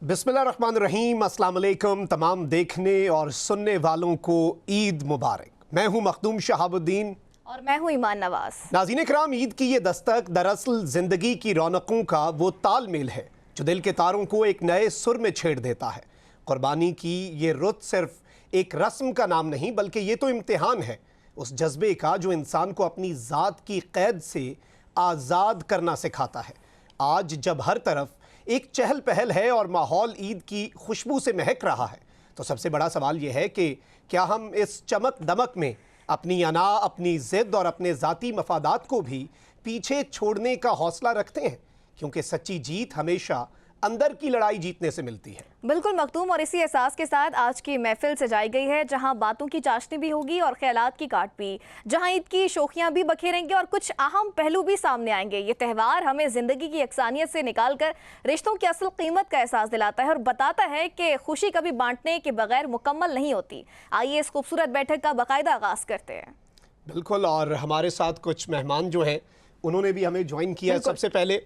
बिस्मिल्लाहिर्रहमानिर्रहीम, अस्सलाम वालेकुम तमाम देखने और सुनने वालों को ईद मुबारक। मैं हूं मखदूम शहाबुद्दीन और मैं हूं ईमान नवाज। नाज़रीन इकराम, ईद की ये दस्तक दरअसल ज़िंदगी की रौनकों का वो तालमेल है जो दिल के तारों को एक नए सुर में छेड़ देता है। कुर्बानी की ये रुत सिर्फ एक रस्म का नाम नहीं, बल्कि ये तो इम्तिहान है उस जज्बे का जो इंसान को अपनी ज़ात की क़ैद से आज़ाद करना सिखाता है। आज जब हर तरफ एक चहल पहल है और माहौल ईद की खुशबू से महक रहा है, तो सबसे बड़ा सवाल यह है कि क्या हम इस चमक दमक में अपनी अना, अपनी ज़िद और अपने ज़ाती मफादात को भी पीछे छोड़ने का हौसला रखते हैं, क्योंकि सच्ची जीत हमेशा अंदर की लड़ाई जीतने से मिलती है। बिल्कुल मखदूम, और इसी एहसास के साथ आज की महफिल सजाई गई है, जहां बातों की चाशनी भी होगी और ख्यालात की काट भी, जहां ईद की शोखियां भी बखेरेंगे और कुछ अहम पहलू भी सामने आएंगे। ये त्यौहार हमें जिंदगी की यकसानियत से निकालकर रिश्तों की असल कीमत का एहसास दिलाता है और बताता है कि खुशी कभी बांटने के बगैर मुकम्मल नहीं होती। आइए इस खूबसूरत बैठक का बाकायदा आगाज़ करते हैं। बिल्कुल, और हमारे साथ कुछ मेहमान जो हैं उन्होंने भी हमें ज्वाइन किया। सबसे पहले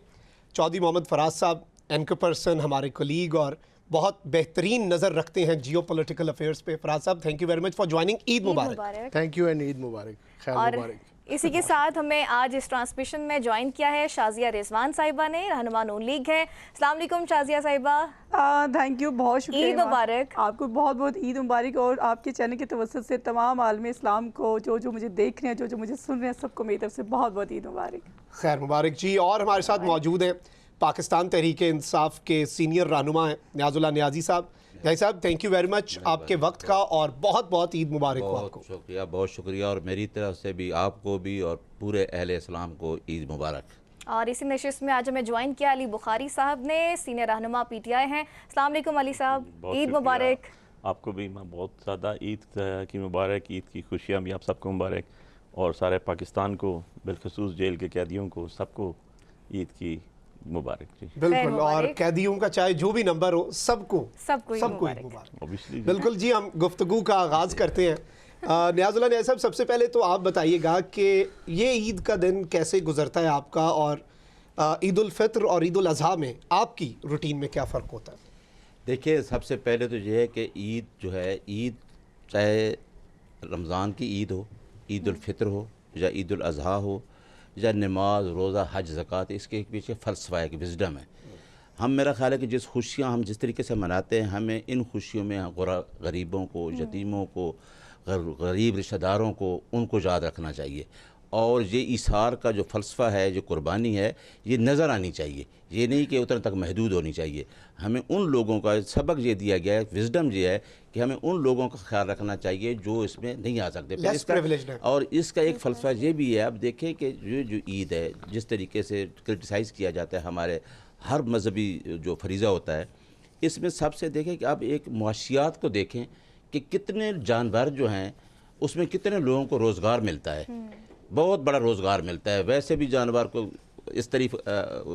चौधरी मोहम्मद फराज साहब, एंकर पर्सन, हमारे कोलीग और बहुत बेहतरीन नज़र रखते हैं जियो पॉलिटिकल अफेयर्स पे। फराज साहब, thank you very much for joining. Eid मुबारक। थैंक यू एंड ईद मुबारक, खैर मुबारक। इसी के साथ हमें आज इस ट्रांसमिशन में ज्वाइन किया है शाजिया रिजवान साहिबा ने, रहनुमा नून लीग है। अस्सलाम वालेकुम शाजिया साहिबा। थैंक यू, बहुत शुक्रिया। ईद मुबारक। आपको बहुत बहुत ईद मुबारक, और आपके चैनल के तवज्जुह से तमाम आलम इस्लाम को, जो मुझे देख रहे हैं, जो मुझे सुन रहे हैं, सबको मेरी तरफ से बहुत बहुत ईद मुबारक। खैर मुबारक जी। और हमारे साथ मौजूद हैं पाकिस्तान तहरीक इंसाफ के सीनियर रहनुमा हैं न्याजुल्लाह न्याजी साहब। न्याजी साहब, थैंक यू वेरी मच आपके वक्त का, और बहुत बहुत ईद मुबारक हो आपको। शुक्रिया, बहुत शुक्रिया, और मेरी तरफ से भी आपको भी और पूरे अहले इस्लाम को ईद मुबारक। और इसी नशिस्त में आज हमें ज्वाइन किया अली बुखारी साहब ने, सीनियर रहनुमा PTI हैं। अस्सलाम वालेकुम अली साहब, ईद मुबारक। आपको भी मैं बहुत ज़्यादा ईद की मुबारक, ईद की खुशियाँ भी आप सबको मुबारक, और सारे पाकिस्तान को, बिलखसूस जेल के कैदियों को, सबको ईद की मुबारक जी। बिल्कुल, और कैदियों का चाहे जो भी नंबर हो, सबको ईद मुबारक। बिल्कुल जी, हम गुफ्तगू का आगाज़ करते हैं। न्याजुल्लाह न्याज़ी साहब, सबसे पहले तो आप बताइएगा कि ये ईद का दिन कैसे गुजरता है आपका, और ईद उल फित्र और ईद उल अज़हा में आपकी रूटीन में क्या फ़र्क होता है? देखिए, सबसे पहले तो ये है कि ईद जो है, ईद चाहे रमज़ान की ईद हो, ईद उल फित्र हो, या ईद उल अज़हा हो, या नमाज, रोज़ा, हज, ज़कात, इसके पीछे फ़लसफ़ा है, विज़डम है। हम, मेरा ख़्याल है कि जिस खुशियाँ हम जिस तरीके से मनाते हैं, हमें इन खुशियों में गरीबों को, यतीमों को, गरीब रिश्तेदारों को, उनको याद रखना चाहिए। और ये इसार का जो फ़लसफ़ा है, जो कुर्बानी है, ये नज़र आनी चाहिए। ये नहीं कि उतने तक महदूद होनी चाहिए। हमें उन लोगों का सबक ये दिया गया है, विज़डम ये है कि हमें उन लोगों का ख्याल रखना चाहिए जो इसमें नहीं आ सकते। और इसका एक फ़लसफ़ा ये भी है, अब देखें कि जो ईद है, जिस तरीके से क्रिटिसाइज़ किया जाता है हमारे हर मजहबी जो फरीज़ा होता है, इसमें सबसे देखें कि अब एक मुआशियात को देखें कि कितने जानवर जो हैं उसमें कितने लोगों को रोज़गार मिलता है, बहुत बड़ा रोज़गार मिलता है। वैसे भी जानवर को इस तरफ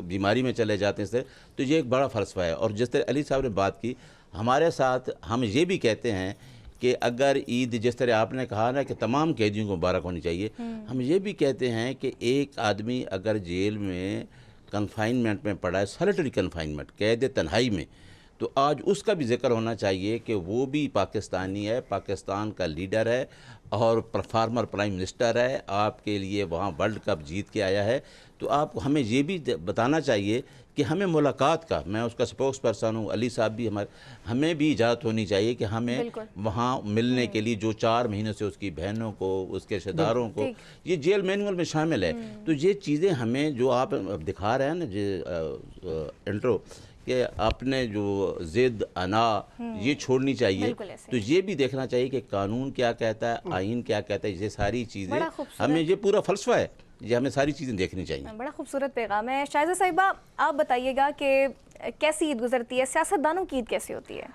बीमारी में चले जाते हैं, तो ये एक बड़ा फ़लसफ़ा है। और जिस तरह अली साहब ने बात की, हमारे साथ हम ये भी कहते हैं कि अगर ईद, जिस तरह आपने कहा ना कि तमाम कैदियों को मुबारक होनी चाहिए, हम ये भी कहते हैं कि एक आदमी अगर जेल में कन्फाइनमेंट में पड़ा है, सॉलिटरी कन्फाइनमेंट, कैद तन्हाई में, तो आज उसका भी जिक्र होना चाहिए कि वो भी पाकिस्तानी है, पाकिस्तान का लीडर है और फॉर्मर प्राइम मिनिस्टर है, आपके लिए वहाँ वर्ल्ड कप जीत के आया है। तो आप, हमें ये भी बताना चाहिए कि हमें मुलाकात का, मैं उसका स्पोक्स पर्सन हूँ, अली साहब भी हमें भी इजाज़त होनी चाहिए कि हमें वहाँ मिलने के लिए, जो 4 महीनों से उसकी बहनों को, उसके रिश्तेदारों को, ये जेल मैनुअल में शामिल है। तो ये चीज़ें हमें, जो आप दिखा रहे हैं ना, जो इंट्रो, कि आपने जो ज़िद, अना, ये छोड़नी चाहिए। तो ये भी देखना चाहिए कि कानून क्या कहता है, आइन क्या कहता है, ये सारी चीज़ें हमें, ये पूरा फ़लसफ़ा है, ये हमें सारी चीज़ें देखनी चाहिए। बड़ा खूबसूरत पैगाम है। शाहिदा साहिबा, आप बताइएगा कि कैसी ईद गुजरती है, सियासतदानों की ईद कैसी होती है?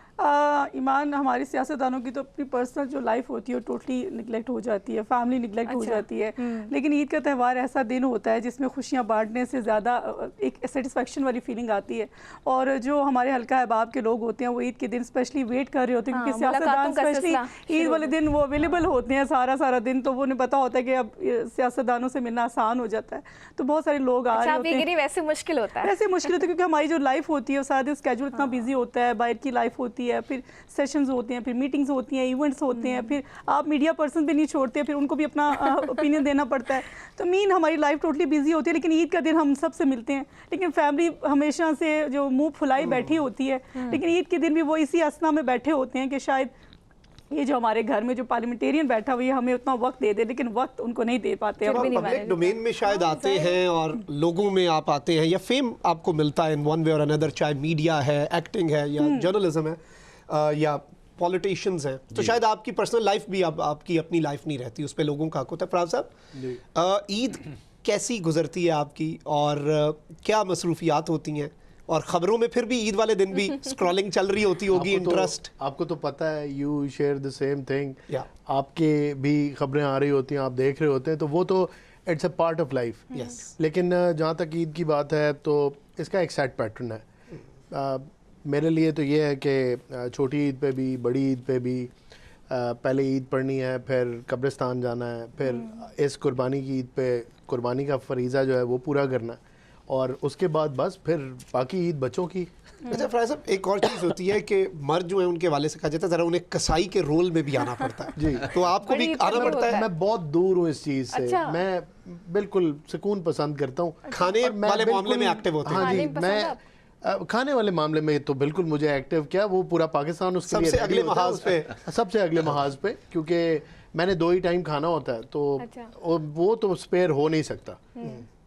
ईमान, हमारी सियासतदानों की तो अपनी पर्सनल जो लाइफ होती है वो टोटली निगलेक्ट हो जाती है, फैमिली निगलेक्ट हो जाती है। लेकिन ईद का त्यौहार ऐसा दिन होता है जिसमें खुशियाँ बांटने से ज़्यादा एक सेटिस्फेक्शन वाली फीलिंग आती है। और जो हमारे हल्का अहबाब के लोग होते हैं वो ईद के दिन स्पेशली वेट कर रहे होते हैं, क्योंकि सियासतदान स्पेशली ईद वाले दिन वो अवेलेबल होते हैं सारा दिन, तो वो उन्हें पता होता है कि अब सियासतदानों से मिलना आसान हो जाता है। तो बहुत सारे लोग आ रहे होते हैं। वैसे मुश्किल होता है, क्योंकि हमारी जो लाइफ होती है और सारा दिन स्केड्यूल इतना बिजी होता है, बाहर की लाइफ होती है, फिर सेशंस होते हैं, फिर मीटिंग्स होती हैं, इवेंट्स होते हैं, फिर आप मीडिया पर्सन भी नहीं छोड़ते, फिर उनको भी अपना ओपिनियन देना पड़ता है। तो मीन हमारी लाइफ टोटली बिजी होती है, लेकिन ईद का दिन हम सबसे मिलते हैं। लेकिन फैमिली हमेशा से जो मुंह फुलाई बैठी होती है, लेकिन ईद के दिन भी वो इसी असना में बैठे होते हैं कि शायद ये जो हमारे घर में जो पार्लियामेंटेरियन बैठा हुआ है हमें उतना वक्त दे दे, लेकिन वक्त उनको नहीं दे पाते। जब आप पब्लिक डोमेन में शायद आते हैं और लोगों में आप आते हैं या फेम आपको मिलता है इन वन वे और अनदर, चाहे मीडिया है, एक्टिंग है या जर्नलिज्म है या पॉलिटिशियंस हैं, तो शायद आपकी पर्सनल लाइफ भी अब आपकी अपनी लाइफ नहीं रहती, उस पर लोगों का हक होता है। फराज साहब, ईद कैसी गुजरती है आपकी और क्या मसरूफियात होती हैं? और खबरों में फिर भी ईद वाले दिन भी स्क्रॉलिंग चल रही होती होगी, इंटरेस्ट आपको तो पता है, you share the same thing, Yeah. आपके भी खबरें आ रही होती हैं, आप देख रहे होते हैं, तो वो तो it's a part of life. Yes. लेकिन जहाँ तक ईद की बात है तो इसका एक सेट पैटर्न है। मेरे लिए तो ये है कि छोटी ईद पे भी, बड़ी ईद पे भी पहले ईद पढ़नी है, फिर कब्रिस्तान जाना है, फिर इस कुर्बानी की ईद पे कुर्बानी का फरीज़ा जो है वो पूरा करना है, और उसके बाद बस फिर बाकी ईद बच्चों की। अच्छा फराज साहब, एक और चीज़ होती है कि मर्द जो है उनके वाले से कहा जाता है ज़रा उन्हें कसाई के रोल में भी आना पड़ता है जी, तो आपको भी आना पड़ता है। मैं बहुत दूर हूँ इस चीज़ से। अच्छा। मैं बिल्कुल सुकून पसंद करता हूँ, खाने और मैं वाले मामले में बिल्कुल- एक्टिव होते हैं। हाँ जी, खाने पसंद आप? मैं खाने वाले मामले में तो बिल्कुल मुझे एक्टिव, क्या वो पूरा पाकिस्तान उसके लिए सबसे ready अगले होता है, महाज पे। सबसे अगले महाज पे, क्योंकि मैंने 2 ही टाइम खाना होता है, तो अच्छा। वो तो स्पेयर हो नहीं सकता,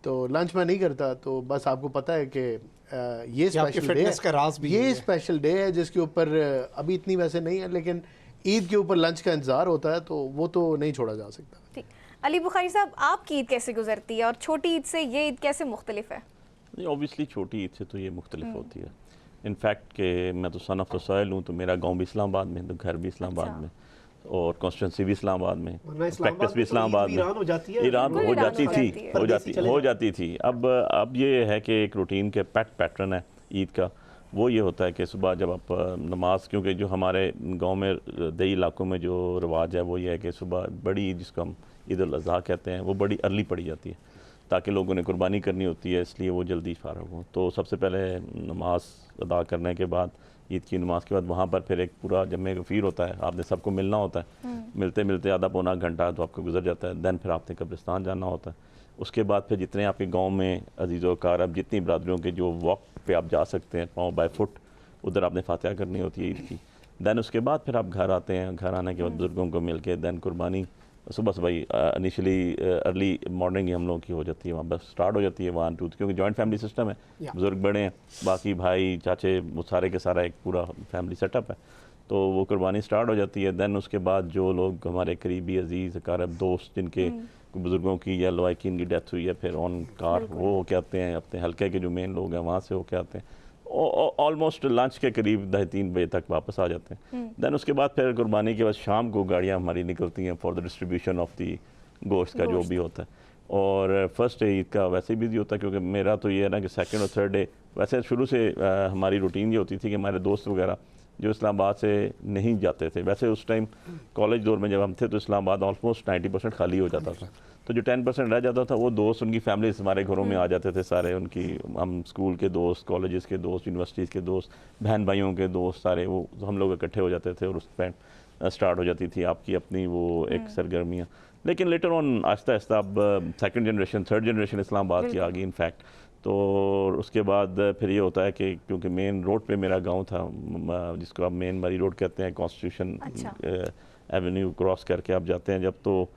तो लंच में नहीं करता। तो बस आपको पता है कि ये आपके स्पेशल डे फिटनेस का राज भी ये है। स्पेशल डे है जिसके ऊपर अभी इतनी वैसे नहीं है, लेकिन ईद के ऊपर लंच का इंतजार होता है, तो वो तो नहीं छोड़ा जा सकता। ठीक। अली बुखारी साहब, आपकी ईद कैसे गुजरती है और छोटी ईद से ये ईद कैसे मुख्तलिफ है? नहीं, ऑब्वियसली छोटी ईद से तो ये मुख्तलिफ होती है। इनफैक्ट कि मैं तो सन ऑफ द सॉइल हूँ, तो मेरा गांव भी इस्लामाबाद में, तो घर भी इस्लामाबाद में, और कॉन्स्टिट्यूंसी भी इस्लामाबाद में, वरना इस्लामाबाद प्रैक्टिस भी में तो इस्लामाबाद ईद में, ईरान हो जाती है। ईरान बिल्कुल हो ईरान जाती हो थी, जाती है। हो जाती थी। अब ये है कि एक रूटीन के पैटर्न है ईद का, वो ये होता है कि सुबह जब आप नमाज, क्योंकि जो हमारे गांव में दही इलाकों में जो रिवाज है वो ये है कि सुबह बड़ी ईद, जिसको हम ईद उल अज़हा कहते हैं, वो बड़ी अर्ली पड़ी जाती है ताकि लोगों ने कुर्बानी करनी होती है, इसलिए वो जल्दी फारग हों। तो सबसे पहले नमाज अदा करने के बाद, ईद की नमाज के बाद, वहाँ पर फिर एक पूरा जम्मे गफ़ीर होता है, आपने सबको मिलना होता है, मिलते मिलते आधा पौना घंटा तो आपको गुजर जाता है। दैन फिर आपने कब्रिस्तान जाना होता है। उसके बाद फिर जितने आपके गांव में अजीज़ व अकारब, जितनी बरादरियों के जो वक्त पे आप जा सकते हैं पाँव बाय फुट, उधर आपने फातिहा करनी होती है ईद की। दैन उसके बाद फिर आप घर आते हैं, घर आने के बाद बुज़ुर्गों को मिल के दैन कुर्बानी सुबह सुबह ही इनिशियली अर्ली मॉर्निंग ही हम लोगों की हो जाती है, वहाँ बस स्टार्ट हो जाती है 1 2, क्योंकि जॉइंट फैमिली सिस्टम है, बुज़ुर्ग बड़े हैं, बाकी भाई चाचे वो सारे के सारा एक पूरा फैमिली सेटअप है, तो वो कुर्बानी स्टार्ट हो जाती है। दैन उसके बाद जो लोग हमारे करीबी अजीज़ अकारब दोस्त जिनके बुज़ुर्गों की या लवाकिन की डेथ हुई है, फिर ऑन कार वो होके आते हैं, अपने हल्के के जो मेन लोग हैं वहाँ से होके आते हैं, ऑलमोस्ट लंच के करीब 2:30 बजे तक वापस आ जाते हैं। दैन उसके बाद फिर कुर्बानी के बाद शाम को गाड़ियाँ हमारी निकलती हैं for the distribution of the गोश्त का जो भी होता है। और फर्स्ट डे ईद का वैसे ही बिजी होता है, क्योंकि मेरा तो ये है ना कि सेकंड और थर्ड डे वैसे शुरू से हमारी रूटीन ये होती थी कि हमारे दोस्त वगैरह जो इस्लामाबाद से नहीं जाते थे, वैसे उस टाइम कॉलेज दौर में जब हम थे तो इस्लामाबाद ऑलमोस्ट 90% खाली हो जाता था, तो जो 10% रह जाता था वो दोस्त, उनकी फैमिलीज हमारे घरों में आ जाते थे सारे, उनकी हम स्कूल के दोस्त, कॉलेजेस के दोस्त, यूनिवर्सिटीज़ के दोस्त, बहन भाइयों के दोस्त सारे, वो हम लोग इकट्ठे हो जाते थे और उस पर स्टार्ट हो जाती थी आपकी अपनी वो एक सरगर्मियाँ। लेकिन लेटर ऑन आहिस्ता आहिस्ता अब second generation, third generation Islamabad की आ गई इनफैक्ट। तो उसके बाद फिर ये होता है कि क्योंकि मेन रोड पे मेरा गांव था, जिसको आप मेन मरी रोड कहते हैं, कॉन्स्टिट्यूशन एवेन्यू क्रॉस करके आप जाते हैं जब, तो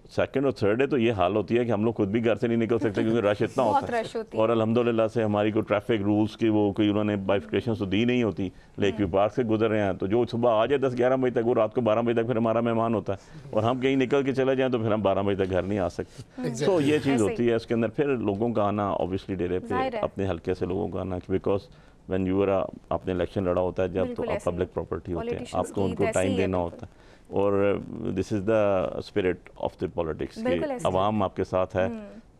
सेकंड और थर्ड डे तो ये हाल होती है कि हम लोग खुद भी घर से नहीं निकल सकते क्योंकि रश इतना होता है। और अल्हम्दुलिल्लाह से हमारी को ट्रैफिक रूल्स की वो कोई उन्होंने बाइफिकेशन तो दी नहीं होती, लेक व्यू पार्क से गुजर रहे हैं तो जो सुबह आ जाए 10-11 बजे तक, वो रात को 12 बजे तक फिर हमारा मेहमान होता है, और हम कहीं निकल के चले जाएँ तो फिर हम 12 बजे तक घर नहीं आ सकते। तो ये चीज़ होती है उसके अंदर। फिर लोगों का आना ऑब्वियसली डेरे पे, अपने हल्के से लोगों का आना, बिकॉज व्हेन यू आर आपने इलेक्शन लड़ा होता है जब, तो आप पब्लिक प्रॉपर्टी होते हैं, आपको उनको टाइम देना होता है, और this is the spirit of the politics कि अवाम आपके साथ है,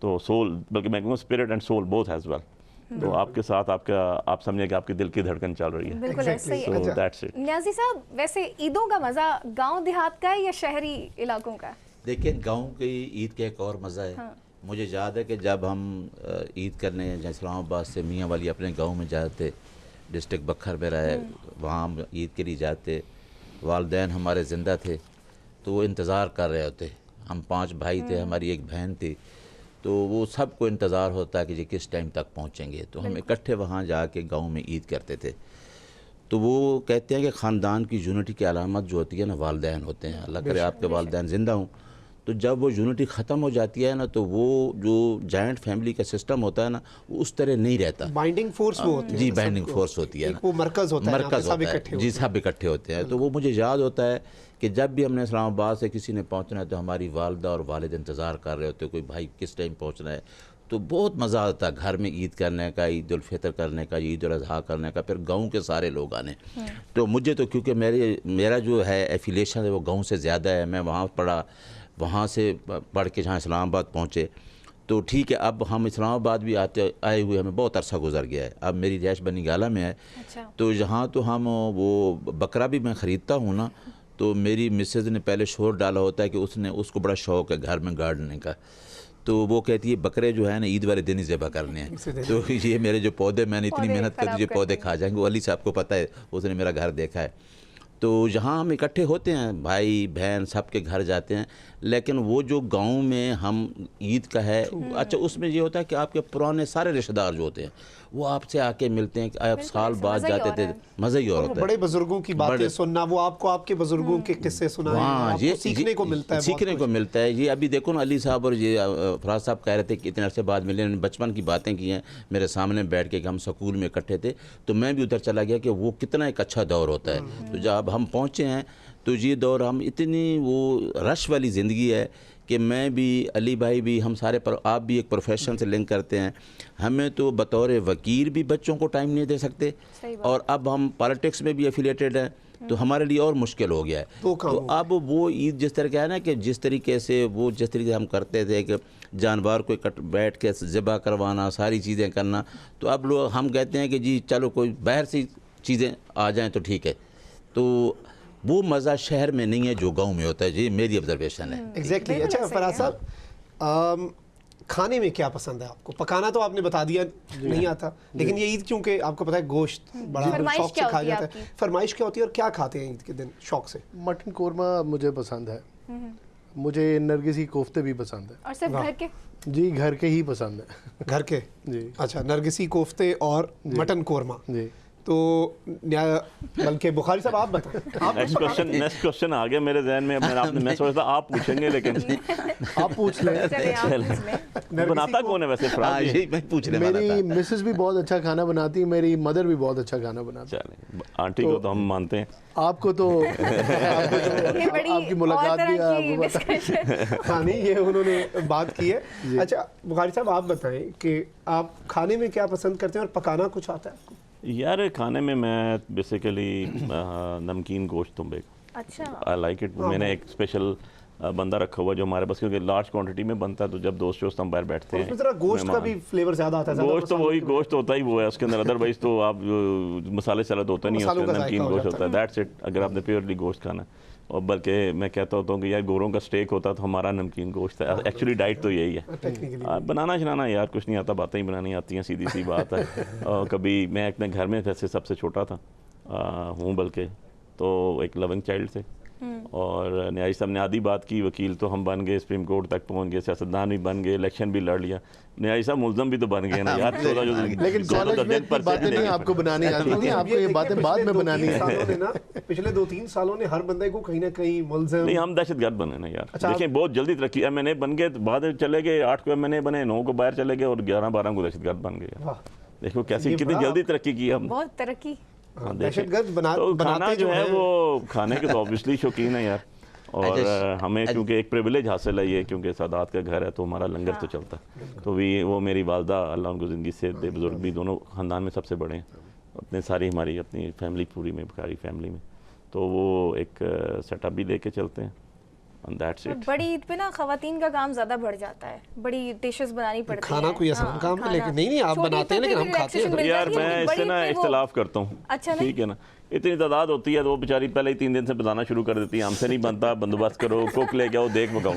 तो सोल, बल्कि मैं कहूँगा spirit and soul both has well, तो आपके साथ आपका, आप समझिए कि आपके दिल की धड़कन चल रही है। बिल्कुल ऐसा ही है। So that's it. न्याज़ी साहब, वैसे ईदों का मज़ा गांव देहात का है या शहरी इलाकों का? देखिए, गांव की ईद का एक और मज़ा है। हाँ। मुझे याद है कि जब हम ईद करने इस्लामाबाद से मियाँ वाली अपने गांव में जाते, डिस्ट्रिक्ट बखर में रहे, वहाँ हम ईद के लिए जाते। वालिदैन हमारे ज़िंदा थे तो वो इंतज़ार कर रहे होते। हम 5 भाई थे, हमारी एक बहन थी, तो वो सबको इंतज़ार होता है कि ये किस टाइम तक पहुँचेंगे। तो हम इकट्ठे वहाँ जाके गांव में ईद करते थे। तो वो कहते हैं कि ख़ानदान की यूनिटी की अलामत जो होती है ना, वालिदैन होते हैं। अल्लाह करे आपके वालिदैन ज़िंदा हों। तो जब वो यूनिटी ख़त्म हो जाती है ना, तो वो जो जॉइंट फैमिली का सिस्टम होता है ना, वो उस तरह नहीं रहता। बाइंडिंग फोर्स वो होती है जी, ना, बाइंडिंग सबको। फोर्स होती है एक ना, वो मरकज़ होता है, मरकज़ जहाँ पे सब होता इकट्ठे है जी, होते हैं। सब इकट्ठे होते हैं। तो वो मुझे याद होता है कि जब भी हमने इस्लामाबाद से किसी ने पहुंचना है तो हमारी वालदा और वालिद इंतज़ार कर रहे होते, कोई भाई किस टाइम पहुंचना है। तो बहुत मज़ा आता है घर में ईद करने का, ईद उल फितर करने का, ईद उल अज़हा करने का, फिर गाँव के सारे लोग आने। तो मुझे तो क्योंकि मेरा जो है एफिलिएशन है वो गाँव से ज़्यादा है, मैं वहाँ पढ़ा, वहाँ से पढ़ के जहाँ इस्लामाबाद पहुँचे। तो ठीक है, अब हम इस्लामाबाद भी आए हुए हमें बहुत अरसा गुजर गया है। अब मेरी रिहाइश बनीगाला में है। अच्छा। तो यहाँ तो हम वो बकरा भी मैं ख़रीदता हूँ ना, तो मेरी मिसेज़ ने पहले शोर डाला होता है कि उसको बड़ा शौक़ है घर में गार्डनिंग का। तो वो कहती है बकरे जो है ना ईद वाले दिन ही ज़िबा करने हैं। तो ये मेरे जो पौधे, मैंने इतनी मेहनत कर दी, पौधे खा जाएंगे। वो अली साहब को पता है, उसने मेरा घर देखा है। तो यहाँ हम इकट्ठे होते हैं, भाई बहन सबके घर जाते हैं। लेकिन वो जो गांव में हम ईद का है, अच्छा उसमें ये होता है कि आपके पुराने सारे रिश्तेदार जो होते हैं वो आपसे आके मिलते हैं। आप साल बाद जाते थे, मज़ा ही और होता है। बड़े बुजुर्गों की बातें सुनना, वो आपको आपके बुजुर्गों के किस्से सुनाए, हाँ, आपको सीखने को मिलता है, सीखने को मिलता है। ये अभी देखो ना, अली साहब और ये फराज साहब कह रहे थे कि इतने अरसे बाद मिले, बचपन की बातें की हैं मेरे सामने बैठ के कि हम स्कूल में इकट्ठे थे। तो मैं भी उधर चला गया कि वो कितना एक अच्छा दौर होता है। तो जब हम पहुँचे हैं तो ये दौर, हम इतनी वो रश वाली ज़िंदगी है कि मैं भी, अली भाई भी, हम सारे आप भी एक प्रोफेशन से लिंक करते हैं। हमें तो बतौर वकील भी बच्चों को टाइम नहीं दे सकते, और अब हम पॉलिटिक्स में भी एफिलिएटेड हैं, तो हमारे लिए और मुश्किल हो गया है। तो अब वो ईद जिस तरह का है ना, कि जिस तरीके से हम करते थे कि जानवर को बैठ के ज़िबा करवाना, सारी चीज़ें करना, तो अब लोग हम कहते हैं कि जी चलो कोई बाहर से चीज़ें आ जाएँ तो ठीक है। तो वो मज़ा शहर में नहीं है जो गांव में होता है। जी, मेरी ऑब्जर्वेशन है। एग्जैक्टली। अच्छा फराज साहब, खाने में क्या पसंद है आपको? पकाना तो आपने बता दिया नहीं आता, लेकिन ये ईद क्योंकि आपको पता है गोश्त बड़ा शौक से खाया जाता है, फरमाइश क्या होती है और क्या खाते हैं ईद के दिन शौक से? मटन कोरमा मुझे पसंद है, मुझे नरगिसी कोफ्ते भी पसंद है। और सिर्फ घर के? जी, घर के ही पसंद है। घर के? जी। अच्छा, नरगिसी कोफ्ते और मटन कोरमा। जी। तो बल्कि बुखारी साहब आप बताएं। नेक्स्ट क्वेश्चन आ गया मेरे जहन में। मैं सोचता आप पूछेंगे, लेकिन आप पूछ लें। बनाता कौन है वैसे? यही मैं पूछने वाला था। मेरी मिसेस भी बहुत अच्छा खाना बनाती है, मेरी मदर भी बहुत अच्छा खाना बनाती है। चलें, आंटी को तो हम मानते हैं, आपको तो आपकी मुलाकात भी हाँ नहीं, ये उन्होंने बात की है। अच्छा बुखारी साहब आप बताएं कि आप खाने में क्या पसंद करते हैं और पकाना कुछ आता है आपको? यार खाने में मैं बेसिकली नमकीन गोश्त तुम्बे। अच्छा। आई लाइक इट। मैंने एक स्पेशल बंदा रखा हुआ जो हमारे पास, क्योंकि लार्ज क्वांटिटी में बनता है, तो जब दोस्त हम बाहर बैठते हैं, उसमें गोश्त का भी फ्लेवर ज़्यादा आता है। गोश्त तो वही गोश्त होता ही वो है उसके अंदर, अदरवाइज तो आप मसाले सलाद होता नहीं है उसके अंदर, नमकीन गोश्त होता है, दैट्स इट। अगर आपने प्योरली गोश्त खाना, और बल्कि मैं कहता होता हूँ कि यार गोरों का स्टेक होता तो हमारा नमकीन गोश्त है। एक्चुअली डाइट तो यही है। बनाना शनाना यार कुछ नहीं आता, बातें ही बनानी आती हैं, सीधी सी बात है। और कभी मैं अपने घर में वैसे सबसे छोटा था हूँ, बल्कि तो एक लविंग चाइल्ड से, और न्यायाधीश साहब ने आधी बात की, वकील तो हम बन गए, सुप्रीम कोर्ट तक पहुंच गए, सियासतदान भी बन गए, इलेक्शन भी लड़ लिया, न्यायाधीश साहब मुल्ज़म भी तो बन गए ना यार। लेकिन कॉलेज में बातें नहीं आपको बनानी आती थी, आपको ये बातें बाद में बनानी है। पिछले 2-3 सालों ने हर बंदे को कहीं ना कहीं मुल्ज़म। नहीं, हम दहशतगर्द बने ना यार। देखिए बहुत जल्दी तरक्की, MNA बन गए, बाद चले गए, 8 को MNA बने, 9 को बाहर चले गए, और 11-12 को दहशतगर्द बन गए। देखो कैसे कितनी जल्दी तरक्की की हम, बहुत तरक्की। तो खाना जो है वो खाने के तो ऑब्वियसली शौकीन है यार, और हमें क्योंकि एक प्रिविलेज हासिल है ये, क्योंकि सादात का घर है तो हमारा लंगर तो चलता है। तो भी वो मेरी वालदा अल्लाह उनको ज़िंदगी से दे, बुजुर्ग भी दोनों ख़ानदान में सबसे बड़े हैं, अपने सारी हमारी अपनी फैमिली पूरी में, बुखारी फैमिली में, तो वो एक सेटअप भी लेके चलते हैं। That's it. बड़ी ईद पे ना ख़वातीन का काम ज़्यादा बढ़ जाता है, बड़ी डिशेस बनानी पड़ती है। खाना कोई आसान काम है, लेकिन नहीं आप बनाते हैं, लेकिन हम खाते हैं। यार मैं इससे ना इख्तिलाफ करता हूँ। अच्छा, ठीक है ना, इतनी तादाद होती है तो वो बेचारी पहले ही 3 दिन से बनाना शुरू कर देती है, हमसे नहीं बनता, बंदोबस्त करो, कुक ले जाओ, देख पकाओ।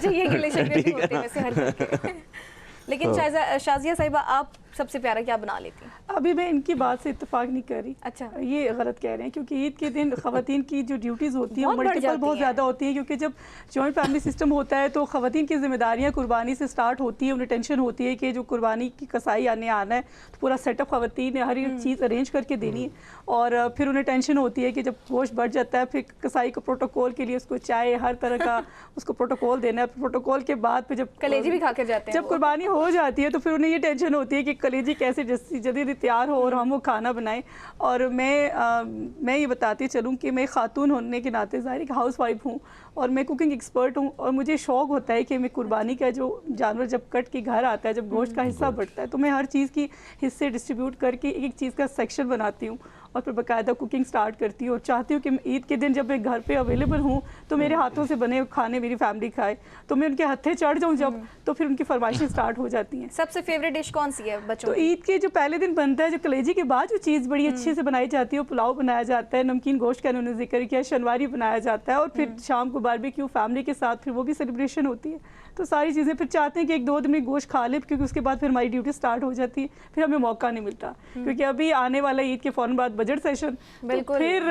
लेकिन शाजिया साहिबा, आप सबसे प्यारा क्या बना लेती हैं? अभी मैं इनकी बात से इत्तेफाक नहीं कर रही। अच्छा। ये गलत कह रहे हैं, क्योंकि ईद के दिन ख़वातीन की जो ड्यूटीज़ होती हैं बहुत बढ़ मल्टीपल जाती बहुत हैं। ज़्यादा होती हैं, क्योंकि जब जॉइंट फैमिली सिस्टम होता है तो ख़वातीन की जिम्मेदारियाँ कुर्बानी से स्टार्ट होती है। उन्हें टेंशन होती है कि जो कुर्बानी की कसाई आना है तो पूरा सेटअप ख़वातीन ने हर एक चीज़ अरेंज करके देनी है, और फिर उन्हें टेंशन होती है कि जब गोश्त बढ़ जाता है फिर कसाई को प्रोटोकॉल के लिए उसको चाय हर तरह का उसको प्रोटोकॉल देना है। प्रोटोकॉल के बाद फिर जब कलेजी भी खा कर जाते हैं जब वो। कुर्बानी हो जाती है तो फिर उन्हें ये टेंशन होती है कि कलेजी कैसे जल्दी तैयार हो और हम वो खाना बनाएं। और मैं ये बताती चलूँ कि मैं खातून होने के नाते ज़ाहिर एक हाउस वाइफ हूँ और मैं कुकिंग एक्सपर्ट हूँ, और मुझे शौक़ होता है कि मैं कुर्बानी का जो जानवर जब कट के घर आता है, जब गोश्त का हिस्सा बढ़ता है, तो मैं हर चीज़ की हिस्से डिस्ट्रीब्यूट करके एक एक चीज़ का सेक्शन बनाती हूँ और फिर बाकायदा कुकिंग स्टार्ट करती हूँ। और चाहती हूँ कि ईद के दिन जब मैं घर पे अवेलेबल हूँ तो मेरे हाथों से बने खाने मेरी फैमिली खाए, तो मैं उनके हत्थे चढ़ जाऊँ जब, तो फिर उनकी फरमाइशें स्टार्ट हो जाती हैं। सबसे फेवरेट डिश कौन सी है बच्चों तो की? ईद के जो पहले दिन बनता है, जो कलेजी के बाद जो चीज़ बड़ी अच्छे से बनाई जाती है, वो पुलाव बनाया जाता है, नमकीन गोश्त का उन्होंने जिक्र किया, शनवारी बनाया जाता है, और फिर शाम को बारबेक्यू फैमिली के साथ फिर वो भी सेलिब्रेशन होती है। तो सारी चीज़ें फिर चाहते हैं कि एक दो दिन में गोश्त खा ले, क्योंकि उसके बाद फिर हमारी ड्यूटी स्टार्ट हो जाती है, फिर हमें मौका नहीं मिलता, क्योंकि अभी आने वाला ईद के फ़ौरन बाद बजट सेशन, तो फिर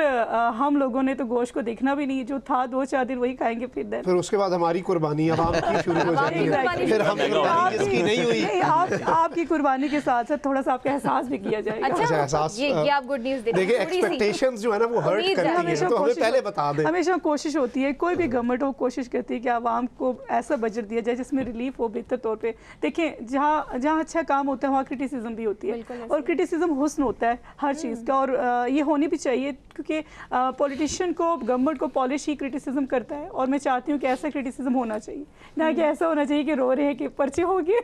हम लोगों ने तो गोश्त को देखना भी नहीं, जो था 2-4 दिन वही खाएंगे फिर उसके बाद हमारी कुर्बानी आवाम की शुरू हो जाती है, कुर्बानी फिर हम कुर्बानी जिसकी नहीं हुई। आपकी कुर्बानी के साथ साथ थोड़ा सा आपका एहसास भी किया जाएगा। अच्छा, एहसास, ये आप गुड न्यूज़ देखिए एक्सपेक्टेशंस जो है ना वो हर्ट उम्मीद है। करती है, तो हमें पहले बता दें। हमेशा कोशिश होती है, कोई भी गवर्नमेंट हो कोशिश करती है कि आवाम को ऐसा बजट दिया जाए जिसमें रिलीफ हो बेहतर तौर पे। देखें, जहाँ अच्छा काम होता है वहाँ क्रिटिसिज्म भी होती है, और क्रिटिसिज्म हुस्न होता है हर चीज़ का, और ये होनी भी चाहिए, क्योंकि पॉलिटिशियन को, गवर्नमेंट को पॉलिश ही क्रिटिसिज्म करता है, और मैं चाहती हूँ कि ऐसा क्रिटिसिज्म होना चाहिए, ना कि ऐसा होना चाहिए कि रो रहे हैं कि पर्चे हो गए।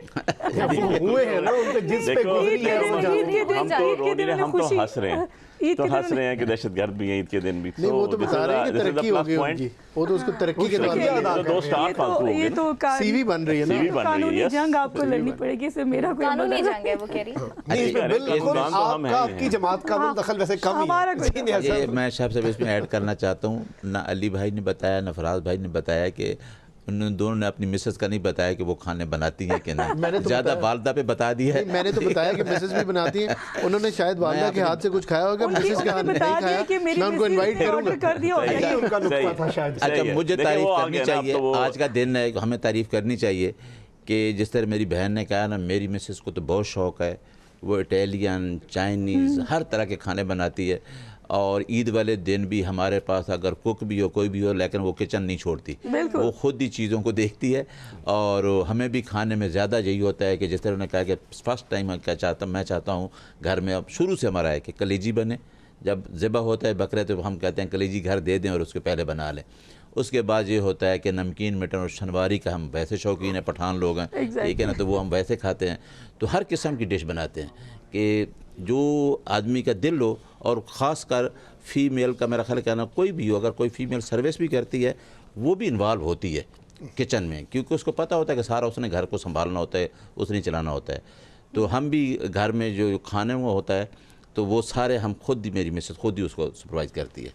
हुए हैं ना उन पे जिस पे देखो, गुजरी है वो जाने। हम तो रो नहीं रहे, हम तो हंस रहे हैं, ईद तो के हंस दिन रहे हैं कि दहशतगर्द भी हैं ईद के दिन भी। नहीं, वो तो बता रहे हैं कि तरक्की हो गई उनकी, वो तो उसको तरक्की के दौरान तो 2 स्टार फालतू हो ये गए। तो सीवी बन रही है ना। CV बन रही है, कानूनी yes। जंग आपको लड़नी पड़ेगी, इससे मेरा कोई कानूनी मतलब जंग है वो कह रही। नहीं, इसमें अच्छा, बिल्कुल कानून तो हम हैं आपका ही आपकी हैं। जमात का मुंतखल वैसे कम ही हमारा है। कोई जी, नहीं, ये ऐसा- मैं साहब इसमें ऐड करना चाहता हूँ, ना अली भाई ने बताया ना फराज भाई ने बताया कि उन दोनों ने अपनी मिसेस का नहीं बताया कि वो खाने बनाती हैं कि मैंने नहीं, तो ज़्यादा बताया। वालदा पे बता दिया है। नहीं, मैंने तो बताया कि मिसेस भी बनाती हैं, उन्होंने शायद वालदा के हाथ से कुछ खाया होगा, मिसेस के हाथ नहीं खाया, मैं उनको इनवाइट करूंगा। कर दिया होगा। यही उनका नुक्ता था शायद। सही अच्छा, है। मुझे देखिए, तारीफ वो आ करनी गया ना, अब चाहिए, तो वो- आज का दिन है, हमें तारीफ करनी चाहिए कि जिस तरह मेरी बहन ने कहा ना, मेरी मिसेस को तो बहुत शौक़ है, वो इटालियन, चाइनीज़ हर तरह के खाने बनाती है, और ईद वाले दिन भी हमारे पास अगर कुक भी हो कोई भी हो, लेकिन वो किचन नहीं छोड़ती, वो खुद ही चीज़ों को देखती है। और हमें भी खाने में ज़्यादा यही होता है कि जिस तरह उन्होंने कहा कि फर्स्ट टाइम मैं चाहता हूँ घर में, अब शुरू से हमारा है कि कलेजी बने, जब ज़िबा होता है बकरे तो हम कहते हैं कलेजी घर दे दें और उसके पहले बना लें। उसके बाद ये होता है कि नमकीन मटन और शनवारी का हम वैसे शौकीन हैं, पठान लोग हैं, ठीक है ना, तो वो हम वैसे खाते हैं। तो हर किस्म की डिश बनाते हैं कि जो आदमी का दिल हो, और ख़ास कर फ़ीमेल का मेरा ख्याल कहना, कोई भी हो, अगर कोई फ़ीमेल सर्विस भी करती है वो भी इन्वॉल्व होती है किचन में, क्योंकि उसको पता होता है कि सारा उसने घर को संभालना होता है, उसने चलाना होता है। तो हम भी घर में जो खाने में होता है तो वो सारे हम खुद ही, मेरी मिसेस खुद ही उसको सुपरवाइज करती है।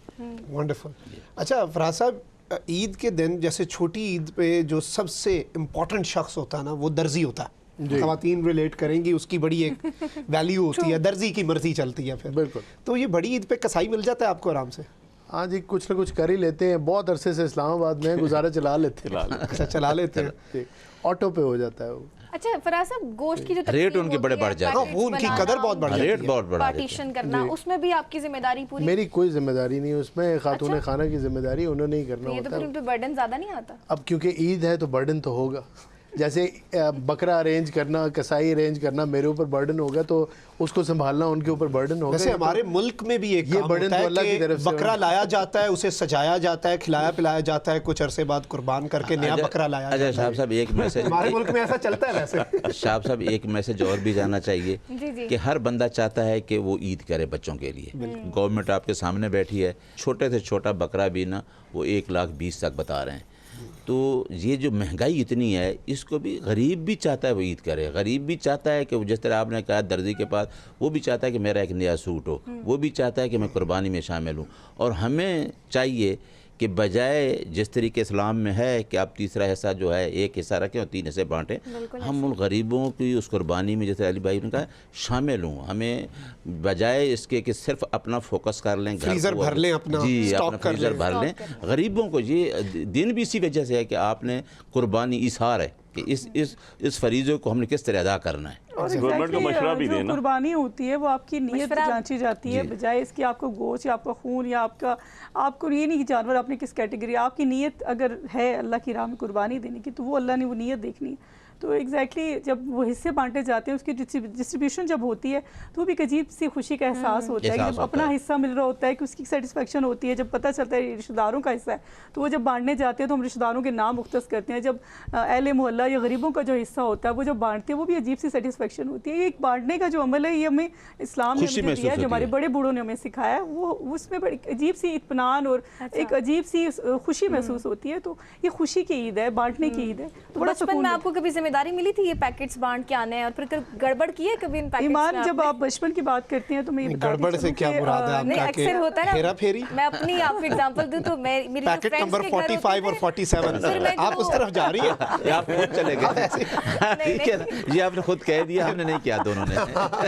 वंडरफुल। अच्छा फराज साहब, ईद के दिन जैसे छोटी ईद पे जो सबसे इम्पोर्टेंट शख्स होता है ना वो दर्जी होता है, ख़वातीन रिलेट करेंगी, उसकी बड़ी एक वैल्यू होती है, दर्जी की मर्जी चलती है फिर। बिल्कुल। तो ये बड़ी ईद पे कसाई मिल जाता है आपको आराम से? हाँ जी, कुछ ना कुछ कर ही लेते हैं, बहुत अरसे से इस्लामाबाद में गुजारा चला लेते हैं। अच्छा, चला लेते हैं, ऑटो पे हो जाता है वो। अच्छा फराज साहब, गोश्त की जो रेट तकसीम उनके बड़े होती है, बढ़ जाते हैं। पैकेट्स वो उनकी बनाना, कदर बहुत बढ़ जाती है। रेट बहुत बढ़ा देते हैं। पार्टीशन करना, उसमें भी आपकी जिम्मेदारी पूरी? मेरी कोई जिम्मेदारी नहीं है उसमें, खातून खाना की जिम्मेदारी उन्होंने ही करना ये तो होता फिर है। उन पे बर्डन ज्यादा नहीं आता? अब क्योंकि ईद है तो बर्डन तो होगा, जैसे बकरा अरेंज करना, कसाई अरेंज करना मेरे ऊपर बर्डन होगा, तो उसको संभालना उनके ऊपर बर्डन होगा। वैसे हमारे मुल्क में भी एक ये काम बर्डन होता तो है अल्लाह की तरफ कि से बकरा है। लाया जाता है, उसे सजाया जाता है, खिलाया पिलाया जाता है, कुछ अरसे बाद कुर्बान करके नया बकरा लाया अच्छा जाता शाह है। साहब, एक मैसेज हमारे मुल्क में ऐसा चलता है वैसे। शाह साहब, एक मैसेज और भी जाना चाहिए जी। कि हर बंदा चाहता है कि वो ईद करे बच्चों के लिए। गवर्नमेंट आपके सामने बैठी है, छोटे से छोटा बकरा भी ना वो 1,20,000 तक बता रहे हैं। तो ये जो महंगाई इतनी है, इसको भी गरीब भी चाहता है वो ईद करे, गरीब भी चाहता है कि जिस तरह आपने कहा दर्जी के पास, वो भी चाहता है कि मेरा एक नया सूट हो, वो भी चाहता है कि मैं कुर्बानी में शामिल हूँ। और हमें चाहिए कि बजाय जिस तरीके इस्लाम में है कि आप तीसरा हिस्सा जो है एक हिस्सा रखें और 3 हिस्से बांटें, हम उन गरीबों की उस कुर्बानी में जैसे अली भाई ने कहा शामिल हूँ। हमें बजाय इसके कि सिर्फ अपना फोकस कर लें, घर फ्रीज़र को भर लें, अपना जी स्टॉक अपना कर फ्रीज़र लें। भर लें, गरीबों को ये दिन भी इसी वजह से है कि आपने कुर्बानी इशार है कि इस फरीज़े को हमने किस तरह अदा करना है। और गवर्नमेंट को exactly, मशवरा भी जो देना। कुर्बानी होती है वो आपकी नीयत मशवरा- जांची जाती है, जी। बजाय इसकी आपको गोश्त या आपका खून या आपको ये नहीं कि जानवर आपने किस कैटेगरी, आपकी नीयत अगर है अल्लाह की राह में कुर्बानी देने की, तो वो अल्लाह ने वो नीयत देखनी है। तो एग्जैक्टली जब वो हिस्से बांटे जाते हैं, उसकी डिस्ट्रीब्यूशन जब होती है, तो वो भी एक अजीब सी खुशी का एहसास होता है कि एहसास जब होता अपना है। हिस्सा मिल रहा होता है कि उसकी सेटिस्फेक्शन होती है। जब पता चलता है रिश्तेदारों का हिस्सा है, तो वो जब बांटने जाते हैं तो हम रिश्तेदारों के नाम मुख्तस करते हैं। जब अहले मोहल्ला या गरीबों का जो हिस्सा होता है वो जब बांटते हैं, वो भी अजीब सी सेटिस्फेक्शन होती है। ये एक बांटने का जो अमल है, ये हमें इस्लाम ने खुशी हमें महसूस दिया है, जो होती हमारे है। बड़े बूढ़ों ने हमें सिखाया है, वो उसमें बड़ी अजीब सी इत्मीनान और एक अजीब सी खुशी महसूस होती है। तो ये खुशी की ईद है, बांटने की ईद है। तो बड़ा बचपन सुकून में है। आपको कभी जिम्मेदारी मिली थी ये पैकेट्स बांट के आने हैं और फिर गड़बड़ की है कभी इन पैकेट्स ईमान, में जब आपने? आप बचपन की बात करते हैं तो मैं ये बताती गड़बड़ से चलूं क्या कि, मुराद है नहीं, आपका? अक्सर होता है ना, हेरा फेरी, मैं अपनी आपको एग्जांपल दूं तो मैं मेरी पैकेट friends नंबर के घर होते 45 और थे, 47, फिर मैं आप उस तरफ जा रही हैं। ये आप खुद चले गए ठीक है ना? ये आपने खुद कह दिया, हमने नहीं किया दोनों ने।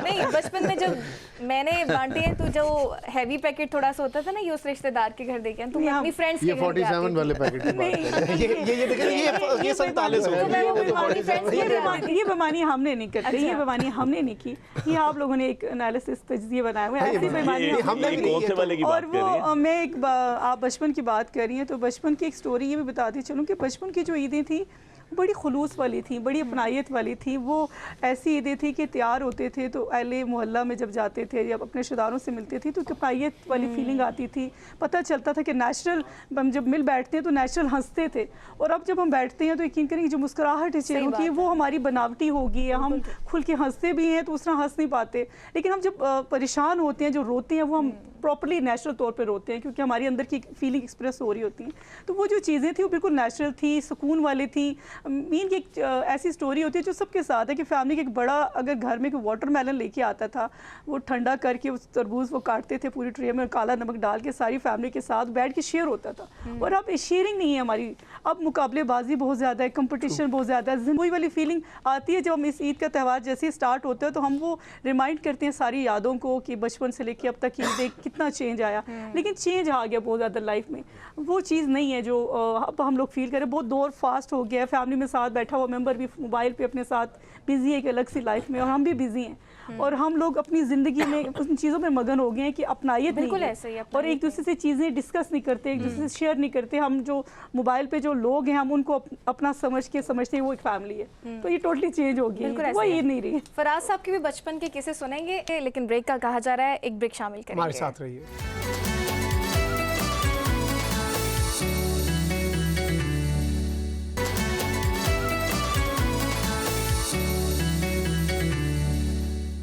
नहीं, बचपन में जब मैंने बांटे हैं तो जो हैवी पैकेट थोड़ा सा होता था ना, ये उस रिश्तेदार के घर देके तो मैं नहीं, अपनी फ्रेंड्स के ये घर जाती 47 थी। वाले पैकेट की बात है। ये देखिए, ये 47 हो तो मैं वो गई। बेईमानी friends के घर जाती थी। ये बेईमानी हमने नहीं करते, ये अच्छा। बेईमानी हमने नहीं की, ये आप लोगों ने एक एनालिसिस तजज़िये बनाए हुए हैं। ऐसी बेईमानी ये हमने भी ये नहीं कौन किया से तो- वाले की और बात कर रही वो है? मैं आप बचपन की बात कर रही हैं, तो बचपन की एक स्टोरी ये भी बताती चलूँ कि बचपन की जो ईदें थी बड़ी खुलूस वाली थी, बड़ी अपनायत वाली थी। वो ऐसी ईदें थी कि तैयार होते थे तो अहले मोहल्ला में जब जाते थे या अपने रिश्तेदारों से मिलते थे तो एक अपनायत वाली फीलिंग आती थी। पता चलता था कि नेचुरल, हम जब मिल बैठते हैं तो नेचुरल हंसते थे, और अब जब हम बैठते हैं तो यकीन करें कि जो मुस्कुराहट है चेहरों बात की, है। वो हमारी बनावटी होगी, या हम खुल के हंसते भी हैं तो उस तरह हंस नहीं पाते। लेकिन हम जब परेशान होते हैं, जो रोते हैं, वो हम प्रॉपर्ली नेचुरल तौर पे रोते हैं, क्योंकि हमारी अंदर की फीलिंग एक्सप्रेस हो रही होती हैं। तो वो जो चीज़ें थी वो बिल्कुल नेचुरल थी, सुकून वाली थी। मीन की एक ऐसी स्टोरी होती है जो सबके साथ है कि फैमिली के एक बड़ा अगर घर में कोई वाटरमेलन लेके आता था, वो ठंडा करके उस तरबूज वो काटते थे पूरी ट्रे में, काला नमक डाल के सारी फैमिली के साथ बैठ के शेयर होता था। और अब शेयरिंग नहीं है हमारी, अब मुकाबलेबाजी बहुत ज़्यादा है, कंपटीशन बहुत ज़्यादा है। वही वाली फीलिंग आती है जब हम इस ईद का त्यौहार जैसे ही स्टार्ट होता है तो हम वो रिमाइंड करते हैं सारी यादों को कि बचपन से लेके अब तक ईद कितना चेंज आया। लेकिन चेंज आ गया बहुत ज़्यादा लाइफ में, वो चीज़ नहीं है जो अब हम लोग फील करें। बहुत दौर फास्ट हो गया है, फैमिली में साथ बैठा हुआ मेंबर भी मोबाइल पे अपने साथ बिजी है, एक अलग सी लाइफ में, और हम भी बिजी हैं। और हम लोग अपनी ज़िंदगी में उन चीज़ों में मगन हो गए हैं कि अपनायत बिल्कुल नहीं है। ऐसा ही, और अपनायत एक दूसरे से चीज़ें डिस्कस नहीं करते, एक दूसरे से शेयर नहीं करते। हम जो मोबाइल पे जो लोग हैं, हम उनको अपना समझते हैं वो एक फैमिली है। तो ये टोटली चेंज हो गया बिल्कुल है, ऐसा वो ही ये है। नहीं रही है। फराज साहब के भी बचपन के किस्से सुनेंगे, लेकिन ब्रेक का कहा जा रहा है, एक ब्रेक शामिल करेंगे। हमारे साथ रहिए।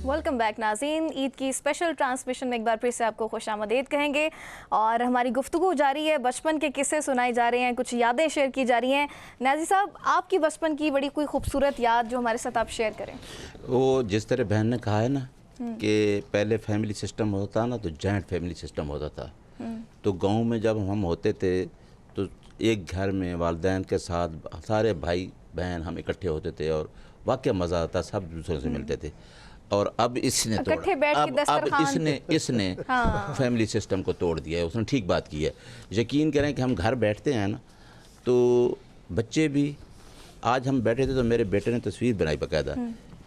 वेलकम बैक नाज़रीन, ईद की स्पेशल ट्रांसमिशन में एक बार फिर से आपको खुशामदीद कहेंगे। और हमारी गुफ्तगू जारी है, बचपन के किस्से सुनाए जा रहे हैं, कुछ यादें शेयर की जा रही हैं। नाज़ी साहब, आपकी बचपन की बड़ी कोई खूबसूरत याद जो हमारे साथ आप शेयर करें। वो जिस तरह बहन ने कहा है ना कि पहले फैमिली सिस्टम होता ना, तो जॉइंट फैमिली सिस्टम होता था। तो गांव में जब हम होते थे तो एक घर में वालिदैन के साथ सारे भाई बहन हम इकट्ठे होते थे और वाकई मज़ा आता, सब दूसरों से मिलते थे। और अब इसने इकट्ठे बैठ के अब दस्तरखान इसने फैमिली सिस्टम को तोड़ दिया है। उसने ठीक बात की है। यकीन करें कि हम घर बैठते हैं ना, तो बच्चे भी, आज हम बैठे थे तो मेरे बेटे ने तस्वीर बनाई बाकायदा,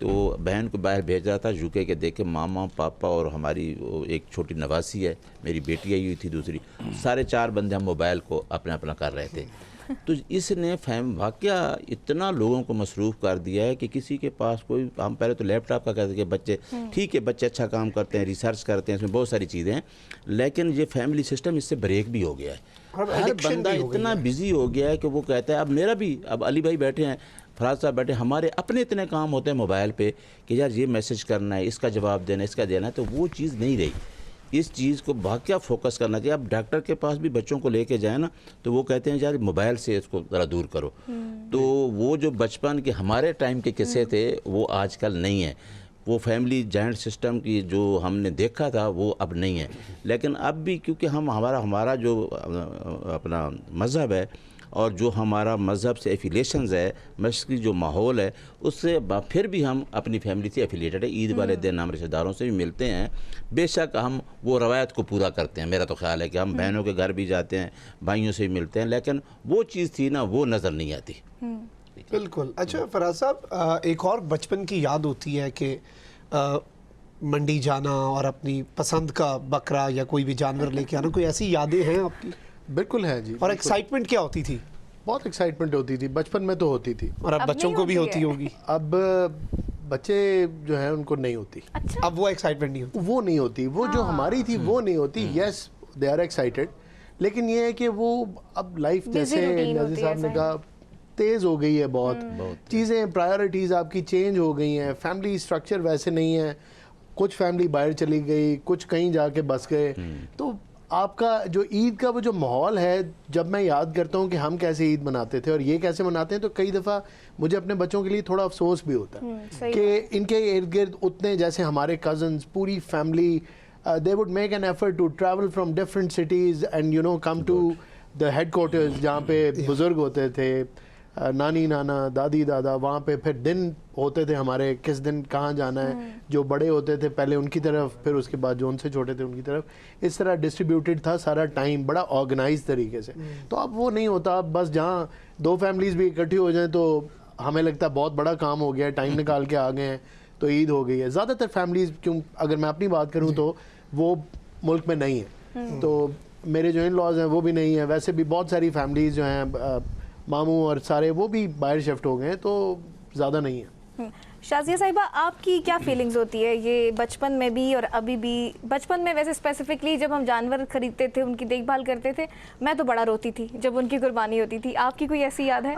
तो बहन को बाहर भेज रहा था यूके के, देखे मामा पापा और हमारी वो एक छोटी नवासी है, मेरी बेटी आई हुई थी दूसरी, सारे 4 बंदे हम मोबाइल को अपना अपना कर रहे थे। तो इसने वाकया इतना लोगों को मसरूफ़ कर दिया है कि किसी के पास कोई, हम पहले तो लैपटॉप का कहते थे कि बच्चे ठीक है, बच्चे अच्छा काम करते हैं, रिसर्च करते हैं, इसमें बहुत सारी चीज़ें हैं, लेकिन ये फैमिली सिस्टम इससे ब्रेक भी हो गया है। हर बंदा इतना बिजी हो गया है कि वो कहता है, अब मेरा भी, अब अली भाई बैठे हैं, फराज साहब बैठे, हमारे अपने इतने काम होते हैं मोबाइल पे कि यार ये मैसेज करना है, इसका जवाब देना है, इसका देना है, तो वो चीज़ नहीं रही। इस चीज़ को वाकया फोकस करना चाहिए। अब डॉक्टर के पास भी बच्चों को लेके जाए ना, तो वो कहते हैं यार मोबाइल से इसको ज़रा दूर करो। तो वो जो बचपन के हमारे टाइम के किस्से थे वो आजकल नहीं है। वो फैमिली जॉइंट सिस्टम की जो हमने देखा था वो अब नहीं है। लेकिन अब भी क्योंकि हमारा जो अपना मज़हब है और जो हमारा मज़हब से एफिलेशंस है, मस्जिद की जो माहौल है, उससे फिर भी हम अपनी फैमिली से एफिलेटेड है। ईद वाले दिन हम रिश्तेदारों से भी मिलते हैं। बेशक हम वो रवायत को पूरा करते हैं। मेरा तो ख्याल है कि हम बहनों के घर भी जाते हैं, भाइयों से भी मिलते हैं, लेकिन वो चीज़ थी ना, वो नज़र नहीं आती। बिल्कुल। अच्छा फराज साहब, एक और बचपन की याद होती है कि मंडी जाना और अपनी पसंद का बकरा या कोई भी जानवर लेके आना, कोई ऐसी यादें हैं आपकी? बिल्कुल है जी। और एक्साइटमेंट क्या होती थी? बहुत एक्साइटमेंट होती थी, बचपन में तो होती थी। और अब अब बच्चों नहीं को भी होती होती होगी। अब बच्चे जो हैं उनको नहीं होती। अच्छा। अब वो एक्साइटमेंट नहीं होती। वो नहीं होती, वो जो हमारी थी वो नहीं होती। यस, दे आर एक्साइटेड, लेकिन ये है कि वो अब लाइफ जैसे routine नज़ीर होती साहब है, ने कहा, तेज़ हो गई है बहुत। चीज़ें, प्रायोरिटीज़ आपकी चेंज हो गई हैं। फैमिली स्ट्रक्चर वैसे नहीं है। कुछ फैमिली बाहर चली गई, कुछ कहीं जाके बस गए। तो आपका जो ईद का वो जो माहौल है, जब मैं याद करता हूँ कि हम कैसे ईद मनाते थे और ये कैसे मनाते हैं, तो कई दफ़ा मुझे अपने बच्चों के लिए थोड़ा अफसोस भी होता है कि इनके इर्द गिर्द उतने, जैसे हमारे कज़न्स, पूरी family, they would make an effort to travel from different cities and you know come to the headquarters जहाँ पे बुज़ुर्ग होते थे, नानी नाना दादी दादा, वहाँ पे फिर दिन होते थे हमारे, किस दिन कहाँ जाना है। जो बड़े होते थे पहले उनकी तरफ, फिर उसके बाद जो उनसे छोटे थे उनकी तरफ। इस तरह डिस्ट्रीब्यूटेड था सारा टाइम, बड़ा ऑर्गेनाइज तरीके से। तो अब वो नहीं होता। अब बस जहाँ दो फैमिलीज़ भी इकट्ठी हो जाएं तो हमें लगता है बहुत बड़ा काम हो गया है, टाइम निकाल के आ गए हैं तो ईद हो गई है। ज़्यादातर फैमिलीज़, क्यों अगर मैं अपनी बात करूँ तो वो मुल्क में नहीं है। तो मेरे जो इन लॉज हैं वो भी नहीं है। वैसे भी बहुत सारी फैमिलीज़ जो हैं, मामू और सारे, वो भी बाहर शिफ्ट हो गए हैं, तो ज़्यादा नहीं है। शाज़िया साहिबा, आपकी क्या फीलिंग्स होती है ये बचपन में भी और अभी भी? बचपन में वैसे स्पेसिफिकली जब हम जानवर खरीदते थे, उनकी देखभाल करते थे, मैं तो बड़ा रोती थी जब उनकी कुर्बानी होती थी। आपकी कोई ऐसी याद है?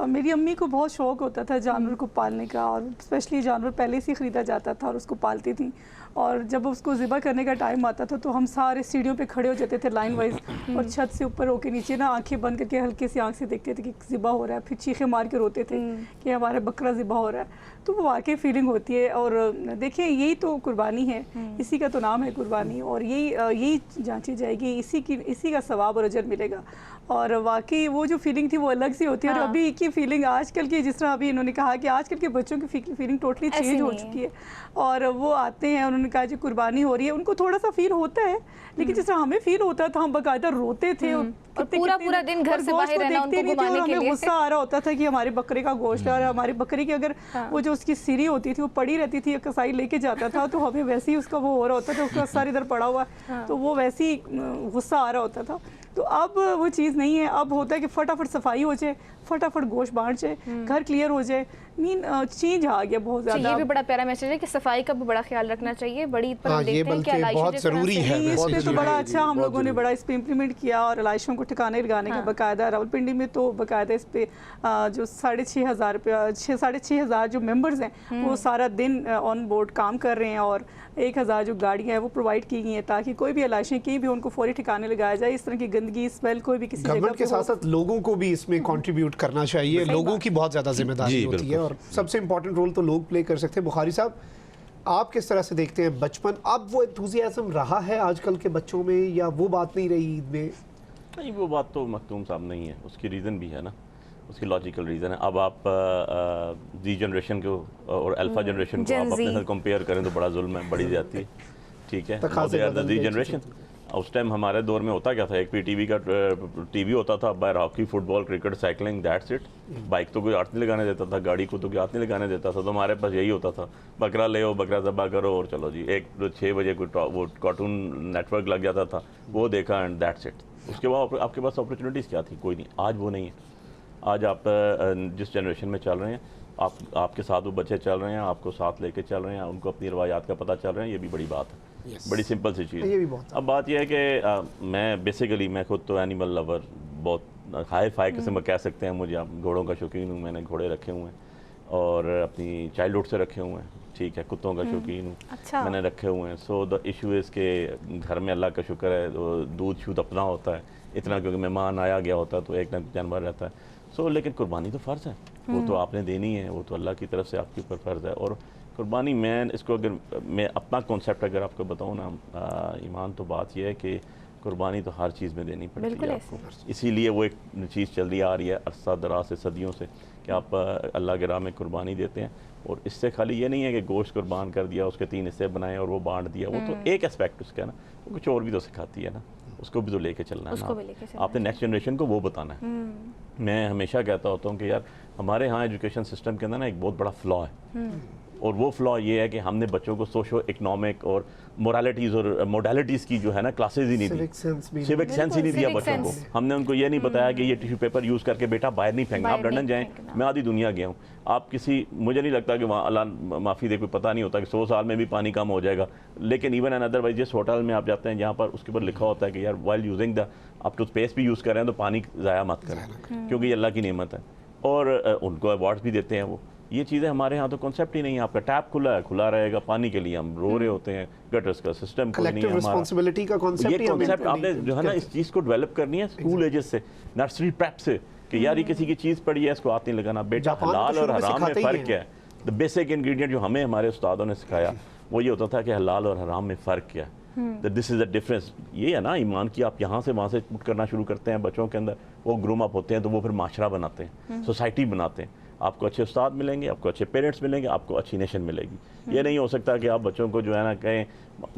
मेरी अम्मी को बहुत शौक होता था जानवर को पालने का, और स्पेशली जानवर पहले से ख़रीदा जाता था और उसको पालती थी। और जब उसको ज़िबा करने का टाइम आता था तो हम सारे सीढ़ियों पे खड़े हो जाते थे लाइन वाइज, और छत से ऊपर होके नीचे ना आंखें बंद करके हल्के से आंख से देखते थे कि ज़िबा हो रहा है, फिर चीखें मार के रोते थे कि हमारा बकरा ज़िबा हो रहा है। तो वो वाकई फीलिंग होती है। और देखिए, यही तो कुर्बानी है, इसी का तो नाम है कुर्बानी, और यही जांची जाएगी, इसी का सवाब और अजर मिलेगा। और वाकई वो जो फीलिंग थी वो अलग सी होती है। और अभी की फीलिंग आजकल की, जिस तरह अभी इन्होंने कहा कि आजकल के बच्चों की फीलिंग टोटली चेंज हो चुकी है। और वो आते हैं, उन्होंने कहा जो कुर्बानी हो रही है, उनको थोड़ा सा फील होता है, लेकिन जिस तरह हमें फील होता था, हम बाकायदा रोते थे और पूरा दिन घर से बाहर रहना उनको घुमाने के लिए। गुस्सा आ रहा होता था कि हमारे बकरे का गोश्त है, और हमारी बकरी की अगर वो जो उसकी सीरी होती थी वो पड़ी रहती थी, कसाई लेके जाता था, तो हमें वैसे ही उसका वो हो रहा होता था, उसका सर इधर पड़ा हुआ, तो वो वैसे ही गुस्सा आ रहा होता था। तो अब वो चीज़ नहीं है। अब होता है कि फटाफट सफाई हो जाए, फटाफट गोश्त बांट जाए, घर क्लियर हो जाए। चेंज आ गया बहुत ज़्यादा। ये भी बड़ा प्यारा मैसेज है कि सफाई का भी बड़ा ख्याल रखना चाहिए। बड़ी ईद पर हम ये देखते हैं कि बल्कि आलाइशें बहुत जिस तरह ज़रूरी से- है। इस पे तो जी, बड़ा जी, अच्छा हम बहुत लोगों ने ज़रूरी। बड़ा इस पे इम्प्लीमेंट किया, और आलाइशों को ठिकाने लगाने का बाकायदा। रावलपिंडी में तो बाकायदा इस पे जो 6,500 जो मेंबर्स हैं वो सारा दिन ऑन बोर्ड काम कर रहे हैं, और 1,000 जो गाड़ियाँ हैं वो प्रोवाइड की गई हैं ताकि कोई भी आलाइशें की भी उनको फौरी ठिकाने लगाया जाए। इस तरह की गंदगी, स्मेल कोई भी किसी जगह गवर्नमेंट के पे हो- साथ साथ लोगों को भी इसमें कंट्रीब्यूट करना चाहिए। लोगों की बहुत ज़्यादा जिम्मेदारी जी, होती है, बिल्कुल। और सबसे इम्पोर्टेंट रोल तो लोग प्ले कर सकते हैं। बुखारी साहब, आप किस तरह से देखते हैं बचपन, अब वो एंथुसियाज्म रहा है आजकल के बच्चों में, या वो बात नहीं रही ईद में? नहीं, वो बात तो मखतूम साहब नहीं है, उसकी रीज़न भी है ना, उसकी लॉजिकल रीज़न है। अब आप जी जनरेशन को और अल्फा जनरेशन को Gen आप अपने Z। साथ कंपेयर करें तो बड़ा जुल्म है, बड़ी ज़्यादती है। ठीक है, तकाज़े बदल जी गए, जनरेशन। उस टाइम हमारे दौर में होता क्या था, एक पीटीवी का टीवी होता था, बाहर hockey, football, cricket, cycling, that's it. Bike तो कोई हाथ नहीं लगाने देता था, गाड़ी को तो कोई हाथ नहीं लगाने देता था, तो हमारे पास यही होता था, बकरा ले आओ, बकरा ज़ब्ह करो, और चलो जी, 6 बजे कोई वो कार्टून नेटवर्क लग जाता था, वो देखा, एंड दैट्स इट। उसके बाद आपके पास अपॉर्चुनिटीज़ क्या थी? कोई नहीं। आज वो नहीं है। आज आप जिस जनरेशन में चल रहे हैं, आपके साथ वो बच्चे चल रहे हैं, आपको साथ लेके चल रहे हैं, उनको अपनी रवायात का पता चल रहा है, ये भी बड़ी बात है। बड़ी सिंपल सी चीज़। ये भी बहुत अब बात यह है कि मैं खुद तो एनिमल लवर, बहुत हाई फाई किस्म का कह सकते हैं मुझे। आप घोड़ों का शौकीन हूँ, मैंने घोड़े रखे हुए हैं और अपनी चाइल्डहुड से रखे हुए हैं। ठीक है, कुत्तों का शौकीन हूँ, अच्छा। मैंने रखे हुए हैं। सो द इशू इज़ के घर में अल्लाह का शुक्र है दूध शूध अपना होता है इतना, क्योंकि मेहमान आया गया होता है तो एक ना जानवर रहता है। सो लेकिन कुर्बानी तो फ़र्ज़ है, वो तो आपने देनी है, वो तो अल्लाह की तरफ से आपके ऊपर फ़र्ज़ है। और कुर्बानी मैं इसको अगर मैं अपना कॉन्सेप्ट अगर आपको बताऊँ ना ईमान, तो बात यह है कि कुर्बानी तो हर चीज़ में देनी पड़ती है आपको। इसीलिए वो एक चीज़ चल आ रही है अरसा दराज से, सदियों से, कि आप अल्लाह के राह में कुर्बानी देते हैं। और इससे खाली ये नहीं है कि गोश्त कुर्बान कर दिया, उसके 3 हिस्से बनाए और वो बांट दिया, वो तो एक एस्पेक्ट उसका है ना, वो कुछ और भी तो सिखाती है ना, उसको भी तो लेके चलना है ना, आपने नेक्स्ट जनरेशन को वो बताना है। मैं हमेशा कहता होता हूँ कि यार हमारे यहाँ एजुकेशन सिस्टम के अंदर ना एक बहुत बड़ा फ्लॉ है, और वो फ्लॉ ये है कि हमने बच्चों को सोशो इकोनॉमिक और मोरालिटीज़ और मोडालिटीज़ की जो है ना क्लासेज ही नहीं दी, सिविक सेंस ही नहीं दिया बच्चों को। हमने उनको ये नहीं बताया कि ये टिश्यू पेपर यूज़ करके बेटा बाहर नहीं फेंकना। आप लंदन जाएँ, मैं आधी दुनिया गया हूँ, आप किसी, मुझे नहीं लगता कि वहाँ अल्लाह माफ़ी दे, कोई पता नहीं होता कि 100 साल में भी पानी कम हो जाएगा, लेकिन इवन एंड अदरवाइज जिस होटल में आप जाते हैं जहाँ पर उसके ऊपर लिखा होता है कि यार वाइल यूजिंग द आप टूथपेस्ट भी यूज़ कर रहे हैं तो पानी ज़ाया मत करें, क्योंकि ये अल्लाह की नेमत है, और उनको अवार्ड्स भी देते हैं वो। ये चीज़ें हमारे यहाँ तो कॉन्सेप्ट ही नहीं है। आपका टैप खुला है, खुला रहेगा पानी के लिए, हम रो रहे होते हैं, गटर्स का सिस्टम कोई नहीं है हमारा। रिस्पांसिबिलिटी का कॉन्सेप्ट, ये कॉन्सेप्ट आपने जो है ना इस चीज़ को डेवलप करनी है स्कूल एजेस से, नर्सरी प्रेप से, कि यार ये किसी की चीज़ पड़ी है इसको हाथ नहीं लगाना, बेटा हलाल और हराम में फ़र्क क्या है। द बेसिक इंग्रेडिएंट जो हमें हमारे उस्तादों ने सिखाया वो ये होता था कि हलाल और हराम में फ़र्क क्या है, दिस इज़ द डिफरेंस। ये है ना ईमान की, आप यहाँ से वहाँ से पुट करना शुरू करते हैं बच्चों के अंदर, वो ग्रूम अप होते हैं तो वो फिर माशरा बनाते हैं, सोसाइटी बनाते हैं। आपको अच्छे उस्ताद मिलेंगे, आपको अच्छे पेरेंट्स मिलेंगे, आपको अच्छी नेशन मिलेगी। ये नहीं हो सकता कि आप बच्चों को जो है ना कहें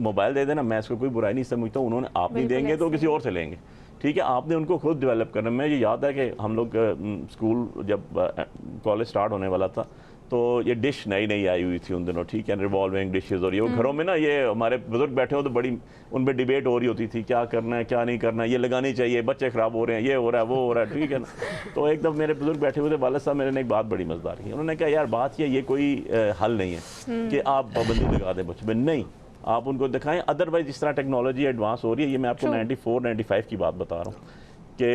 मोबाइल दे देना, मैं इसको कोई बुराई नहीं समझता हूँ, उन्होंने आप नहीं देंगे तो किसी और से लेंगे, ठीक है, आपने उनको खुद डेवलप करना। मैं ये याद है कि हम लोग स्कूल जब कॉलेज स्टार्ट होने वाला था तो ये डिश नई नई आई हुई थी उन दिनों, ठीक है, रिवॉल्विंग डिशेस, और ये वो घरों में ना ये हमारे बुजुर्ग बैठे हो तो बड़ी उन पर डिबेट हो रही होती थी, क्या करना है क्या नहीं करना, ये लगानी चाहिए, बच्चे ख़राब हो रहे हैं, ये हो रहा है वो हो रहा है, ठीक है ना। तो एक दफ़ा मेरे बुजुर्ग बैठे हुए थे, वालिद साहब मेरे ने एक बात बड़ी मज़ेदार की, उन्होंने कहा यार बात ये कोई हल नहीं है कि आप पाबंदी लगा दें बच्चे में, नहीं, आप उनको दिखाएं। अदरवाइज जिस तरह टेक्नोलॉजी एडवांस हो रही है, ये मैं आपको 94-95 की बात बता रहा हूँ कि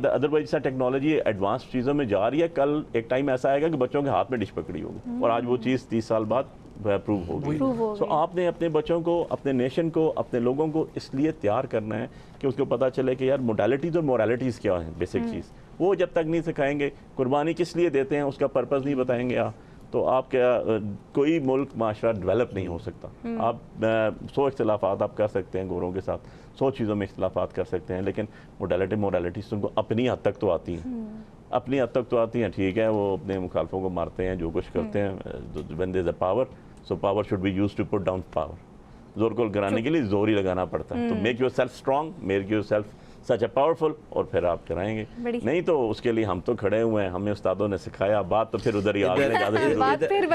अदरवाइज जैसा टेक्नोलॉजी एडवांस चीज़ों में जा रही है, कल एक टाइम ऐसा आएगा कि बच्चों के हाथ में डिश पकड़ी होगी, और आज वो चीज़ 30 साल बाद प्रूव होगी। सो आपने अपने बच्चों को, अपने नेशन को, अपने लोगों को इसलिए तैयार करना है कि उसको पता चले कि यार मोडालिटीज़ और मोरालिटीज़ क्या है, बेसिक चीज़ वो जब तक नहीं सिखाएंगे, कुर्बानी किस लिए देते हैं उसका पर्पज़ नहीं बताएंगे आप, तो आप क्या कोई मुल्क माशरा डेवलप नहीं हो सकता। आप 100 इख्तलाफात आप कर सकते हैं गोरों के साथ, 100 चीज़ों में इख्तलाफात कर सकते हैं, लेकिन मोरालिटीज़ उनको अपनी हद तक तो आती हैं, अपनी हद तक तो आती हैं, ठीक है, वो अपने मुखालफों को मारते हैं, जो कुछ करते हैं, when there is a power, so power should be used to put down power. जोर को गिराने के लिए जोर ही लगाना पड़ता है, तो make your self strong, make your self such a powerful, और फिर आप कराएंगे, नहीं तो उसके लिए हम तो खड़े हुए हैं, हमें उस्तादों ने सिखाया, बात तो फिर उधर ही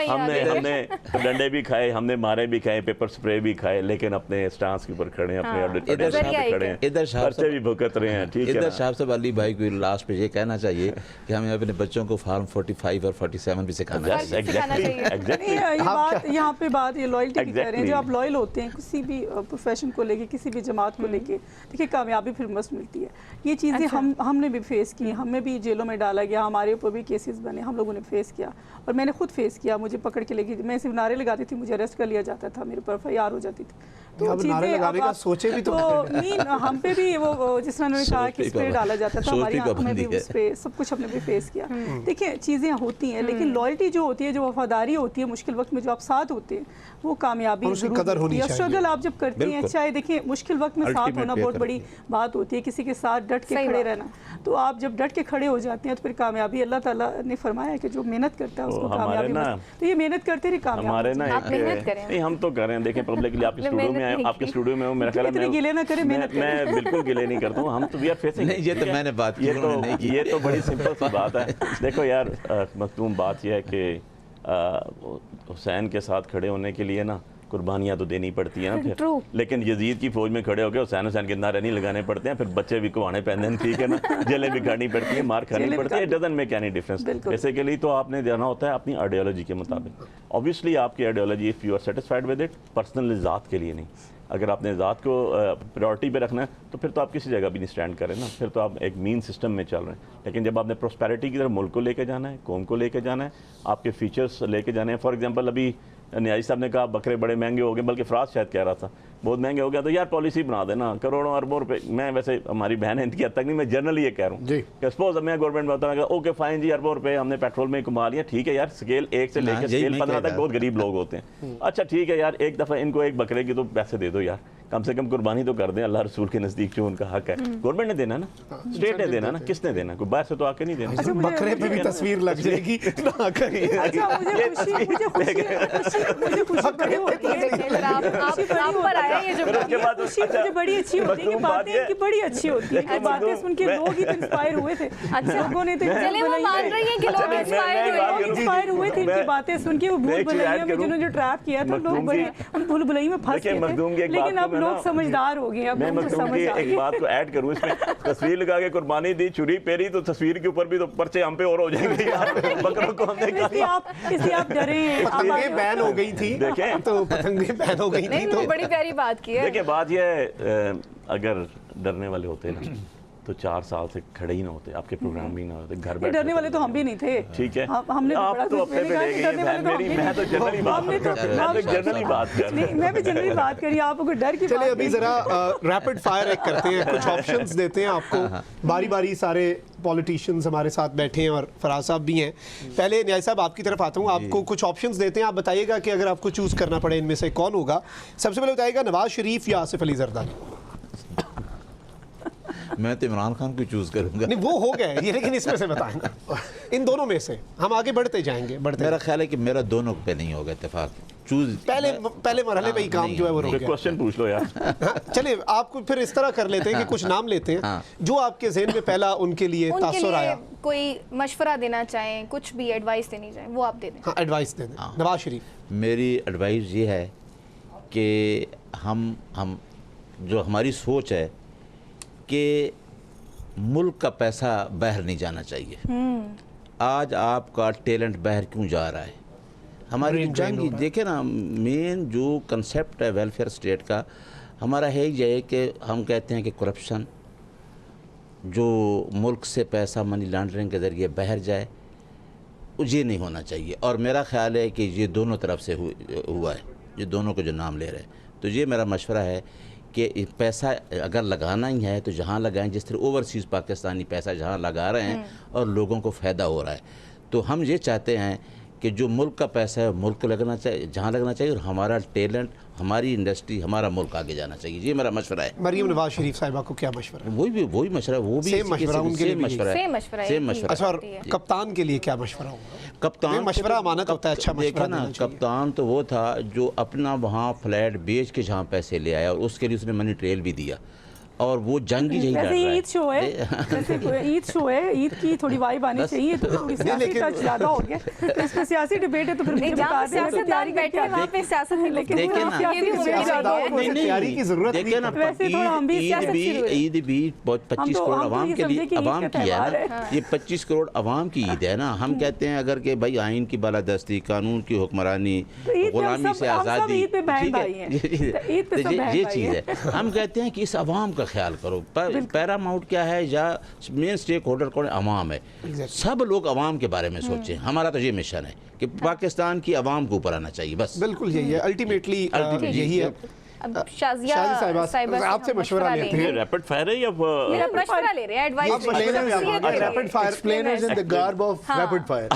हमने डंडे भी खाए, हमने मारे भी खाए, पेपर स्प्रे भी खाए, लेकिन अपने स्टांस के ऊपर खड़े हैं, अपने खड़े हैं, इधर खर्चे भी भुगत रहे हैं, ठीक है। इधर साहब से अली भाई को लास्ट पे ये कहना चाहिए कि हमें अपने बच्चों को फार्म 45 और 47 भी सिखाना चाहिए। एग्जैक्टली यहाँ पे बात ये लॉयल्टी की कह रहे हैं, जो आप लॉयल होते हैं किसी भी प्रोफेशन को लेके, किसी भी जमात को लेके, देखिए कामयाबी फिर मस्त मिलती है। ये चीज़ें हमने भी फेस की, हमें भी जेलों में डाला गया, हमारे ऊपर भी केसेस बने, हम लोगों ने फेस किया, और मैंने खुद फेस किया, मुझे पकड़ के लेके, मैं सिर्फ नारे लगाती थी, मुझे अरेस्ट कर लिया जाता था, मेरे पर FIR हो जाती थी। तो चीज़ें सोचे भी तो नहीं, हम पे भी वो जिस तरह उन्होंने कहा कि स्प्रे डाला जाता था, हमारे यहाँ हमें भी स्प्रे, सब कुछ हमने भी फेस किया। देखिए चीज़ें होती हैं, लेकिन लॉयल्टी जो होती है, जो वफादारी होती है, मुश्किल वक्त में जो आप साथ होते हैं, वो कामयाबी स्ट्रगल आप जब करते हैं, चाहे देखिए मुश्किल वक्त में साथ होना बहुत बड़ी बात होती है, किसी के साथ डट के खड़े रहना, तो आप जब डट के खड़े हो जाते हैं तो फिर कामयाबी, अल्लाह ताला ने फरमाया कि जो मेहनत करता है उसको कामयाबी मिलती है, तो ये मेहनत करते रहे कामयाब। हमारे ना नहीं, हम तो कर रहे हैं, देखें पब्लिक के लिए, आपके स्टूडियो में आए, आपके स्टूडियो में हूं, मेरा ख्याल है गिले ना करें, मैं बिल्कुल गिले नहीं करता हूं, हम तो वी आर फेसिंग, नहीं ये तो मैंने बात की, ये तो बड़ी सिंपल सी बात है। देखो यार मखदूम, बात यह है कि हुसैन के साथ खड़े होने के लिए ना कुर्बानियाँ तो देनी पड़ती हैं ना फिर, लेकिन यजीद की फौज में खड़े होकर हुसैन के नारे नहीं लगाने पड़ते हैं, फिर बच्चे भी कुआने पहनते हैं, ठीक है ना, जेलें भी काटनी पड़ती है, मार खानी पड़ती है, it doesn't make any difference. Basically तो आपने जाना होता है अपनी आइडियोलॉजी के मुताबिक। ऑब्वियसली आपकी ideology, if you are satisfied with it, personal ज़ात के लिए नहीं, अगर आपने ज़ात को प्रायोरिटी पे रखना है तो फिर तो आप किसी जगह भी नहीं स्टैंड करें ना, फिर तो आप एक मीन सिस्टम में चल रहे हैं। लेकिन जब आपने प्रोस्पेरिटी की तरफ मुल्क को लेके जाना है, कौम को लेके जाना है, आपके फीचर्स लेके जाने हैं, फॉर एग्जांपल अभी न्याजी साहब ने कहा बकरे बड़े महंगे हो गए, बल्कि फराज शायद कह रहा था बहुत महंगे हो गया, तो यार पॉलिसी बना देना, करोड़ों अरबों रुपए। मैं वैसे हमारी बहन है इनकी हद तक नहीं, मैं जनरली ये कह रहा हूँ कि सपोज मैं गवर्नमेंट में होता, ओके फाइन जी, अरबों रुपए हमने पेट्रोल में कमा लिया, ठीक है यार, स्केल 1 से लेकर स्केल 15 तक बहुत गरीब लोग होते हैं, अच्छा ठीक है यार, एक दफ़ा इनको एक बकरे की तो पैसे दे दो यार, कम से कम कुर्बानी तो कर दें अल्लाह रसूल के नज़दीक, जो उनका हक है। गवर्नमेंट ने देना ना, स्टेट ने देना ना, किसने देना, कोई बाहर से तो आके नहीं देना। बकरे पे भी तस्वीर लग जाएगी ना करिए। अच्छा, मुझे खुशी बड़ी होती है, आप पर आया ये जो खुशी मुझे बड़ी अच्छी होती है कि बातें इनकी बड़ी अच्छी होती है, कि बातें सुन के लोग ही इंस्पायर हुए थे। अच्छा, लोगों ने तो चलिए वो मान रही है कि लोग इंस्पायर हुए थे इनकी बातें सुन के। वो भूल भुलैया में जिन्होंने ट्रैप किया था, लोग बड़े उन भूल भुलैया में फंस गए थे, लेकिन अब लोग समझदार हो गए। अब मैं मखदूम की एक बात को ऐड करूं इसमें, तस्वीर लगा के कुर्बानी दी, छुरी पेरी, तो तस्वीर के ऊपर भी तो पर्चे हम पे और हो जाएंगे यार, बकरों को हमने इसलिए आप डरे हैं। पतंगे बैन हो गई थी, देखें तो पतंगे बैन हो गई थी, तो बड़ी प्यारी बात की है। देखिए बात यह है, अगर डरने वाले होते ना तो 4 साल से खड़े ही ना होते, आपके प्रोग्राम भी ना होते, घर बैठे। डरने वाले तो हम भी नहीं थे, ठीक है, हमने आप तो अपने पे ले गए, मैं तो जनरली बात कर रहा हूं, मैं भी जनरली बात करी, आप अगर डर की चलिए अभी जरा रैपिड फायर एक करते हैं, कुछ ऑप्शंस देते हैं आपको, बारी बारी सारे पॉलिटिशियंस हमारे साथ बैठे हैं और फराज साहब भी हैं। पहले न्याय साहब आपकी तरफ आता हूँ, आपको कुछ ऑप्शंस देते हैं, आप बताइएगा कि अगर आपको चूज करना पड़े इनमें से कौन होगा। सबसे पहले बताइएगा नवाज शरीफ या आसिफ अली जरदारी। मैं तो इमरान खान को चूज करूंगा। नहीं वो हो गए ये, लेकिन इसमें से बताएंगे, इन दोनों में से हम आगे बढ़ते जाएंगे। मेरा ख्याल है कि मेरा दोनों पे नहीं होगा इत्तेफाक, चूज पहले मरहले पे ही काम जो है वो रुक गया। क्वेश्चन पूछ लो यार। चलिए आपको फिर इस तरह कर लेते हैं कि कुछ नाम लेते हैं जो आपके ज़हन में पहला उनके लिए तासुर आया, कोई मशवरा देना चाहें, कुछ भी एडवाइस देनी चाहें, वो आप दे दें। हाँ एडवाइस दे दें। नवाज शरीफ, मेरी एडवाइस ये है कि हम जो हमारी सोच है कि मुल्क का पैसा बाहर नहीं जाना चाहिए। आज आपका टैलेंट बाहर क्यों जा रहा है? हमारी जंग देखे ना, मेन जो कंसेप्ट है वेलफेयर स्टेट का हमारा है ये कि हम कहते हैं कि करप्शन जो मुल्क से पैसा मनी लॉन्ड्रिंग के ज़रिए बाहर जाए, ये नहीं होना चाहिए। और मेरा ख्याल है कि ये दोनों तरफ से हुआ है, ये दोनों को जो नाम ले रहे हैं। तो ये मेरा मशवरा है कि पैसा अगर लगाना ही है तो जहाँ लगाएं, जिस तरह ओवरसीज़ पाकिस्तानी पैसा जहाँ लगा रहे हैं और लोगों को फ़ायदा हो रहा है। तो हम ये चाहते हैं कि जो मुल्क का पैसा है मुल्क को लगना चाहिए, जहाँ लगना चाहिए, और हमारा टैलेंट, हमारी इंडस्ट्री, हमारा मुल्क आगे जाना चाहिए। ये मेरा मशवरा है। मरीम नवाज शरीफ साहिबा को क्या मशवरा है? वही मशवरा, वो भी सेम मशवरा उनके लिए मशवरा है, सेम मशवरा। अच्छा, और कप्तान के लिए क्या मशवरा होगा? कप्तान मशवरा अमानत होता है, अच्छा मशवरा ना। कप्तान तो वो था जो अपना वहाँ फ्लैट बेच के जहाँ पैसे ले आया और उसके लिए उसने मनी ट्रेल भी दिया, और वो जंग यही लड़ रहा है। ईद शो है, ईद शो है, ईद की थोड़ी वाइब आनी चाहिए, तो थोड़ी सियासी टच ज़्यादा हो गया, तो इसमें सियासी डिबेट है, तो फिर मुझे बता दें सियासतदान बैठे हैं वहाँ पे सियासत है, लेकिन तैयारी की जरूरत नहीं है। वैसे थोड़ा हम भी ईद भी 25 करोड़ अवाम के लिए, अवाम की है ना, ये 25 करोड़ अवाम की ईद है ना। हम कहते हैं अगर के भाई आइन की बालादस्ती, कानून की हुक्मरानी, गुलामी से आज़ादी, ठीक है, ये चीज़ है। हम कहते हैं कि इस अवाम का ख्याल करो। पैरामाउंट क्या है या मेन स्टेक होल्डर कौन है? अवाम है। सब लोग अवाम के बारे में सोचें। हमारा तो ये मिशन है कि पाकिस्तान की अवाम को ऊपर आना चाहिए, बस। बिल्कुल यही है, अल्टीमेटली यही है। शाजिया साहिबा आपसे मशवरा लेते हैं। रैपिड फायर है या मशवरा ले रहे हैं, advice rapid fire explainers in the garb of rapid fire.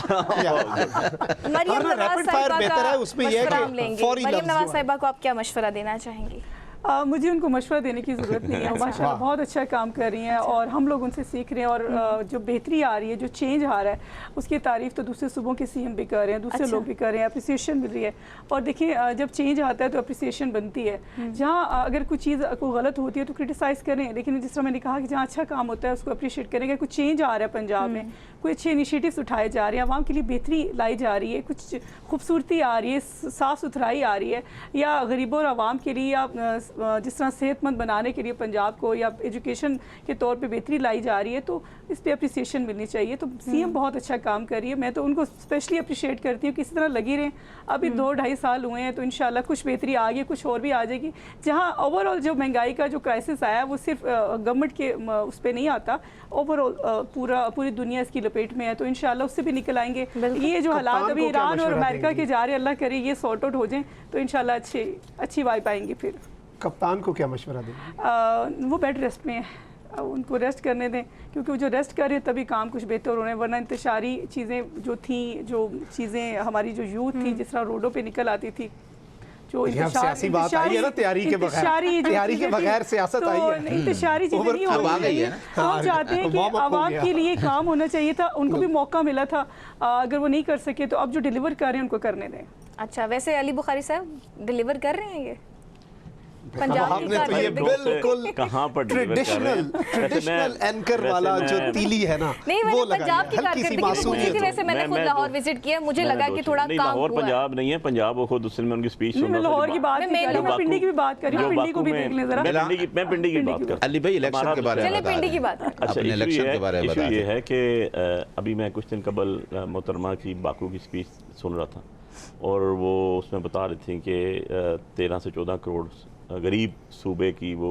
Maryam Nawaz साहिबा बेहतर है उसमें यह है कि मरियम नवाज साहिबा को आप क्या मशवरा देना चाहेंगी? मुझे उनको मशवरा देने की ज़रूरत नहीं है, माशाल्लाह बहुत अच्छा काम कर रही हैं और हम लोग उनसे सीख रहे हैं, और जो बेहतरी आ रही है, जो चेंज आ रहा है, उसकी तारीफ़ तो दूसरे सूबों के सीएम भी कर रहे हैं, दूसरे लोग भी कर रहे हैं, अप्रिसिएशन मिल रही है। और देखिए जब चेंज आता है तो अप्रिसिएशन बनती है। जहाँ अगर कुछ चीज़ को गलत होती है तो क्रिटिसाइज़ करें, लेकिन जिस तरह मैंने कहा कि जहाँ अच्छा काम होता है उसको अप्रिशिएट करेंगे। कुछ चेंज आ रहा है पंजाब में, कोई अच्छे इनिशिएटिव्स उठाए जा रहे हैं, आवाम के लिए बेहतरी लाई जा रही है, कुछ खूबसूरती आ रही है, साफ़ सुथराई आ रही है, या गरीबों और आवाम के लिए या जिस तरह सेहतमंद बनाने के लिए पंजाब को या एजुकेशन के तौर पे बेहतरी लाई जा रही है, तो इस पर अप्रिसिएशन मिलनी चाहिए। तो सीएम बहुत अच्छा काम कर रही है, मैं तो उनको स्पेशली अप्रिशिएट करती हूँ कि इसी तरह लगी रहें। अभी 2-2.5 साल हुए हैं, तो इंशाल्लाह कुछ बेहतरी आ गई, कुछ और भी आ जाएगी। जहाँ ओवरऑल जो महंगाई का जो क्राइसिस आया वो सिर्फ गवर्नमेंट के उस पर नहीं आता, ओवरऑल पूरी दुनिया इसकी लपेट में है, तो इंशाल्लाह उससे भी निकल आएंगे। ये जो हालात अभी ईरान और अमेरिका के जा रहे, अल्लाह करे ये सॉर्ट आउट हो जाएं, तो इंशाल्लाह अच्छी वाइब आएंगी। फिर कप्तान को क्या मशवरा देंगे? वो बेड रेस्ट में है, उनको रेस्ट करने दें, क्योंकि वो जो रेस्ट कर रहे हैं तभी काम कुछ बेहतर हो रहे हैं। वरना इंतशारी चीज़ें जो चीज़ें हमारी जो यूथ थी, जिस तरह रोडों पे निकल आती थी, जो सियासी बात आई है ना, तैयारी के बगैर सियासत आई है। इंतशारी चीज़ें नहीं हो रही है। हम चाहते हैं कि आवाम के लिए काम होना चाहिए था, उनको भी मौका मिला था। अगर वो नहीं कर सके तो अब जो डिलीवर कर रहे हैं उनको करने दें। अच्छा, वैसे अली बुखारी साहब डिलीवर कर रहे हैं ये पंजाब आपने तो ये बिल्कुल कहाँ पर ट्रेडिशनल एंकर वाला जो तीली है ना, नहीं, वो पंजाब की कारकर्दगी पूछी थी। वैसे मैंने खुद लाहौर विजिट किया, मुझे लगा कि थोड़ा काम लाहौर हुआ। पंजाब नहीं है, पंजाब वो खुद उसमें उनकी स्पीच सुन रहा था। लाहौर की बात नहीं कर रही, मैं पिंडी की भी बात कर रही हूं, पिंडी को भी देख लें जरा। मैं पिंडी की बात कर। अली भाई इलेक्शन के बारे में चलिए पिंडी की बात। अच्छा, इलेक्शन के बारे में इशू ये है कि अभी मैं कुछ दिन कबल मोहतरमा की बाकू की स्पीच सुन रहा था, और वो उसमें बता रही थी कि 13 से 14 करोड़ गरीब सूबे की वो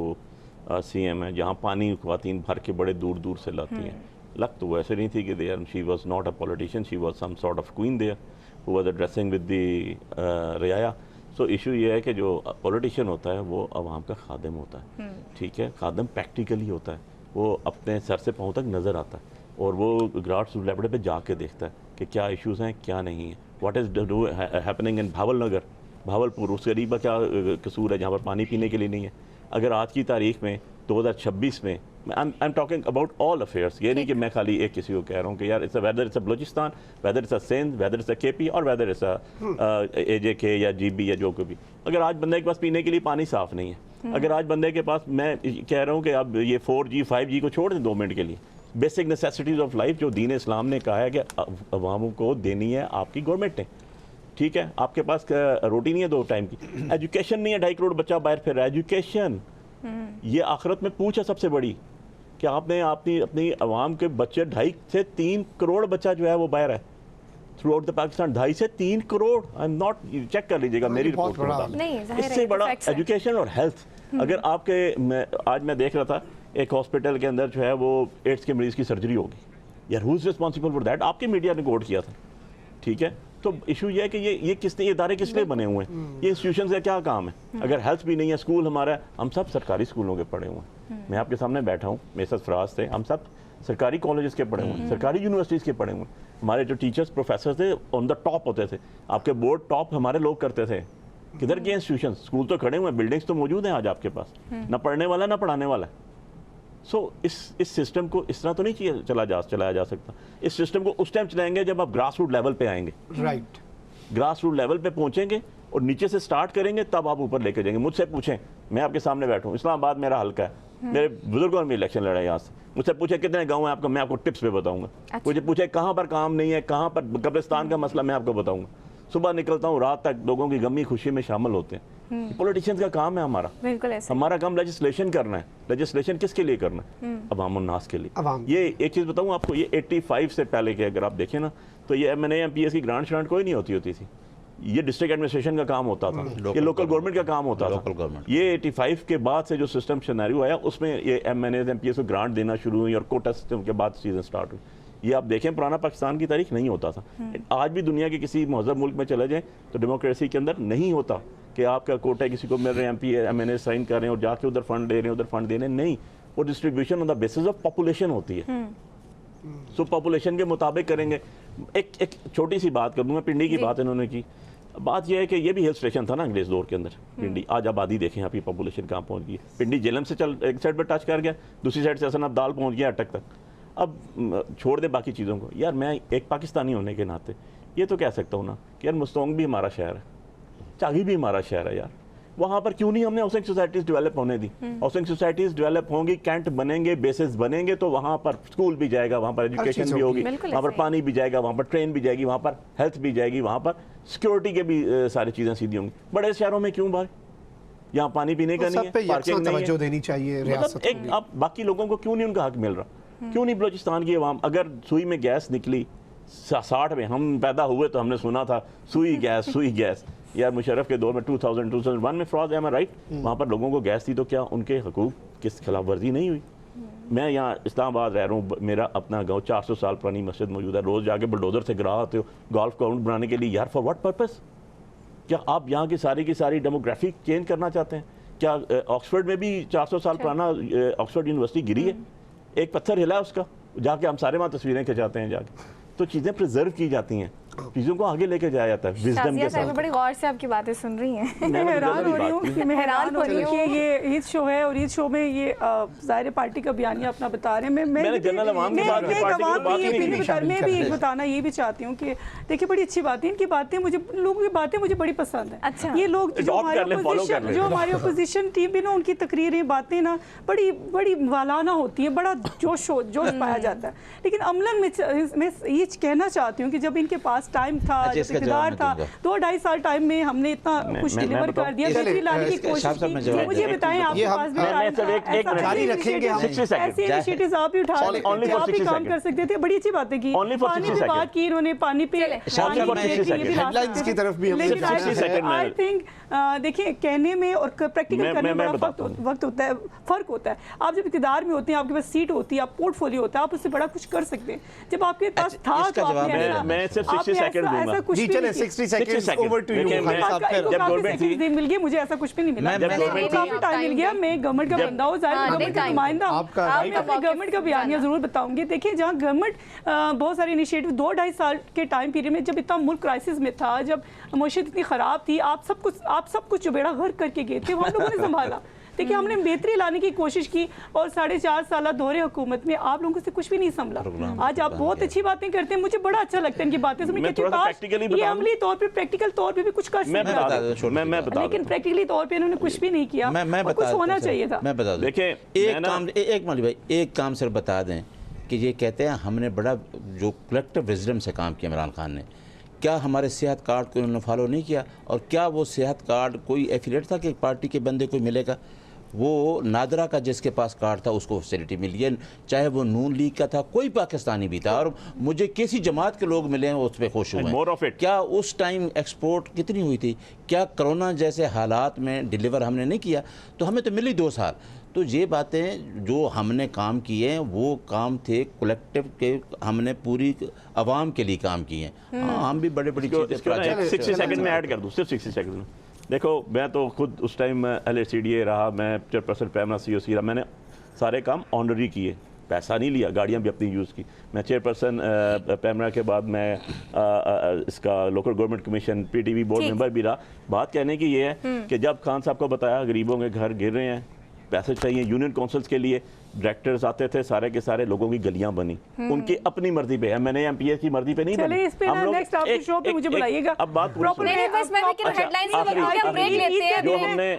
सीएम है, जहाँ पानी ख़वातीन भर के बड़े दूर दूर से लाती हैं। लग तो वैसे नहीं थी कि there she was not a politician, she was some sort of queen there who was addressing with the रियाया। सो इशू ये है कि जो पॉलिटिशियन होता है वो आवाम का खादिम होता है, ठीक है, खादिम प्रैक्टिकली होता है, वो अपने सर से पाँव तक नज़र आता है, और वो ग्रास रूट लेवल पे जाके देखता है कि क्या इश्यूज़ हैं क्या नहीं है। What is happening in Bahawalpur, उस गरीब का क्या कसूर है जहाँ पर पानी पीने के लिए नहीं है। अगर आज की तारीख में 2026 में I am talking about all affairs, ये नहीं कि मैं खाली एक किसी को कह रहा हूँ कि यार weather it's a Balochistan, weather it's a Sindh, weather it's a KP, और वेदर इट्स अ AJK या GB या जो कोई भी। अगर आज बंदे के पास पीने के लिए पानी साफ़ नहीं है, अगर आज बंदे के पास, मैं कह रहा हूँ कि अब ये 4G 5G को छोड़ दें 2 मिनट के लिए, बेसिक नेसेसिटीज़ ऑफ लाइफ जो दीन इस्लाम ने कहा है कि अवामों को देनी है आपकी गवर्नमेंट ने, ठीक है। आपके पास रोटी नहीं है 2 टाइम की, एजुकेशन नहीं है, 2.5 करोड़ बच्चा बाहर फिर रहा है, एजुकेशन ये आखिरत में पूछ है सबसे बड़ी, कि आपने अपनी आवाम के बच्चे 2.5 से 3 करोड़ बच्चा जो है वो बाहर है थ्रू आउट द पाकिस्तान, 2.5 से 3 crore. I am not, check कर लीजिएगा मेरी रिपोर्ट के मुताबिक, इससे बड़ा एजुकेशन और हेल्थ। अगर आपके आज मैं देख रहा था एक हॉस्पिटल के अंदर जो है वो एड्स के मरीज की सर्जरी होगी, यार who is responsible for that? आपकी मीडिया ने कोट किया था, ठीक है। तो इशू ये है कि ये किसने, ये इदारे किस लिए बने हुए हैं, ये इंस्टीट्यूशन का क्या काम है? अगर हेल्थ भी नहीं है, स्कूल हमारा, हम सब सरकारी स्कूलों के पढ़े हुए हैं, मैं आपके सामने बैठा हूँ, मेरे साथ फराज थे, हम सब सरकारी कॉलेजेस के पढ़े हुए हैं, सरकारी यूनिवर्सिटीज़ के पढ़े हुए हैं। हमारे जो टीचर्स प्रोफेसर थे ऑन द टॉप होते थे, आपके बोर्ड टॉप हमारे लोग करते थे। किधर के इंस्टीट्यूशन? स्कूल तो खड़े हुए हैं, बिल्डिंग्स तो मौजूद हैं आज आपके पास, ना पढ़ने वाला ना पढ़ाने वाला है। सो इस सिस्टम को इस तरह तो नहीं चलाया जा सकता। इस सिस्टम को उस टाइम चलाएंगे जब आप ग्रास रूट लेवल पे आएंगे, राइट, ग्रास रूट लेवल पे पहुंचेंगे और नीचे से स्टार्ट करेंगे, तब आप ऊपर लेके जाएंगे। मुझसे पूछें, मैं आपके सामने बैठूं, इस्लामाबाद मेरा हल्का है, मेरे बुजुर्गों ने भी इलेक्शन लड़ा यहाँ से, मुझसे पूछे कितने गाँव है आपका, मैं आपको टिप्स पे बताऊंगा। अच्छा। मुझे पूछे कहाँ पर काम नहीं है, कहाँ पर कब्रिस्तान का मसला, मैं आपको बताऊंगा। सुबह निकलता हूँ, रात तक लोगों की गमी खुशी में शामिल होते हैं। पॉलिटिशियंस का काम है हमारा, बिल्कुल ऐसा। हमारा काम लेजिस्लेशन करना है। लेजिस्लेशन किसके लिए करना है? अवाम उन्नास के लिए। अवाम। ये एक चीज़ बताऊँ आपको, ये 85 से पहले के अगर आप देखें ना, तो ये MNA MPS की ग्रांट श्रांट कोई नहीं होती थी, ये डिस्ट्रिक्ट एडमिनिस्ट्रेशन का काम होता था, ये लोकल गवर्नमेंट का काम होता था। ये 85 के बाद से जो सिस्टम सिनेरियो आया, उसमें ये MNA MPS को ग्रांट देना शुरू हुई और कोटा सिस्टम के बाद सीजन स्टार्ट हुई। ये आप देखें, पुराना पाकिस्तान की तारीख नहीं होता था। आज भी दुनिया के किसी महज़ब मुल्क में चले जाएं तो डेमोक्रेसी के अंदर नहीं होता कि आपका कोटा किसी को मिल रहे हैं, MP MNA साइन कर रहे हैं और जाके उधर फंड दे रहे हैं, उधर फंड दे रहे हैं, नहीं। वो distribution on the basis of population होती है। सो पॉपुलेशन के मुताबिक करेंगे। एक छोटी सी बात कर दूँ मैं, पिंडी की बात इन्होंने की। बात यह है कि ये भी हिल स्टेशन था ना अंग्रेज दौर के अंदर, पिंडी। आज आबादी देखें यहाँ की पॉपुलेशन कहाँ पहुँच गई। पिंडी जेलम से चल एक साइड पर टच कर गया, दूसरी साइड से हसन अब्दाल पहुँच गया अटक तक। अब छोड़ दे बाकी चीज़ों को, यार मैं एक पाकिस्तानी होने के नाते ये तो कह सकता हूँ ना कि यार मुस्तोंग भी हमारा शहर है, चागी भी हमारा शहर है यार। वहाँ पर क्यों नहीं हमने हाउसिंग सोसाइटीज़ डेवलप होने दी? हाउसिंग सोसाइटीज़ डेवलप होंगी, कैंट बनेंगे, बेसिस बनेंगे, तो वहाँ पर स्कूल भी जाएगा, वहाँ पर एजुकेशन भी होगी, वहाँ पर पानी भी जाएगा, वहाँ पर ट्रेन भी जाएगी, वहाँ पर हेल्थ भी जाएगी, वहाँ पर सिक्योरिटी के भी सारी चीज़ें सीधी होंगी। बड़े शहरों में क्यों भाई? यहाँ पानी पीने का नहीं सब पे है, पार्किंग नहीं तवज्जो है। देनी चाहिए मतलब रियासत एक अब बाकी लोगों को क्यों नहीं उनका हक मिल रहा? क्यों नहीं बलूचिस्तान की आवाम, अगर सुई में गैस निकली 60 में, हम पैदा हुए तो हमने सुना था सुई गैस यार मुशर्रफ के दौर में 2001 में फ्रॉज एम राइट, वहाँ पर लोगों को गैस थी तो क्या उनके हकूक की खिलाफ वर्जी नहीं हुई? मैं यहाँ इस्लामाबाद रह रहा हूँ, मेरा अपना गांव 400 साल पुरानी मस्जिद मौजूद है, रोज़ जाके बुलडोज़र से गिरा आते हो गोल्फ ग्राउंड बनाने के लिए। यार फॉर व्हाट पर्पस? क्या आप यहाँ की सारी डेमोग्राफिक चेंज करना चाहते हैं? क्या ऑक्सफोर्ड में भी 400 साल पुराना ऑक्सफोर्ड यूनिवर्सिटी गिरी है, एक पत्थर हिला उसका, जाके हम सारे वहाँ तस्वीरें खिंचाते हैं जाके। तो चीज़ें प्रिजर्व की जाती हैं, चीज़ों को आगे लेके जाया जाता है विजडम के साथ। बड़ी गौर से आपकी बातें सुन रही हैं। मैं हैरान हो रही हूँ कि ये ईद शो है और ईद शो में ये ज़ाहिर पार्टी का बयानिया अपना बता रहे हैं। मैं जनरल अवाम की बात मैं भी एक बताना ये भी चाहती हूँ कि देखिए बड़ी अच्छी बात है, इनकी बातें मुझे, लोगों की बातें मुझे बड़ी पसंद है। अच्छा, ये लोग जो हमारी अपोजिशन टीम भी ना, उनकी तकरीरें बातें ना बड़ी वालाना होती है, बड़ा जोश पाया जाता है। लेकिन अमलन में ये कहना चाहती हूँ कि जब इनके पास टाइम था, इक़्तिदार था, 2-2.5 साल टाइम में हमने इतना कुछ डिलीवर कर दिया, बेहतरी लाने की कोशिश की। मुझे बताएं आपके पास भी जारी रखेंगे हम, ऐसे इनिशिएटिव्स आप भी उठा सकते थे, आप भी काम कर सकते थे, बड़ी अच्छी बातें की, पानी पे बात की इन्होंने, पानी पे हेडलाइंस की तरफ भी हम। आई थिंक देखिए कहने में और प्रैक्टिकल करने में बड़ा वक्त होता है, फर्क होता है। आप जब इक़्तिदार में होते हैं, आपके पास सीट होती है, आप पोर्टफोलियो होता है, आप उससे बड़ा कुछ कर सकते हैं। जब आपके पास था तो मैं सिर्फ 60 सेकंड दूंगा। जी चले 60 सेकंड्स ओवर टू यू। जब गवर्नमेंट थी मिल गया, मुझे ऐसा कुछ भी नहीं मिला, काफी टाइम मिल गया। मैं गवर्नमेंट का बंदा हूँ, गवर्नमेंट का नुमाइंदा हूँ, मैं अपने गवर्नमेंट का बयानिया जरूर बताऊंगी। देखिए जहाँ गवर्नमेंट बहुत सारे इनिशिएटिव 2-2.5 साल के टाइम पीरियड में, जब इतना मुल्क क्राइसिस में था, जब मईशत इतनी खराब थी, आप सब कुछ जो बेड़ा गर्क करके गए थे, वो हम लोगों ने संभाला। देखिए हमने बेहतरी लाने की कोशिश की और 4.5 साल दौरे हुकूमत में आप लोगों से कुछ भी नहीं संभला। आज आप बहुत अच्छी बातें करते हैं, मुझे बड़ा अच्छा लगता है इनकी बातें सुन के। ये अमली तौर पे, प्रैक्टिकल तौर पे भी कुछ कर सकते हैं, लेकिन प्रैक्टिकली तौर पे इन्होंने कुछ भी नहीं किया। कुछ होना चाहिए था। मैं बता दूं, देखिए एक मौलवी भाई एक काम सिर्फ बता दें कि ये कहते हैं हमने बड़ा जो कलेक्टिव विजडम से काम किया इमरान खान ने, क्या हमारे सेहत कार्ड को उन्होंने फॉलो नहीं किया? और क्या वो सेहत कार्ड कोई एफिलिएट था कि पार्टी के बंदे को मिलेगा? वो नादरा का जिसके पास कार्ड था उसको फैसिलिटी मिली है, चाहे वो नून लीग का था, कोई पाकिस्तानी भी था, और मुझे किसी जमात के लोग मिले हैं उस पर खुश हुए हैं। क्या उस टाइम एक्सपोर्ट कितनी हुई थी? क्या कोरोना जैसे हालात में डिलीवर हमने नहीं किया? तो हमें तो मिली 2 साल। तो ये बातें जो हमने काम किए हैं वो काम थे कलेक्टिव के, हमने पूरी आवाम के लिए काम किए हैं। हाँ, हम भी बड़ी चीज़ें 60 सेकंड में ऐड कर दूँ, सिर्फ 60 सेकंड में। देखो मैं तो खुद उस टाइम LACDA रहा, मैं चेयरपर्सन पैमरा COC रहा, मैंने सारे काम ऑनरी किए, पैसा नहीं लिया, गाड़ियाँ भी अपनी यूज़ की। मैं चेयरपर्सन पैमरा के बाद मैं इसका local government commission PTV board member भी रहा। बात कहने की ये है कि जब खान साहब को बताया गरीबों के घर गिर रहे हैं, पैसे चाहिए, यूनियन काउंसिल्स के लिए डायरेक्टर्स आते थे, सारे के सारे लोगों की गलियां बनी, उनकी अपनी मर्जी पे है, मैंने MPS की मर्जी पे नहीं बनी। इस पे नेक्स्ट आपके शो पे मुझे बुलाइएगा। अब बात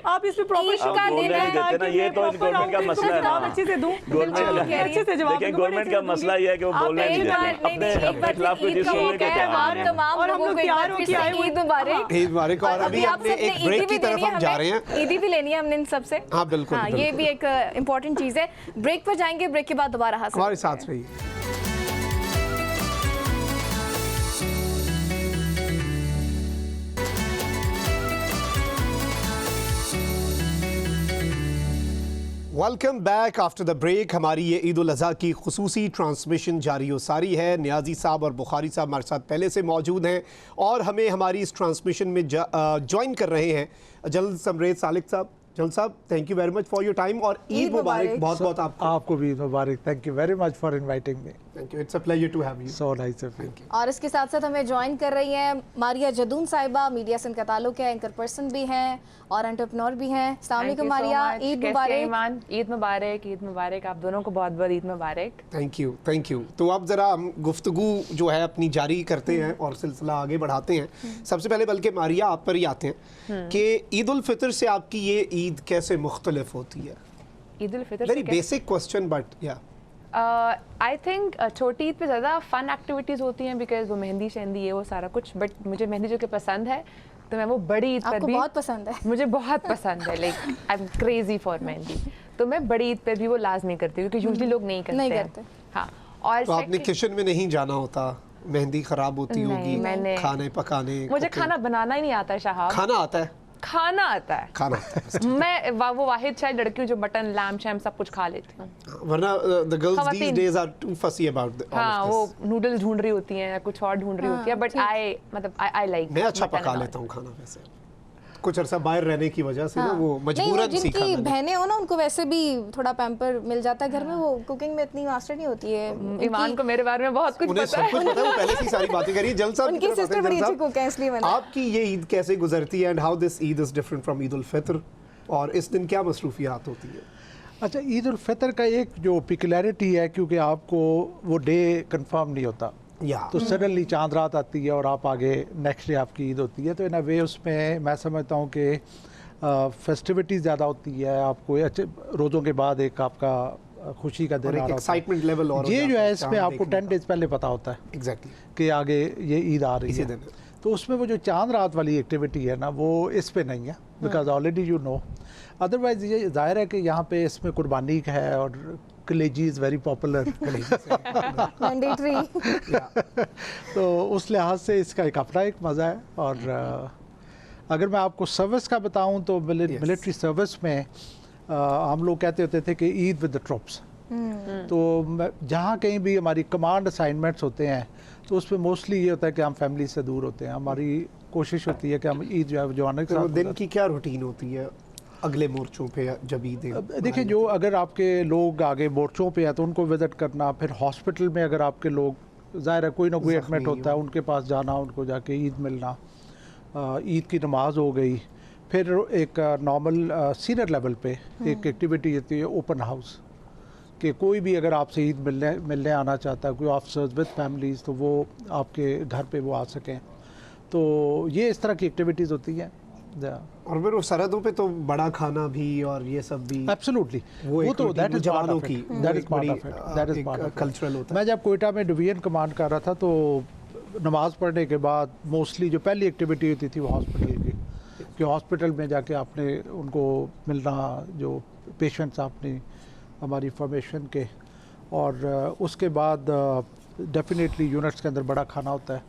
आप इस पे प्रॉपर ये तो गवर्नमेंट का मसला है ना, अच्छे से दूं, अच्छे से जवाब। गवर्नमेंट का मसला ये है कि वो बोलने नहीं देते, अपने खिलाफ कोई चीज सुनने के तैयार नहीं। और हम लोग तैयार हो के आए, ईद मुबारक। और अभी अपने एक ब्रेक की तरफ हम जा रहे हैं, ईदी भी लेनी है हमने इन सबसे। हाँ बिल्कुल, ये भी एक इम्पोर्टेंट चीज है। ब्रेक पर जाएंगे, ब्रेक के बाद दोबारा हाजिर हमारे साथ रहिए। Welcome back after the break. हमारी ये ईद उल अज़हा की खुसूसी ट्रांसमिशन जारी व सारी है। नियाजी साहब और बुखारी साहब हमारे साथ पहले से मौजूद हैं और हमें हमारी इस ट्रांसमिशन में ज्वाइन कर रहे हैं जल्द समरेज सालिक साहब। जल साहब, thank you very much for your time और ईद मुबारक बहुत बहुत आपको भी मुबारक। Thank you very much for inviting me. Thank you, it's a pleasure to have you. So nice of you. और इसके साथ साथ हमें ज्वाइन कर रही हैं मारिया जदून साहिबा, मीडिया से इनका ताल्लुक है, एंकर पर्सन भी हैं और एंटरप्रेन्योर भी हैं। अस्सलाम वालेकुम मारिया, ईद मुबारक। ईद मुबारक, ईद मुबारक, आप दोनों को बहुत बहुत ईद मुबारक। Thank you, thank you. तो अब ज़रा हम गुफ्तगू जो है अपनी जारी करते हैं और सिलसिला आगे बढ़ाते हैं। सबसे पहले बल्कि मारिया आप पर ही आते हैं कि ईद उल फितर से आपकी ये ईद कैसे मुख्तलिफ होती है? Eid ul Fitr very basic question but yeah I think छोटी ईद पे ज़्यादा फ़न एक्टिविटीज़ होती हैं बिकॉज वो मेहंदी शहंदी है वो सारा कुछ, बट मुझे मेहंदी जो कि पसंद है तो मैं वो बड़ी ईद पर आपको भी बहुत पसंद है। मुझे बहुत पसंद है, like I am crazy for mehndi. तो मैं बड़ी ईद पर भी वो लाजमी करती हूँ क्योंकि यूजली लोग नहीं करते नहीं हैं। करते। हाँ, और तो आपने किचन में नहीं जाना होता, मेहंदी खराब होती नहीं, होगी, मैंने- खाने पकाने, मुझे cooking। खाना बनाना ही नहीं आता शाहब। खाना आता है, खाना आता है। खाना आता है। मैं वो वाहिद शायद लड़की हूँ जो मटन लैम शैम सब कुछ खा लेती हूँ। वरना द गर्ल्स दीस खवातीन। Days are too fussy about all हाँ, ऑफ वो दिस। नूडल्स ढूंढ रही होती हैं या कुछ और ढूंढ रही होती है, बट आई लाइक मैं अच्छा पका लेता हूँ खाना वैसे, कुछ अरसा बाहर रहने की वजह से ना वो नहीं, वो मजबूरन सीखा जिनकी मैंने। बहनें हो ना उनको वैसे भी थोड़ा पैम्पर मिल जाता है घर में, वो कुकिंग में इतनी मास्टर नहीं होती है। ईमान को मेरे बारे में बहुत कुछ उन्हें पता सब है। कुछ पता है, वो पहले से ही सारी बातें करिए। जल साहब की उनकी तरफ आते सिस्टर हैं, बड़ी जल अच्छी साहब। कुक है इसलिए मैंने आपकी ये ईद कैसे गुजरती है and how this Eid is different from Eid ul Fitr, और इस दिन क्या मसरूफियात होती है? अच्छा, ईद उल फितर का एक जो पिकुलरिटी है, क्योंकि आपको वो डे कंफर्म नहीं होता, या तो सडनली चांद रात आती है और आप आगे नेक्स्ट डे आपकी ईद होती है। तो इन अ वे उसमें मैं समझता हूँ कि फेस्टिविटी ज़्यादा होती है, आपको अच्छे रोज़ों के बाद एक आपका खुशी का दिन और आ एक रहा होता है। एक्साइटमेंट लेवल और ये जो है इसमें आपको 10 डेज पहले पता होता है एग्जैक्टली कि आगे ये ईद आ रही इसी है। दिन है। तो उसमें वो जो चांद रात वाली एक्टिविटी है ना, वो इस पे नहीं है, because already you know. Otherwise ये जाहिर है कि यहाँ पे इसमें कुर्बानी का है और कलेजी इज़ वेरी पॉपुलर। मैंडेटरी। तो उस लिहाज से इसका एक अपना एक मज़ा है। और अगर मैं आपको सर्विस का बताऊं तो मिलिट्री सर्विस में हम लोग कहते होते थे कि ईद विद द ट्रुप्स। तो जहाँ कहीं भी हमारी कमांड असाइनमेंट्स होते हैं तो उसमें मोस्टली ये होता है कि हम फैमिली से दूर होते हैं। हमारी कोशिश होती है कि हम ईद जो है जवानों के तो साथ दिन की क्या रूटीन होती है अगले मोर्चों पे जब ईद है? देखिए, जो अगर आपके लोग आगे मोर्चों पे हैं तो उनको विज़िट करना, फिर हॉस्पिटल में अगर आपके लोग ज़ाहिर है कोई ना कोई एडमिट होता है, उनके पास जाना, उनको जाके ईद मिलना, ईद की नमाज हो गई। फिर एक नॉर्मल सीनियर लेवल पे एक एक्टिविटी होती है ओपन हाउस, कि कोई भी अगर आपसे ईद मिलने आना चाहता है, कोई ऑफिसर्स विद फैमिलीज़, तो वो आपके घर पे वो आ सकें। तो ये इस तरह की एक्टिविटीज़ होती हैं। और फिर वो सरहदों पे तो बड़ा खाना भी और ये सब भी एब्सोल्युटली, वो वो एक तो routine दैट वो इज जवानों पार्ट की, ऑफ वो इट, दैट इज एक पार्ट बड़ी, ऑफ इट, दैट इज एक पार्ट ऑफ cultural होता है। मैं जब कोयटा में डिवीजन कमांड कर रहा था तो नमाज पढ़ने के बाद मोस्टली जो पहली एक्टिविटी होती थी वो हॉस्पिटल की, कि हॉस्पिटल में जाके आपने उनको मिलना, जो पेशेंट्स आपने हमारी फॉर्मेशन के, और उसके बाद डेफिनेटली यूनिट्स के अंदर बड़ा खाना होता है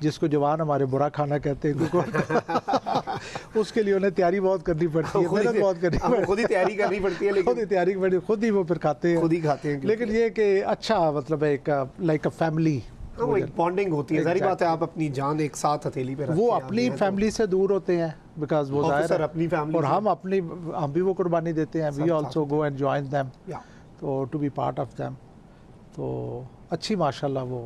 जिसको जवान हमारे बुरा खाना कहते हैं, क्योंकि उसके लिए उन्हें तैयारी बहुत करनी पड़ती है, मेहनत बहुत करनी पड़ती है, खुद ही तैयारी करनी पड़ती है, खुद ही लेकिन तैयारी करनी, खुद ही वो फिर खाते हैं, खुद ही खाते हैं। लेकिन ये कि अच्छा मतलब एक लाइक अ फैमिली, वो एक बॉन्डिंग होती है। जाहिर बात है आप अपनी जान एक साथ हथेली पे रखते वो हैं, अपनी आप फैमिली से दूर होते हैं बिकॉज वो ऑफिसर जाहिर है, अपनी फैमिली और से। हम भी वो कुर्बानी देते हैं, वी सब also go and join them, या तो to be part of them. तो अच्छी माशाल्लाह वो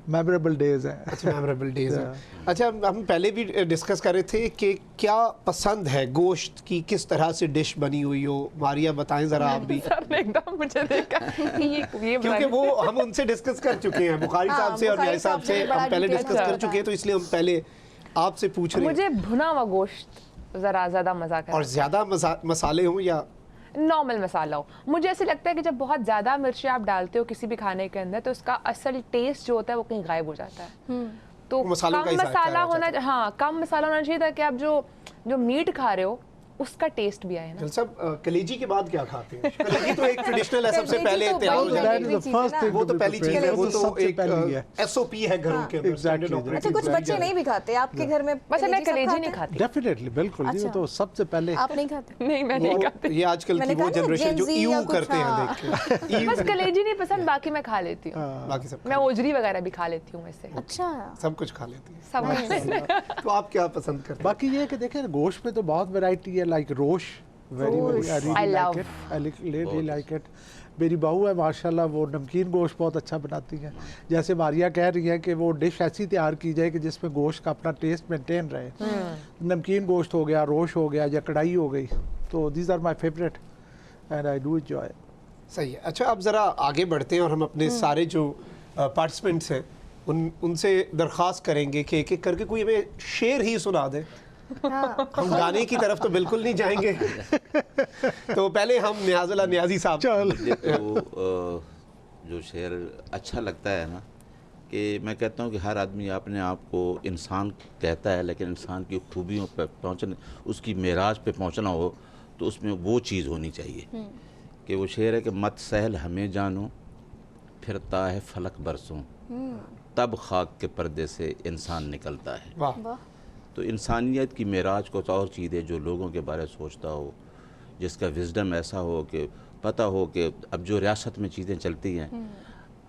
मेमोरेबल डेज हैं। अच्छा, मेमोरेबल डेज है। अच्छा, हम पहले भी डिस्कस कर रहे थे कि क्या पसंद है गोश्त की, किस तरह से डिश बनी हुई हो। मारिया बताएं ज़रा आप भी, सर ने एकदम मुझे देखा कि ये क्योंकि वो हम उनसे डिस्कस कर चुके हैं, बुखारी साहब से और बुखारी न्याय साहब साहब से ने बड़ा हम पहले detail डिस्कस कर बताया। चुके हैं, तो इसलिए हम पहले आपसे पूछ रहे हैं। मुझे भुना हुआ गोश्त ज़रा ज़्यादा मज़ा और करता ज़्यादा मसाले हों या है, नॉर्मल मसाला हो। मुझे ऐसे लगता है कि जब बहुत ज़्यादा मिर्ची आप डालते हो किसी भी खाने के अंदर तो उसका असल टेस्ट जो होता है वो कहीं गायब हो जाता है। तो मसालों का कम ही जायका मसाला रह होना, जाता हाँ कम मसाला होना चाहिए ताकि आप जो मीट खा रहे हो उसका टेस्ट भी आए ना। जल साहब कलेजी के बाद क्या खाते हैं? कलेजी तो एक ट्रेडिशनल है, सबसे पहले कलेजी तो तैयार हो बड़ी जाता है। That is the first thing वो तो पहली चीज़ है, वो तो सबसे एक पहली है। SOP है घरों के अंदर, Exactly. standard अच्छा, operating कुछ बच्चे procedure नहीं भी खाते आपके घर में? बस मैं सब कलेजी खाते नहीं हैं? खाती। डेफिनेटली, बिल्कुल जी, वो अच्छा। तो सबसे पहले। आप नहीं खाते? नहीं, मैं नहीं वो खाती। ये आजकल की मैंने वो कहा ना, जनरेशन जो Gen Z या ईयू कुछ, करते हैं हाँ। देख के। बस कलेजी नहीं पसंद, बाकी मैं खा लेती हूँ। बाकी सब मैं ओजरी वगैरह भी खा लेती हूँ वैसे, अच्छा, सब कुछ खा लेती है। सब कुछ। तो आप क्या पसंद करते हैं? बाकी ये है कि देखें गोश्त में तो बहुत वैरायटी है, लाइक रोश, very very I love. I like it. मेरी बहू है माशाल्लाह, वो नमकीन गोश्त बहुत अच्छा बनाती है। जैसे मारिया कह रही है कि वो डिश ऐसी तैयार की जाए कि जिसमें गोश्त का अपना टेस्ट मेंटेन रहे। नमकीन गोश्त हो गया, रोश हो गया, या कढ़ाई हो गई, तो these are my favourite and I do enjoy. सही है। अच्छा, अब ज़रा आगे बढ़ते हैं और हम अपने सारे जो पार्टिसिपेंट्स हैं उनसे दरख्वास्त करेंगे कि एक एक करके कोई हमें शेर ही सुना दे। हम गाने की तरफ तो बिल्कुल नहीं जाएंगे। तो पहले हम नियाज़ुल्लाह नियाज़ी साहब। मुझे तो जो शेर अच्छा लगता है ना, कि मैं कहता हूँ कि हर आदमी अपने आप को इंसान कहता है, लेकिन इंसान की खूबियों पर पहुँचने, उसकी मेराज पे पहुँचना हो तो उसमें वो चीज़ होनी चाहिए कि वो शेर है कि मत सहल हमें जानो, फिरता है फलक बरसों, तब खाक के पर्दे से इंसान निकलता है। वाह। तो इंसानियत की मेराज को और चीज़ है जो लोगों के बारे में सोचता हो, जिसका विजडम ऐसा हो कि पता हो कि अब जो रियासत में चीज़ें चलती हैं,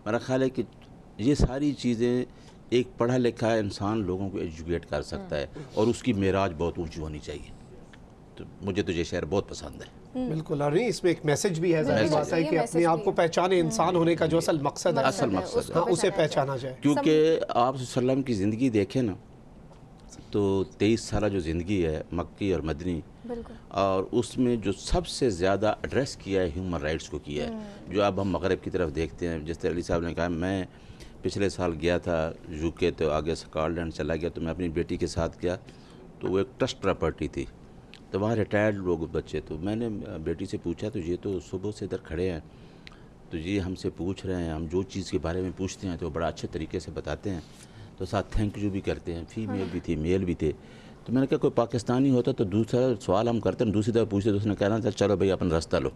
मेरा ख्याल है कि ये सारी चीज़ें एक पढ़ा लिखा इंसान लोगों को एजुकेट कर सकता है और उसकी मेराज बहुत ऊंची होनी चाहिए। तो मुझे तो ये शहर बहुत पसंद है। बिल्कुल, और नहीं इसमें एक मैसेज भी है, जाहिर बात है कि अपने आप को पहचाने, इंसान होने का जो असल मकसद है, असल मकसद हाँ, उसे पहचाना जाए। क्योंकि आप सल्लम की ज़िंदगी देखें ना तो 23 साल जो ज़िंदगी है मक्की और मदनी, और उसमें जो सबसे ज़्यादा एड्रेस किया है ह्यूमन राइट्स को किया है। जो अब हम मगरब की तरफ देखते हैं, जिस तरह अली साहब ने कहा, मैं पिछले साल गया था यूके, तो आगे स्कॉटलैंड चला गया, तो मैं अपनी बेटी के साथ गया, तो वो एक ट्रस्ट प्रॉपर्टी थी, तो वहाँ रिटायर्ड लोग बच्चे, तो मैंने बेटी से पूछा, तो ये तो सुबह से इधर खड़े हैं, तो ये हमसे पूछ रहे हैं, हम जो चीज़ के बारे में पूछते हैं तो बड़ा अच्छे तरीके से बताते हैं, तो साथ थैंक यू भी करते हैं। फीमेल भी थी, मेल भी थे। तो मैंने कहा कोई पाकिस्तानी होता तो दूसरा सवाल हम करते हैं, दूसरी तरफ पूछते, तो उसने कहना था चलो भाई अपन रास्ता लो।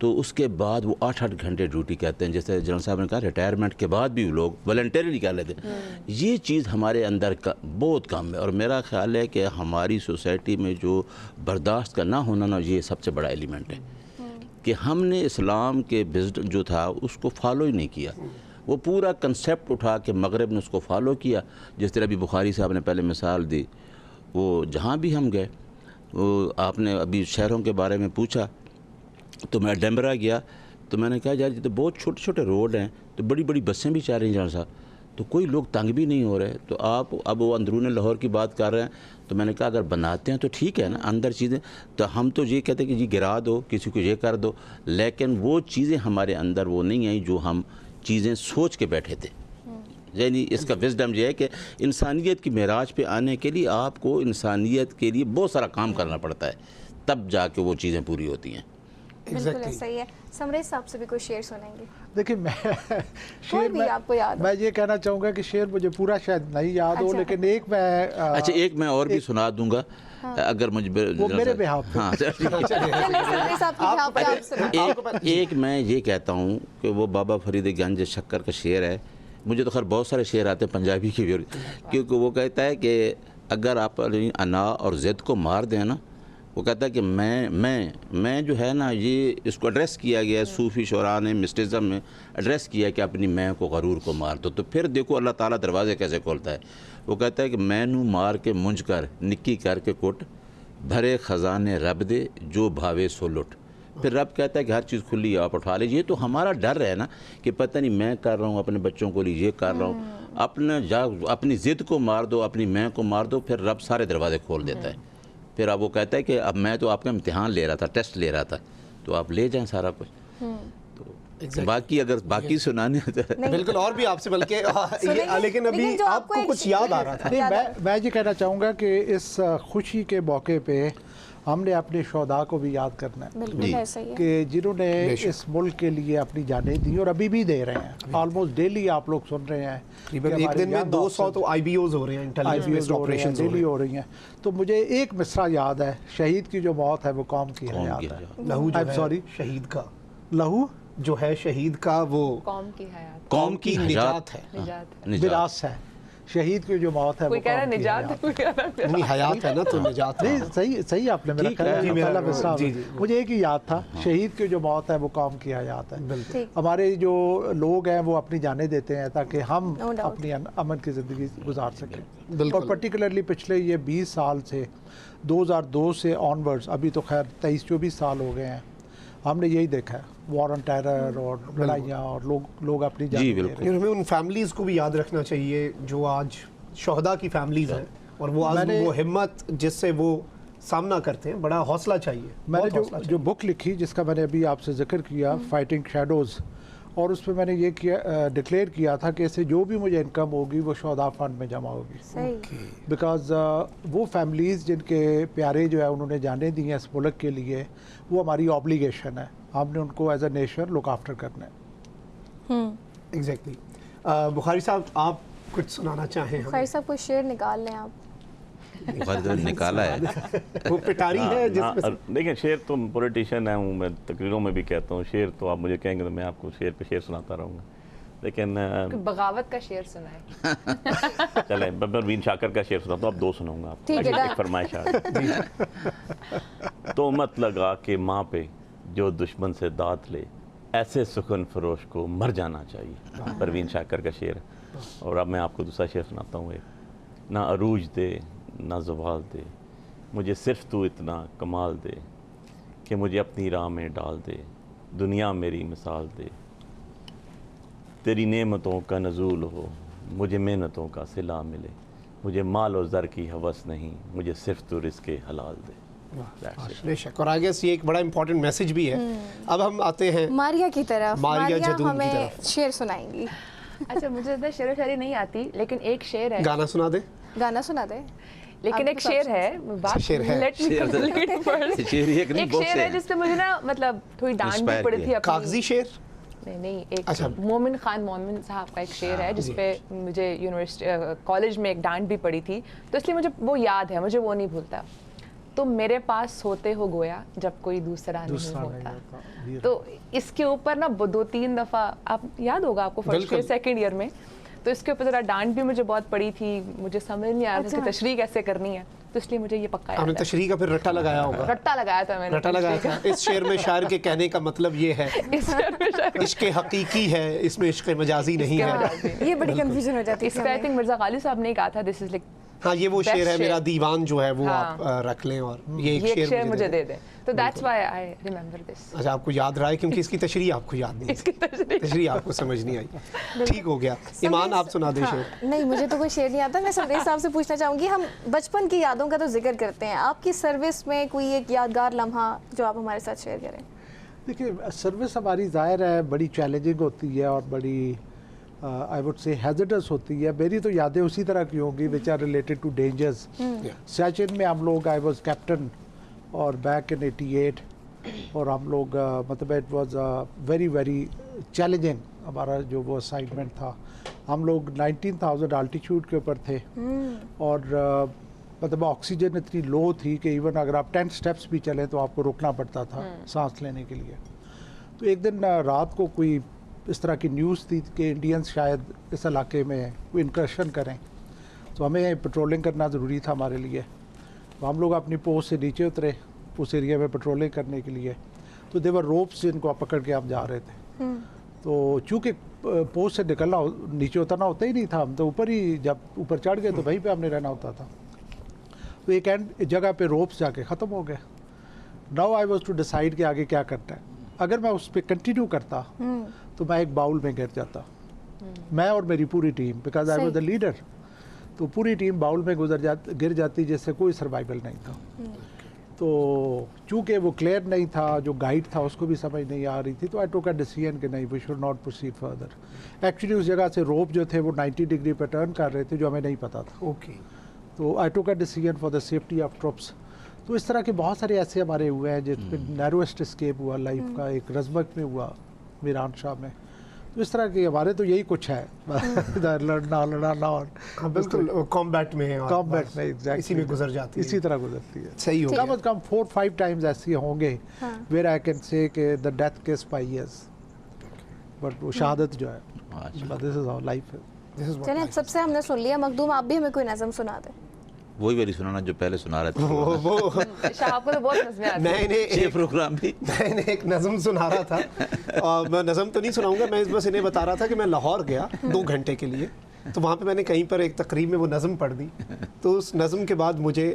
तो उसके बाद वो 8-8 घंटे ड्यूटी करते हैं, जैसे जनरल साहब ने कहा रिटायरमेंट के बाद भी लोग वॉलंटियरली कर लेते हैं। ये चीज़ हमारे अंदर का बहुत कम है, और मेरा ख्याल है कि हमारी सोसाइटी में जो बर्दाश्त का ना होना ना, ये सबसे बड़ा एलिमेंट है कि हमने इस्लाम के विज़डम जो था उसको फॉलो ही नहीं किया। वो पूरा कंसेप्ट उठा के मगरब ने उसको फॉलो किया। जिस तरह अभी बुखारी साहब ने पहले मिसाल दी, वो जहाँ भी हम गए, वो आपने अभी शहरों के बारे में पूछा, तो मैं एडिनबरा गया, तो मैंने कहा यार ये तो बहुत छोटे छोटे रोड हैं, तो बड़ी बड़ी बसें भी चल रही हैं जहाँ साहब, तो कोई लोग तंग भी नहीं हो रहे। तो आप अब वो अंदरून लाहौर की बात कर रहे हैं, तो मैंने कहा अगर बनाते हैं तो ठीक है ना, अंदर चीज़ें, तो हम तो ये कहते हैं कि जी गिरा दो, किसी को ये कर दो, लेकिन वो चीज़ें हमारे अंदर वो नहीं आई जो हम चीज़ें सोच के बैठे थे। यानी इसका विजडम ये है कि इंसानियत की मेराज पे आने के लिए आपको इंसानियत के लिए बहुत सारा काम करना पड़ता है, तब जाके वो चीज़ें पूरी होती हैं। बिल्कुल ऐसा ही है। समरेश साहब से भी कोई शेर सुनेंगे? देखिए मैं कोई भी आपको याद हो? मैं ये कहना चाहूँगा कि शेर मुझे पूरा शायद नहीं याद हो, लेकिन एक मैं अच्छा एक मैं और भी सुना दूंगा, अगर मुझे वो मेरे बिहाफ पे। हाँ समरेश साहब की यहाँ पे आप सुनाएं। एक मैं ये कहता हूँ कि वो बाबा फरीद गंज शक्कर का शेर है। मुझे तो खैर बहुत सारे शेर आते हैं पंजाबी के भी, क्योंकि वो कहता है कि अगर आप अना और ज़िद को मार दें ना, वो कहता है कि मैं जो है ना, ये इसको एड्रेस किया गया है सूफ़ी शुरा ने, मिस्टिज़म में एड्रेस किया कि अपनी मैं को गरूर को मार दो। तो फिर देखो अल्लाह ताला दरवाज़े कैसे खोलता है। वो कहता है कि मैं नू मार के मुंझ कर निक्की करके कुट, भरे ख़जाने रब दे जो भावे सो लुट। फिर रब कहता है कि हर चीज़ खुली आप उठा लीजिए। तो हमारा डर है ना कि पता नहीं मैं कर रहा हूँ अपने बच्चों को लिए, ये कर रहा हूँ, अपनी ज़िद को मार दो, अपनी मैं को मार दो, फिर रब सारे दरवाजे खोल देता है। फिर अब वो कहता है कि अब मैं तो आपका इम्तिहान ले रहा था, टेस्ट ले रहा था, तो आप ले जाएं सारा कुछ। तो बाकी अगर बाकी सुनाने बिल्कुल और भी आपसे बल्कि लेकिन अभी आपको कुछ याद आ रहा था। नहीं, मैं ये कहना चाहूँगा कि इस खुशी के मौके पे हमने अपने शोधा को भी याद करना है कि जिन्होंने इस मुल्क के लिए अपनी जानें दी और अभी भी दे रहे हैं। ऑलमोस्ट डेली आप लोग सुन रहे हैं, एक दिन में 200 तो IBOs हो रहे हैं, इंटेलिजेंस ऑपरेशंस डेली हो रही हैं। तो मुझे एक मिसरा याद है, शहीद की जो मौत है वो कौम की हयात है। लहू जो है शहीद का, लहू जो है शहीद का, वो कौम की हयात, कौम की निजात है, विरासत है। शहीद की जो मौत है कोई वो कह रहा कौम की निजात, कोई कह रहा नहीं हयात है ना, तो निजात है। नहीं सही आपने मेरा पहला मिसरा, मुझे एक ही याद था, शहीद की जो मौत है वो कौम की हयात है। हमारे जो लोग हैं वो अपनी जानें देते हैं ताकि हम अपनी अमन की ज़िंदगी गुजार सकें। और पर्टिकुलरली पिछले ये 20 साल से 2002 से ऑनवर्ड्स, अभी तो खैर 23-24 साल हो गए हैं, हमने यही देखा है, वॉर ऑन टेरर और लड़ाइयाँ, और लोग अपनी जान दे रहे हैं। हमें उन फैमिलीज़ को भी याद रखना चाहिए जो आज शहदा की फैमिलीज़ हैं, और वो आज वो हिम्मत जिससे वो सामना करते हैं, बड़ा हौसला चाहिए। मैंने जो बुक लिखी जिसका मैंने अभी आपसे जिक्र किया, फाइटिंग शैडोज़, और उसमें मैंने ये डिक्लेयर किया था कि इससे जो भी मुझे इनकम होगी वो शोधा फंड में जमा होगी। बिकॉज वो फैमिलीज़ जिनके प्यारे जो है उन्होंने जाने दी हैं इस मुल्क के लिए, वो हमारी ऑब्लिगेशन है, हमने उनको as a nation look after करना है। एग्जैक्टली। बुखारी साहब, आप कुछ सुनाना चाहें हमें? खैर साहब कोई शेर निकाल लें आप। बुखारी तो निकाला है। वो पिटारी है जिसमें से... देखिए, शेर तो पॉलिटिशियन है हूँ मैं, तकरीरों में भी कहता हूँ शेर, तो आप मुझे कहेंगे तो मैं आपको शेर पे शेर सुनाता रहूँगा, लेकिन बगावत का शेर सुनाए। चले मैं परवीन शाकर का शेर सुनाता हूँ, अब 2 सुनाऊंगा आपको। ठीक है, एक फरमाइश आ तो मत लगा के माँ पे जो दुश्मन से दात ले, ऐसे सुखन फरोश को मर जाना चाहिए। परवीन शाकर का शेर है। और अब मैं आपको दूसरा शेर सुनाता हूँ। एक ना अरूज दे ना ज़वाल दे, मुझे सिर्फ तू इतना कमाल दे कि मुझे अपनी राह में डाल दे, दुनिया मेरी मिसाल दे। तेरी नेमतों का नज़ूल हो, मुझे मेहनतों का सिला मिले, मुझे माल और ज़र की हवस नहीं, मुझे सिर्फ तू रिज़्क़े हलाल दे। बेशक। और आगे से ये एक बड़ा इंपॉर्टेंट मैसेज भी है। अब हम आते हैं मारिया की तरफ। मारिया जदून की हमें तरफ। शेर सुनाएंगी। अच्छा, मुझे ज़्यादा शेर व शायरी नहीं आती, लेकिन एक शेर है। गाना सुना दे। गाना सुना दे। लेकिन एक शेर है, शेर है। Let me complete first। एक शेर है जिसपे मुझे ना मतलब थोड़ी डांट भी पड़ी थी अपनी। कागजी शेर? नहीं, एक अच्छा। मोमिन खान मोमिन साहब का एक शेर है जिसपे मुझे यूनिवर्सिटी कॉलेज में एक डांट भी पड़ी थी, तो इसलिए मुझे वो याद है, मुझे वो नहीं भूलता। तुम मेरे पास होते हो गोया जब कोई दूसरा नहीं होता। तो इसके ऊपर ना 2-3 दफ़ा, आप याद होगा आपको फर्स्ट ईयर सेकंड ईयर में, तो इसके ऊपर ज़रा डांट भी मुझे बहुत पड़ी थी, मुझे समझ नहीं आया था कि तशरीह कैसे करनी है, तो इसलिए मुझे ये पक्का याद आपने है। तशरीह का फिर रट्टा लगाया होगा। रट्टा लगाया था मैंने। रट्टा लगाया था। इस शेर में शायर के कहने का मतलब ये है, इश्क हकीकी है, इसमें इश्क मजाजी नहीं है। ये बड़ी कंफ्यूजन हो जाती है। इसका आई थिंक मिर्जा गालिब साहब ने कहा था, दिस इज लाइक हाँ, ये वो शेर है, शेर। मेरा दीवान जो है वो हाँ। आप रख लें और ये ये एक शेर मुझे दे दें, तो that's why I remember this. अच्छा, आपको याद रहा है क्योंकि इसकी तशरीह आपको याद नहीं इसकी है, तशरीह आपको समझ नहीं आई। ठीक हो गया। ईमान, आप सुना दे शेर। नहीं, मुझे तो कोई शेर नहीं आता। मैं समरेश साहब से पूछना चाहूँगी, हम बचपन की यादों का तो जिक्र करते हैं, आपकी सर्विस में कोई एक यादगार लम्हा जो आप हमारे साथ शेयर करें? देखिए, सर्विस हमारी ज़ाहिर है बड़ी चैलेंजिंग होती है और बड़ी आई वुड से हैज़र्डस होती है। मेरी तो यादें उसी तरह की होंगी which are related to dangers. Siachen में हम लोग, आई वाज कैप्टन और बैक इन 88, और हम लोग मतलब it was very very challenging हमारा जो वो असाइनमेंट था। हम लोग 19,000 अल्टीट्यूड के ऊपर थे और मतलब ऑक्सीजन इतनी लो थी कि इवन अगर आप 10 स्टेप्स भी चलें तो आपको रुकना पड़ता था सांस लेने के लिए। तो एक दिन रात को कोई इस तरह की न्यूज़ थी कि इंडियंस शायद इस इलाके में कोई इंकर्शन करें, तो हमें पेट्रोलिंग करना ज़रूरी था हमारे लिए। तो हम लोग अपनी पोस्ट से नीचे उतरे उस एरिया में पेट्रोलिंग करने के लिए। तो देवर रोप्स जिनको आप पकड़ के आप जा रहे थे। तो चूँकि पोस्ट से निकलना, नीचे उतरना होता ही नहीं था, हम तो ऊपर ही, जब ऊपर चढ़ गए तो वहीं पे हमने रहना होता था। तो एक एंड जगह पे रोप्स जाके ख़त्म हो गए। Now I was to decide कि आगे क्या करना है। अगर मैं उस पर कंटिन्यू करता तो मैं एक बाउल में गिर जाता, मैं और मेरी पूरी team, because I was the leader. तो पूरी टीम बाउल में गिर जाती जिससे कोई सर्वाइवल नहीं था। तो चूँकि वो क्लियर नहीं था, जो गाइड था उसको भी समझ नहीं आ रही थी, तो आई टुक अ डिसीजन कि नहीं, we should not proceed further. Actually उस जगह से रोप जो थे वो 90 डिग्री पे टर्न कर रहे थे, जो हमें नहीं पता था। ओके। तो I took a decision for the safety of troops. तो इस तरह के बहुत सारे ऐसे हमारे हुए हैं जिसमें नैरोएस्ट एस्केप हुआ लाइफ का। एक रज़मक में हुआ, मीरान शाह में। तो इस तरह के हमारे तो यही कुछ है लड़ना और बिल्कुल कॉम्बैट में, कॉम्बैट में एग्जैक्टली इसी में गुजर जाती है, इसी तरह गुजरती है। सही हो गया। कम से कम 4-5 टाइम्स ऐसे होंगे वेयर आई कैन से कि the death case by years, but वो शहादत जो है, दिस इज हाउ लाइफ है। चलें, अब सबसे हमने सुन लिया। मखदूम, आप भी हमें कोई नज़म सुना दें। वही वाली सुनाना जो पहले सुना रहे थे। वो शाह आपको तो बहुत नज़में आती हैं। मैंने प्रोग्राम भी मैंने एक नज़म सुना रहा था, और मैं नज़म तो नहीं सुनाऊंगा, मैं बस इन्हें बता रहा था कि मैं लाहौर गया 2 घंटे के लिए, तो वहाँ पे मैंने कहीं पर एक तकरीब में वो नज़म पढ़ दी, तो उस नज़म के बाद मुझे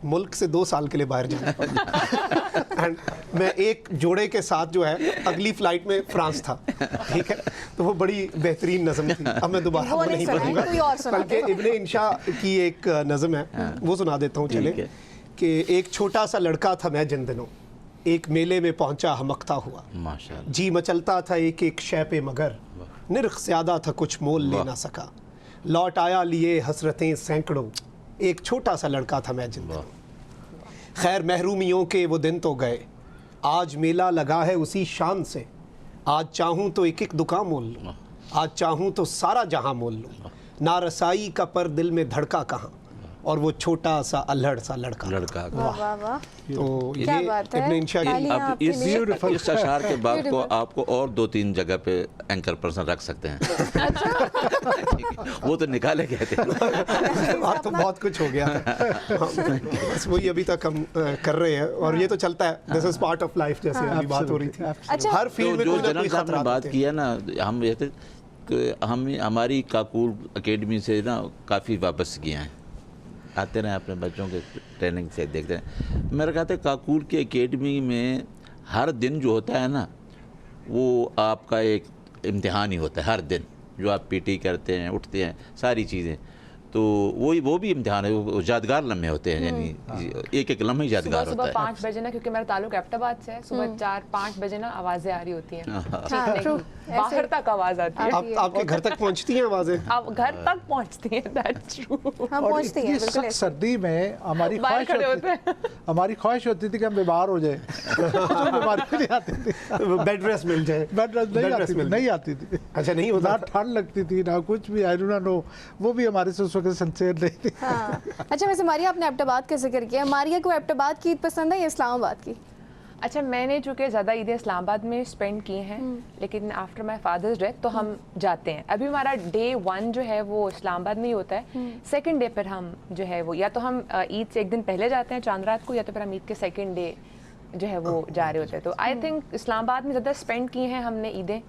मुल्क से 2 साल के लिए बाहर जाना पड़ा। एंड मैं एक जोड़े के साथ जो है अगली फ़्लाइट में फ्रांस था, ठीक है, तो वो बड़ी बेहतरीन नज़म थी। अब मैं दोबारा वो नहीं पढ़ूंगा, बल्कि इब्ने इंशा की एक नज़म है वो सुना देता हूँ। चले कि एक छोटा सा लड़का था मैं जिन दिनों, एक मेले में पहुंचा हमकता हुआ, माशाअल्लाह, जी मचलता था एक एक शय पे मगर निर्ख ज़्यादा था कुछ मोल ले ना सका, लौट आया लिए हसरतें सैकड़ों, एक छोटा सा लड़का था मैं जिन दिनों। खैर महरूमियों के वो दिन तो गए, आज मेला लगा है उसी शान से, आज चाहूँ तो एक एक दुकान मोल लूँ, आज चाहूँ तो सारा जहां मोल लूँ, ना रसाई का पर दिल में धड़का कहाँ, और वो छोटा सा अल्हड़ सा लड़का। वाह वाह वाह, तो ये क्या बात है। इब्न इंशा की तालियां अब आपके लिए। इस अशार के बाद को आपको और 2-3 जगह पे एंकर पर्सन रख सकते हैं। वो तो निकाले गए थे। बात तो बहुत कुछ हो गया है। बस वही अभी तक हम कर रहे हैं, और ये तो चलता है, this is part of life, जैसे अभी बात हो रही थी। अच्छा, हर फील्ड में जो कोई ना कोई जनरल साहब ने खतरा बात की है ना, हम ये थे कि हम हमारी काकूल एकेडमी से ना काफ़ी वाबस्तगियाँ हैं, आते रहे अपने बच्चों के ट्रेनिंग से देखते हैं। मेरा कहते हैं काकूल की एकेडमी में हर दिन जो होता है ना, वो आपका एक इम्तिहान ही होता है। हर दिन जो आप पीटी करते हैं, उठते हैं, सारी चीज़ें, तो वो भी इम्तिहान है। वो यादगार लम्हे होते हैं, यानी एक एक लम्हा यादगार सुबह होता है। 5 बजे ना, क्योंकि मेरा ताल्लुक एबटाबाद से है, सुबह 4-5 बजे ना आवाज़ें आ रही होती हैं, true. बाहर तक आवाज़ आती है। आपके घर तक पहुंचती हैं आवाजें? आप घर तक पहुंचती हैं, दैट्स ट्रू। हम और पहुंचती हैं इतनी बिल्कुल सख्त ऐसे। सर्दी में हमारी बाहर खड़े होते हमारी ख्वाहिश होती थी कि हम बीमार हो जाए। जो बीमारी नहीं आती थी, बेड रेस्ट मिल जाए। बेड रेस्ट नहीं आती थी। अच्छा, नहीं ना होता? ठंड लगती थी ना कुछ भी, आई डू नॉट नो, वो भी हमारे से उस वक्त सिंसियर नहीं थी। हाँ। अच्छा, वैसे मारिया, आपने एबटाबाद का जिक्र किया, मारिया को एबटाबाद की ईद पसंद है या इस्लामाबाद की? अच्छा, मैंने चूँकि ज़्यादा ईदें इस्लामाबाद में स्पेंड की हैं, लेकिन आफ्टर माई फादर्स डेथ तो हम जाते हैं। अभी हमारा डे 1 जो है वो इस्लामाबाद में ही होता है। सेकंड डे पर हम जो है वो या तो हम ईद से एक दिन पहले जाते हैं चांद रात को, या तो फिर हम ईद के सेकंड डे जो है वो जा रहे होते हैं। तो आई थिंक इस्लामाबाद में ज़्यादा स्पेंड की हैं हमने ईदें,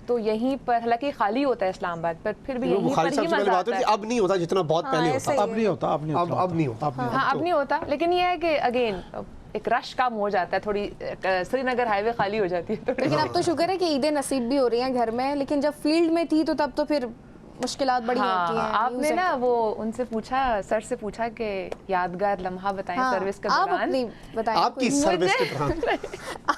तो यहीं पर, हालांकि खाली होता है इस्लामाबाद पर, फिर भी यहीं पर ही मजा आता है। अब नहीं होता जितना बहुत पहले ऐसे होता। ही अब नहीं होता, अब नहीं होता, अब नहीं होता। हाँ, अब नहीं होता, लेकिन ये है कि अगेन एक रश कम हो जाता है, थोड़ी श्रीनगर हाईवे खाली हो जाती है। लेकिन अब तो शुक्र है कि ईदें नसीब भी हो रही हैं घर में, लेकिन जब फील्ड में थी तो तब तो फिर मुश्किलात बड़ी होती हैं। आपने ना वो उनसे पूछा, सर से पूछा कि यादगार लम्हा बताएं सर्विस के आप दौरान। अपनी बताएं। आपकी सर्विस के दौरान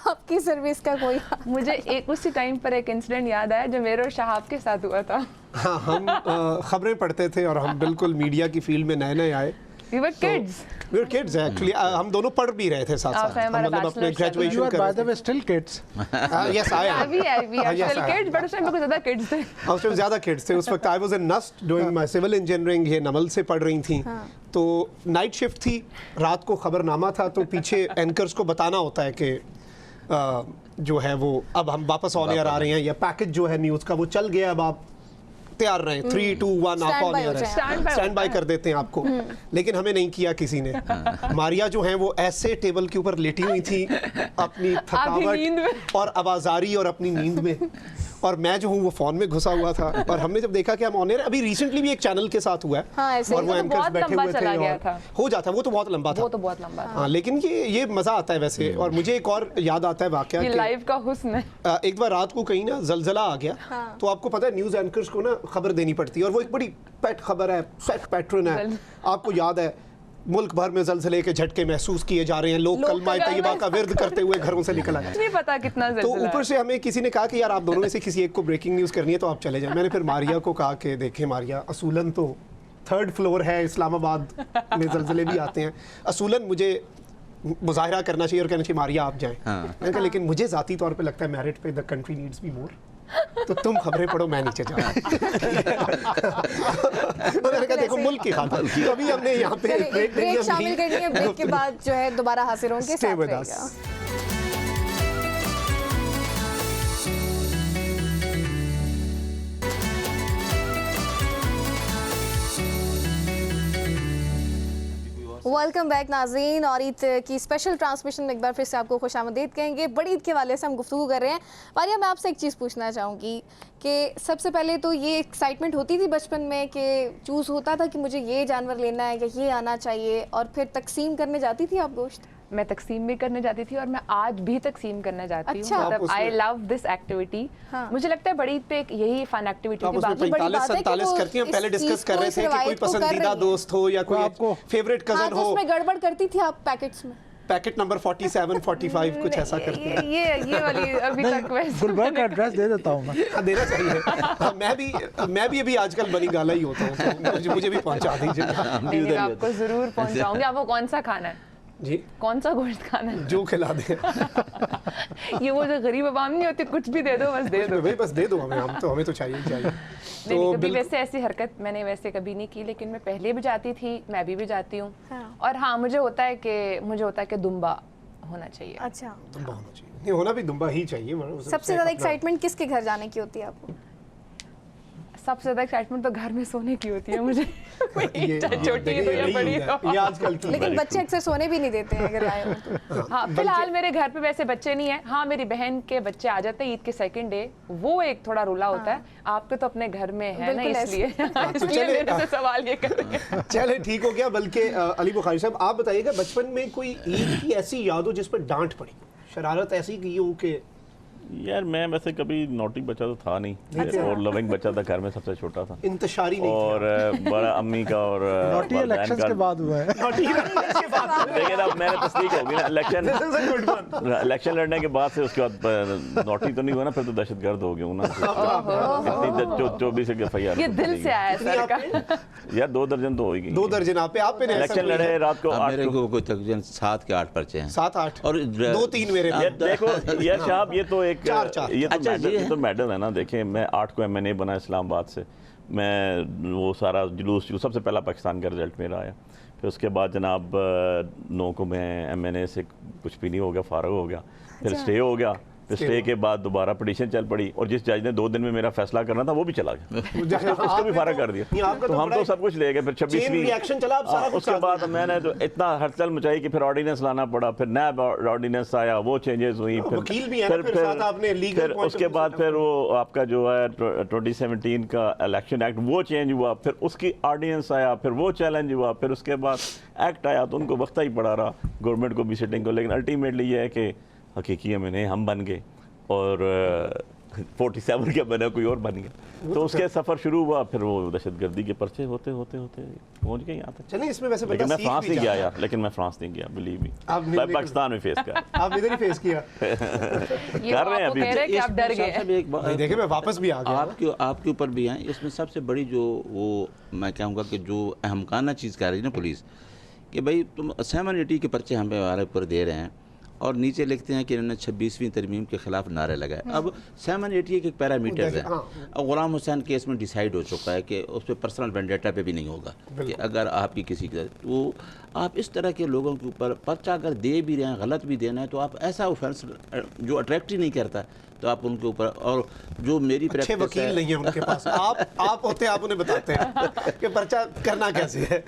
आपकी सर्विस का कोई मुझे एक उसी टाइम पर एक इंसिडेंट याद आया जो मेरे और शहाब के साथ हुआ था। हाँ, हम खबरें पढ़ते थे और हम बिल्कुल मीडिया की फील्ड में नए नए आए। We were kids. We were kids actually. हम दोनों पढ़ भी रहे थे साथ साथ। हम मतलब अपने You ग्रेजुएशन are कर by रहे the way still kids. थे। Yes, I am. अभी we are yes, still I am. kids, but उस टाइम पे कुछ ज़्यादा kids थे। उस टाइम ज़्यादा किड्स थे। उस वक्त I was in NUST doing my civil engineering. ये नमल से पढ़ रही थी। तो नाइट शिफ्ट थी, रात को खबरनामा था, तो पीछे एंकर्स को बताना होता है कि जो है वो अब हम वापस ऑन एयर आ रहे हैं, या पैकेज जो है न्यूज़ का वो चल गया, अब आप तैयार रहें। 3, 2, 1 आप ऑन एयर है, स्टैंड बाय कर देते हैं आपको। लेकिन हमें नहीं किया किसी ने। मारिया जो है वो ऐसे टेबल के ऊपर लेटी हुई थी अपनी नींद थकावट में। और आवाजारी और अपनी नींद में, और मैं जो हूँ वो फोन में घुसा हुआ था। और हमने जब देखा कि हम ऑन एयर, अभी रिसेंटली भी एक चैनल के साथ हुआ है, हाँ, ऐसे और ही। वो तो एंकर्स बहुत बैठे लंबा हुए चला थे गया और था। हो जाता है, वो तो बहुत लंबा था। वो तो बहुत लंबा था। हाँ, लेकिन ये मजा आता है वैसे। और मुझे एक और याद आता है वाकया ये कि लाइव का हुस्न है। एक बार रात को कहीं ना जलजला आ गया, तो आपको पता है न्यूज़ एंकर्स को ना खबर देनी पड़ती है, और वो एक बड़ी पेट खबर है, पेट पैटर्न है। आपको याद है मुल्क भर में जलजले के झटके महसूस किए जा रहे हैं, लोग कलमा तैयबा का विर्द करते हुए घरों से निकल आए। नहीं पता कितना तो ज़लज़ला ऊपर से हमें किसी ने कहा कि यार आप दोनों में से किसी एक को ब्रेकिंग न्यूज़ करनी है तो आप चले जाएं। मैंने फिर मारिया को कहा कि देखें मारिया, असूलन तो 3rd फ्लोर है, इस्लामाबाद में जलजले भी आते हैं, असूलन मुझे मुजाहरा करना चाहिए और कहना चाहिए मारिया आप जाएं। मैंने कहा लेकिन मुझे ज़ाती तौर पे लगता है मेरिट पे द कंट्री नीड्स मी मोर, तो तुम खबरें पढ़ो, मैं नीचे जाऊँ। मैंने कहा देखो मुल्क की खातिर, तो अभी हमने यहाँ पे ब्रेक शामिल करनी है, ब्रेक के बाद जो है दोबारा हाजिर होंगे, Stay साथ with रहिएगा। us. वेलकम बैक नाज़रीन, और ईद की स्पेशल ट्रांसमिशन में एक बार फिर से आपको खुशामदीद कहेंगे। बड़ी ईद के हवाले से हम गुफ्तगू कर रहे हैं। मारिया, मैं आपसे एक चीज़ पूछना चाहूँगी कि सबसे पहले तो ये एक्साइटमेंट होती थी बचपन में कि चूज़ होता था कि मुझे ये जानवर लेना है या ये आना चाहिए, और फिर तकसीम करने जाती थी आप गोश्त? मैं तकसीम भी करने जाती थी और मैं आज भी तकसीम करने जाती हूँ। अच्छा। मतलब आई लव दिस एक्टिविटी। मुझे लगता है बड़ी ईद पे एक यही फन एक्टिविटी आप की उसमें बात है। 45-47 करती हैं। हम पहले डिस्कस कर रहे थे कि कोई पसंदीदा दोस्त हो या कोई आपको फेवरेट कजन हो। उसमें गड़बड़ करती थी आप पैकेट्स में? पैकेट नंबर 47, 45 कुछ ऐसा करते हैं। ये वाली अभी तक वैसे गुलबर्ग का एड्रेस दे देता हूँ मैं। हाँ, देना चाहिए। हाँ, मैं भी अभी आजकल बनी गाला ही होता हूँ, तो मुझे भी पहुंचा दीजिए। नहीं, आपको जरूर पहुंचाऊंगी। आपको कौन सा खाना है? जी कौन सा गोश्त खाना है? जो खिला दे। ये वो जो गरीब अवाम नहीं होती, कुछ भी दे दो बस दे दो। भाई बस दे दो हमें, हमें तो चाहिए चाहिए। नहीं, कभी वैसे ऐसी हरकत मैंने वैसे कभी नहीं की, लेकिन मैं पहले भी जाती थी, मैं अभी भी जाती हूँ। और हाँ, मुझे होता है कि दुम्बा होना चाहिए। अच्छा, दुम्बा होना चाहिए, नहीं होना भी दुम्बा ही चाहिए। सबसे ज़्यादा एक्साइटमेंट किसके घर जाने की होती है आपको? सबसे ज़्यादा एक्साइटमेंट तो घर में सोने की होती है मुझे। छोटी है तो या बड़ी है, ये आजकल की। लेकिन बच्चे अक्सर सोने भी नहीं देते हैं अगर आए हो तो। हाँ, फिलहाल मेरे घर पे वैसे बच्चे नहीं है। हाँ, मेरी बहन के बच्चे आ जाते हैं ईद के सेकंड डे, वो एक थोड़ा रुला होता है। आपके तो अपने घर में है ना, इसलिए मेरे से सवाल ये कर रहे हैं। चले ठीक हो गया। बल्कि अली बुखारी साहब, आप बताइएगा बचपन में कोई ईद की ऐसी याद हो जिस पर डांट पड़ी, शरारत ऐसी की हो कि? यार मैं वैसे कभी नोटी बच्चा तो था नहीं, और लविंग बच्चा था, घर में सबसे छोटा था, इंतशारी नहीं और बड़ा अम्मी का और नोटी इलेक्शंस के बाद हुआ है। लेकिन अब मैंने तस्दीक होगी ना, इलेक्शन लड़ने के बाद से उसके बाद नोटी तो नहीं हुआ ना, फिर तो दहशतगर्द हो गया ना। 24 FIR ये दिल से आया सर का। यार 2 दर्जन तो होगी। 2 दर्जन आप पे इलेक्शन लड़े रात को। मेरे को कोई तकरीबन 7 के 8 पर्चे हैं। 7-8 और 2-3 मेरे में। देखो यार साहब, ये तो एक चार। ये तो अच्छा, मेडल, ये ये तो मेडल है ना। देखें, मैं 8 को MNA बना इस्लामाबाद से, मैं वो सारा जुलूस सबसे पहला पाकिस्तान का रिजल्ट मेरा आया। फिर उसके बाद जनाब 9 को मैं MNA से कुछ भी नहीं हो गया, फारग हो गया। फिर स्टे हो गया, फिर स्टे के बाद दोबारा पिटीशन चल पड़ी, और जिस जज ने 2 दिन में मेरा फैसला करना था वो भी चला गया, उसको भी फारग कर दिया। तो हम तो सब कुछ ले गए। फिर 26वीं रिएक्शन चला, आप सारा कुछ उसके बाद मैंने तो इतना हड़चल मचाई कि फिर ऑर्डिनेंस लाना पड़ा, फिर नया ऑर्डिनेंस आया, वो चेंजेस हुई। वकील भी है ना, फिर साथ आपने लीगल फिर उसके बाद फिर वो आपका जो है 2017 का इलेक्शन एक्ट वो चेंज हुआ, फिर उसकी ऑर्डिनेंस आया, फिर वो चैलेंज हुआ, फिर उसके बाद एक्ट आया, तो उनको वक्त ही पड़ा रहा गवर्नमेंट को भी सिटिंग को। लेकिन अल्टीमेटली ये है कि हकीकी MNA हम बन गए, और 47 के बना कोई और बन गया। तो उसके सफ़र शुरू हुआ, फिर वो दहशतगर्दी के पर्चे होते होते होते पहुंच गए यहाँ तक। चलिए, इसमें वैसे लेकिन मैं फ्रांस नहीं गया यार, लेकिन मैं फ्रांस नहीं गया, बिलीव मी। मैं पाकिस्तान में फेस किया। आप इधर ही फेस किया। कर रहे हैं अभी। कि आप डर गए। देखिए, मैं वापस भी आ गया। आपके ऊपर भी हैं। इसमें सबसे बड़ी जो वो मैं कहूँगा कि जो अहमकाना चीज़ कर रही है ना पुलिस, कि भाई तुम 780 के पर्चे हमारे ऊपर दे रहे हैं, और नीचे लिखते हैं कि इन्होंने 26वीं तरमीम के खिलाफ नारे लगाए। अब 780 एक पैरामीटर्स है। अब गुलाम हुसैन केस में डिसाइड हो चुका है कि उस पर पर्सनल वेंडेटा पे भी नहीं होगा, कि अगर आपकी किसी का वो आप इस तरह के लोगों के ऊपर पर्चा अगर दे भी रहे हैं, गलत भी देना है, तो आप ऐसा ऑफेंस जो अट्रैक्ट ही नहीं करता, तो आप उनके ऊपर। और जो मेरी अच्छे वकील नहीं है उनके पास, आप होते हैं, आप उन्हें बताते हैं कि पर्चा करना कैसे है।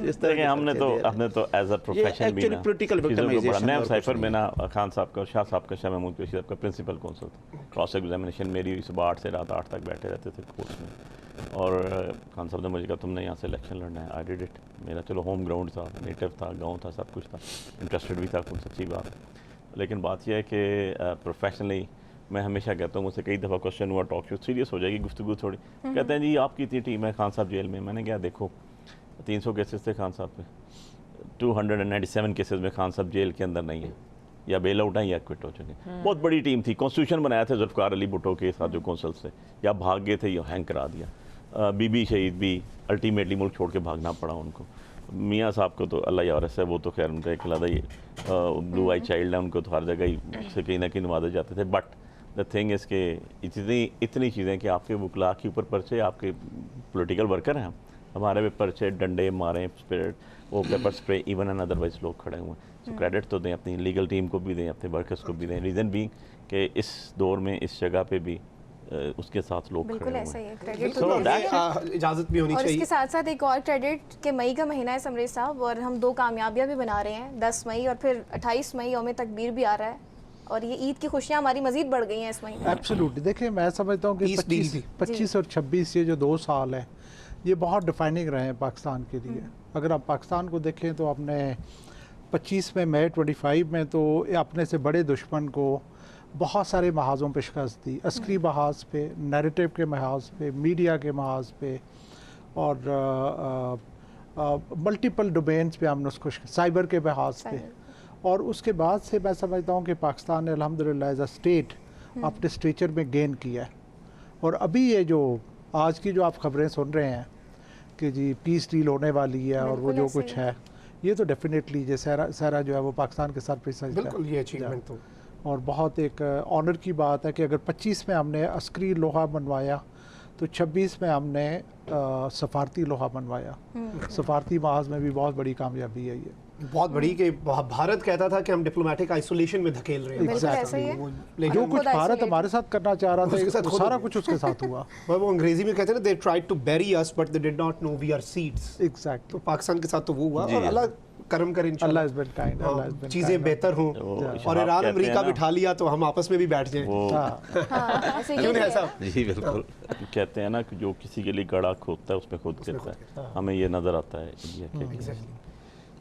इस तरह के हमने तो एज अ प्रोफेशन भी ना पॉलिटिकल विक्टिमाइजेशन साइफर में ना, खान साहब का, शाह साहब का, शाह महमूद कुरैशी साहब का प्रिंसिपल कौंसल था। क्रॉस एग्जामिनेशन मेरी हुई, सुबह 8 से रात 8 तक बैठे रहते थे कोर्स में, और खान साहब ने मुझे कहा तुमने यहाँ से इलेक्शन लड़ना है। I did it. मेरा चलो होम ग्राउंड था, नेटिव था, गाँव था, सब कुछ था, इंटरेस्टेड भी था, कुछ सच्ची बात है। लेकिन बात यह है कि प्रोफेशनली मैं हमेशा कहता हूँ, मुझसे कई दफ़ा क्वेश्चन हुआ, टॉक शो सीरियस हो जाएगी गुफ्तगू थोड़ी, कहते हैं जी आपकी इतनी टीम है, खान साहब जेल में। मैंने कहा देखो 300 केसेस थे खान साहब पे, 297 केसेस में खान साहब जेल के अंदर नहीं है, या बेल आउट हैं या क्विट हो चुके हैं। बहुत बड़ी टीम थी, कॉन्स्टिट्यूशन बनाया था जुल्फ़िकार अली भुट्टो के साथ जो कौंसल से, या भाग गए थे या हैंग करा दिया। बीबी शहीद भी अल्टीमेटली मुल्क छोड़ के भागना पड़ा उनको। मियाँ साहब को तो अल्लाह यारस है, वो तो खैर उनका एक अलग ही ब्लू आई चाइल्ड है, उनको तो हर जगह ही से कहीं ना कहीं नवाजे जाते थे। बट द थिंग इज़ के इतनी चीज़ें कि आपके वकला के ऊपर पर्चे, आपके पॉलिटिकल वर्कर हैं, हमारे पे पर्चे, डंडे मारें, स्पिरिट, वो paper spray, even and otherwise लोग खड़े हुए हैं। तो क्रेडिट तो दें अपनी लीगल टीम को भी दें, अपने वर्कर्स को भी दें। रीज़न भी कि इस दौर में इस जगह पे भी उसके साथ लोग बिल्कुल खड़े ऐसा हुए ही है। हैं। क्रेडिट So तो इजाजत भी होनी और चाहिए। इसके साथ साथ एक और क्रेडिट कि मई का महीना है समरेश साहब, और हम 2 कामयाबियां भी बना रहे हैं, 10 मई और फिर 28 मई यौम तकबीर भी आ रहा है, और ये ईद की खुशियां हमारी मजीद बढ़ गई हैं इस महीने। एब्सोल्युटली। देखिए, मैं समझता हूँ कि 25 और 26 ये जो 2 साल है, ये बहुत डिफाइनिंग रहे हैं पाकिस्तान के लिए। अगर आप पाकिस्तान को देखें तो आपने 25 में, मई 25 में तो अपने से बड़े दुश्मन को बहुत सारे महाज़ों पे शिकस्त दी, अस्करी महाज पे, नैरेटिव के महाज पे, मीडिया के महाज पे, और मल्टीपल डोमेन्स पे हमने उसको, साइबर के महाज पे। और उसके बाद से मैं समझता हूँ कि पाकिस्तान ने अल्हम्दुलिल्लाह एज अ स्टेट अपने स्टेचर में गेन किया है। और अभी ये जो आज की जो आप खबरें सुन रहे हैं कि जी पीस डील होने वाली है और वो जो कुछ है, ये तो डेफिनेटली ये सहरा जो है वो पाकिस्तान के सर पे सजता है। बिल्कुल, ये अचीवमेंट तो और बहुत एक ऑनर की बात है कि अगर 25 में हमने अस्करी लोहा बनवाया तो 26 में हमने सफारती लोहा बनवाया। सफारती महाज में भी बहुत बड़ी कामयाबी है ये। बहुत बड़ी कि भारत कहता था कि हम डिप्लोमेटिक आइसोलेशन में धकेल रहे हैं। बिल्कुल ऐसा ही है। वो- जो लेकिन कुछ भारत हमारे साथ करना चाह रहा उसके साथ था खुद सारा हो गया। कुछ उसके साथ हुआ। वो अंग्रेजी में कहते हैं ना, they tried to bury us but they did not know we are seeds. Exact तो पाकिस्तान के साथ तो वो हुआ जी, और हाँ। अल्लाह करम करे अल्लाह इंशाल्लाह। Is been kind, Allah is been चीजें बेहतर हों वो और इशारा ईरान कहते हैं अमेरिका ना, बिठा लिया तो हम आपस में भी बैठ जाएं। वो ऐसे ही क्यों नहीं है। ऐसा? जी बिल्कुल। कहते हैं ना कि जो किसी के लिए गड़ा खोदता है उसमें खुद गिरता है। हमें ये नज़र आता है ये कि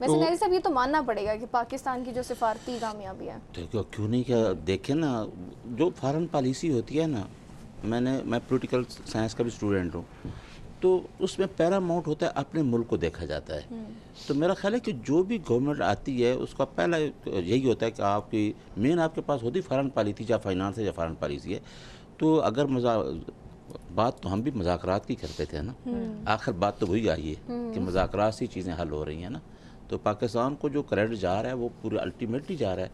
वैसे नैरी साहब ये तो मानना पड़ेगा कि पाकिस्तान की जो सिफारती कामयाबी है, तो क्यों नहीं, क्या देखें ना जो फॉरेन पॉलिसी होती है ना, मैं पॉलिटिकल साइंस का भी स्टूडेंट हूँ, तो उसमें पैरामाउंट होता है अपने मुल्क को देखा जाता है। तो मेरा ख्याल है कि जो भी गवर्नमेंट आती है उसका पहला यही होता है कि आपकी मेन आपके पास होती फॉरेन पॉलिसी, या फाइनेंस है या फॉरेन पॉलिसी है। तो अगर बात तो हम भी मुज़ाकरात की करते थे ना, आखिर बात तो वही आई है कि मुज़ाकरात से चीज़ें हल हो रही हैं ना। तो पाकिस्तान को जो क्रेडिट जा रहा है वो पूरे अल्टीमेटली जा रहा है।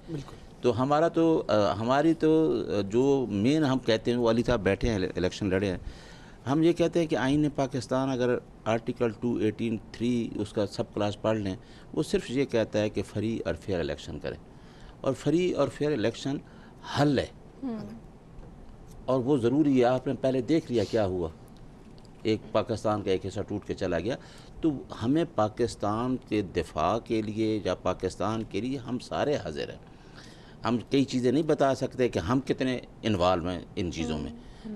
तो हमारा तो हमारी तो जो मेन हम कहते हैं वो अली साहब बैठे हैं इलेक्शन लड़े हैं, हम ये कहते हैं कि आईन पाकिस्तान अगर आर्टिकल 218(3) उसका सब क्लास पढ़ लें, वो सिर्फ ये कहता है कि फ्री और फेयर इलेक्शन करें, और फ्री और फेयर इलेक्शन हल है और वो ज़रूरी है। आपने पहले देख लिया क्या हुआ, एक पाकिस्तान का एक हिस्सा टूट के चला गया। तो हमें पाकिस्तान के दिफा के लिए या पाकिस्तान के लिए हम सारे हाजिर हैं। हम कई चीज़ें नहीं बता सकते कि हम कितने इन्वॉल्व हैं इन चीज़ों में।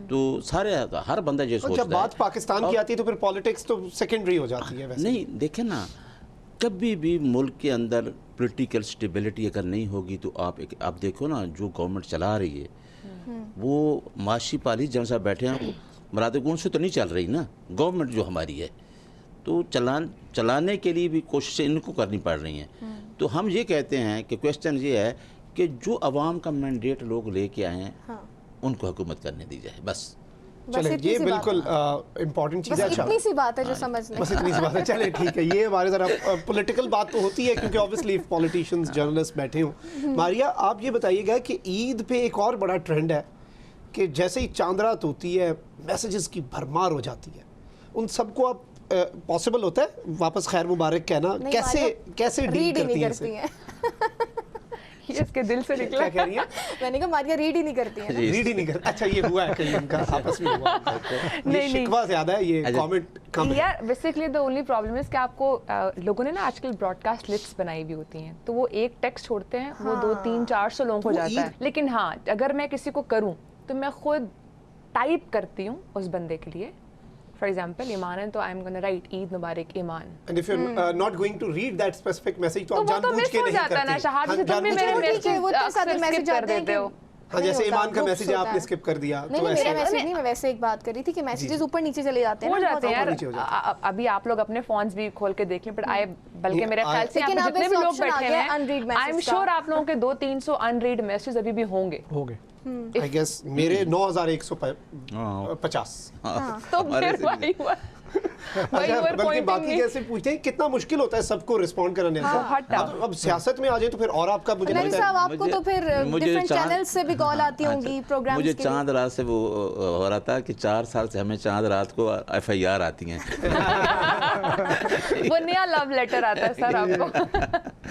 तो सारे हर बंदा ये और सोचता जब बात है। पाकिस्तान की आती है तो फिर पॉलिटिक्स तो सेकेंडरी हो जाती है वैसे। नहीं देखें ना, कभी भी मुल्क के अंदर पॉलिटिकल स्टेबिलिटी अगर नहीं होगी तो आप देखो ना, जो गवर्नमेंट चला रही है वो माशी पाली जन साहब बैठे हैं मरादगुण से तो नहीं चल रही ना गवर्नमेंट जो हमारी है। तो चलाने के लिए भी कोशिशें इनको करनी पड़ रही हैं। तो हम ये कहते हैं कि क्वेश्चन ये है कि जो अवाम का मैंडेट लोग लेके आए हैं उनको हुकूमत करने दी जाए बस। चले इतनी ये सी बात बिल्कुल इम्पोर्टेंट चीज़ बस है। अच्छा, इतनी सी बात है जो समझने बस इतनी सी बात है। चले ठीक है, ये हमारे ज़रा पॉलिटिकल बात तो होती है क्योंकि ऑब्वियसली पॉलिटिशियंस जर्नलिस्ट बैठे हों। मारिया, आप ये बताइएगा कि ईद पे एक और बड़ा ट्रेंड है कि जैसे ही चांद रात होती है मैसेजेस की भरमार हो जाती है, उन सबको आप पॉसिबल होता है वापस खैर मुबारक कहना? नहीं, कैसे डील रीड ही करती नहीं है करती इसे? हैं। ये इसके दिल से निकला। क्या कह रही है? मैंने कहा मारिया रीड ही नहीं करती है। रीड ही नहीं करती। अच्छा, ये हुआ है कहीं इनका आपस में हुआ है। ये नहीं। शिकवा ज्यादा है, ये कमेंट कम है। यार basically the only problem is कि आपको लोगों ने ना आजकल ब्रॉडकास्ट लिस्ट्स बनाई हुई होती हैं, तो वो एक टेक्स्ट छोड़ते हैं वो 200-300-400 लोगों को वो जाता है। ईद- लेकिन हाँ, अगर मैं किसी को करूँ तो मैं खुद टाइप करती हूँ उस बंदे के लिए। फॉर एग्जाम्पल ईमान है तो I am gonna write Eid मुबारक Iman. And if you're not going to read that specific message, तो तो आप वो तो जानबूझ मिस के हो नहीं जाता है ना करती। शहाद, हाँ, से तुम भी जानबूझ मेरे के नहीं ठीक है, वो तो मैसेज सारे अक्सर मैसेज skip कर आते हैं देते हो। हाँ, जैसे नहीं होता, ईमान का groups मैसेज है होता आपने है। स्किप कर दिया नहीं तो नहीं, मेरा ऐसे मैसेज नहीं, मैं वैसे एक बात कर रही थी कि मैसेजेस ऊपर नीचे चले जाते हैं हो ना, जाते हैं बहुत यार। नीचे हो जाते अभी आप लोग अपने फोन्स भी खोल के देख लें, बट आई बल्कि मेरे ख्याल से लेकिन यहाँ पे अब जितने ऐसे भी लोग option आ बैठे गया है unread हैं message आई एम का। श्योर आप लोगों के 200-300 अनरीड मैसेज अभी भी होंगे। हो गए। आई गेस मेरे 9150। तो हमारे फिर से भी वही हुआ। वही अच्छा, वर बल्कि पॉइंटिंग बाकी कैसे पूछते हैं कितना मुश्किल होता है सबको रिस्पॉन्ड करने हाँ, हट से। अब सियासत में आ जाए तो फिर और आपका मुझे नैरी लगता साहब है आपको मुझे- तो फिर मुझे डिफरेंट चांद- चैनल्स से भी कॉल आती होंगी प्रोग्राम्स मुझे के लिए। चांद रात से वो हो रहा था कि 4 साल से हमें चांद रात को FIR आती हैं। वो नया लव लेटर आता है सर आपको।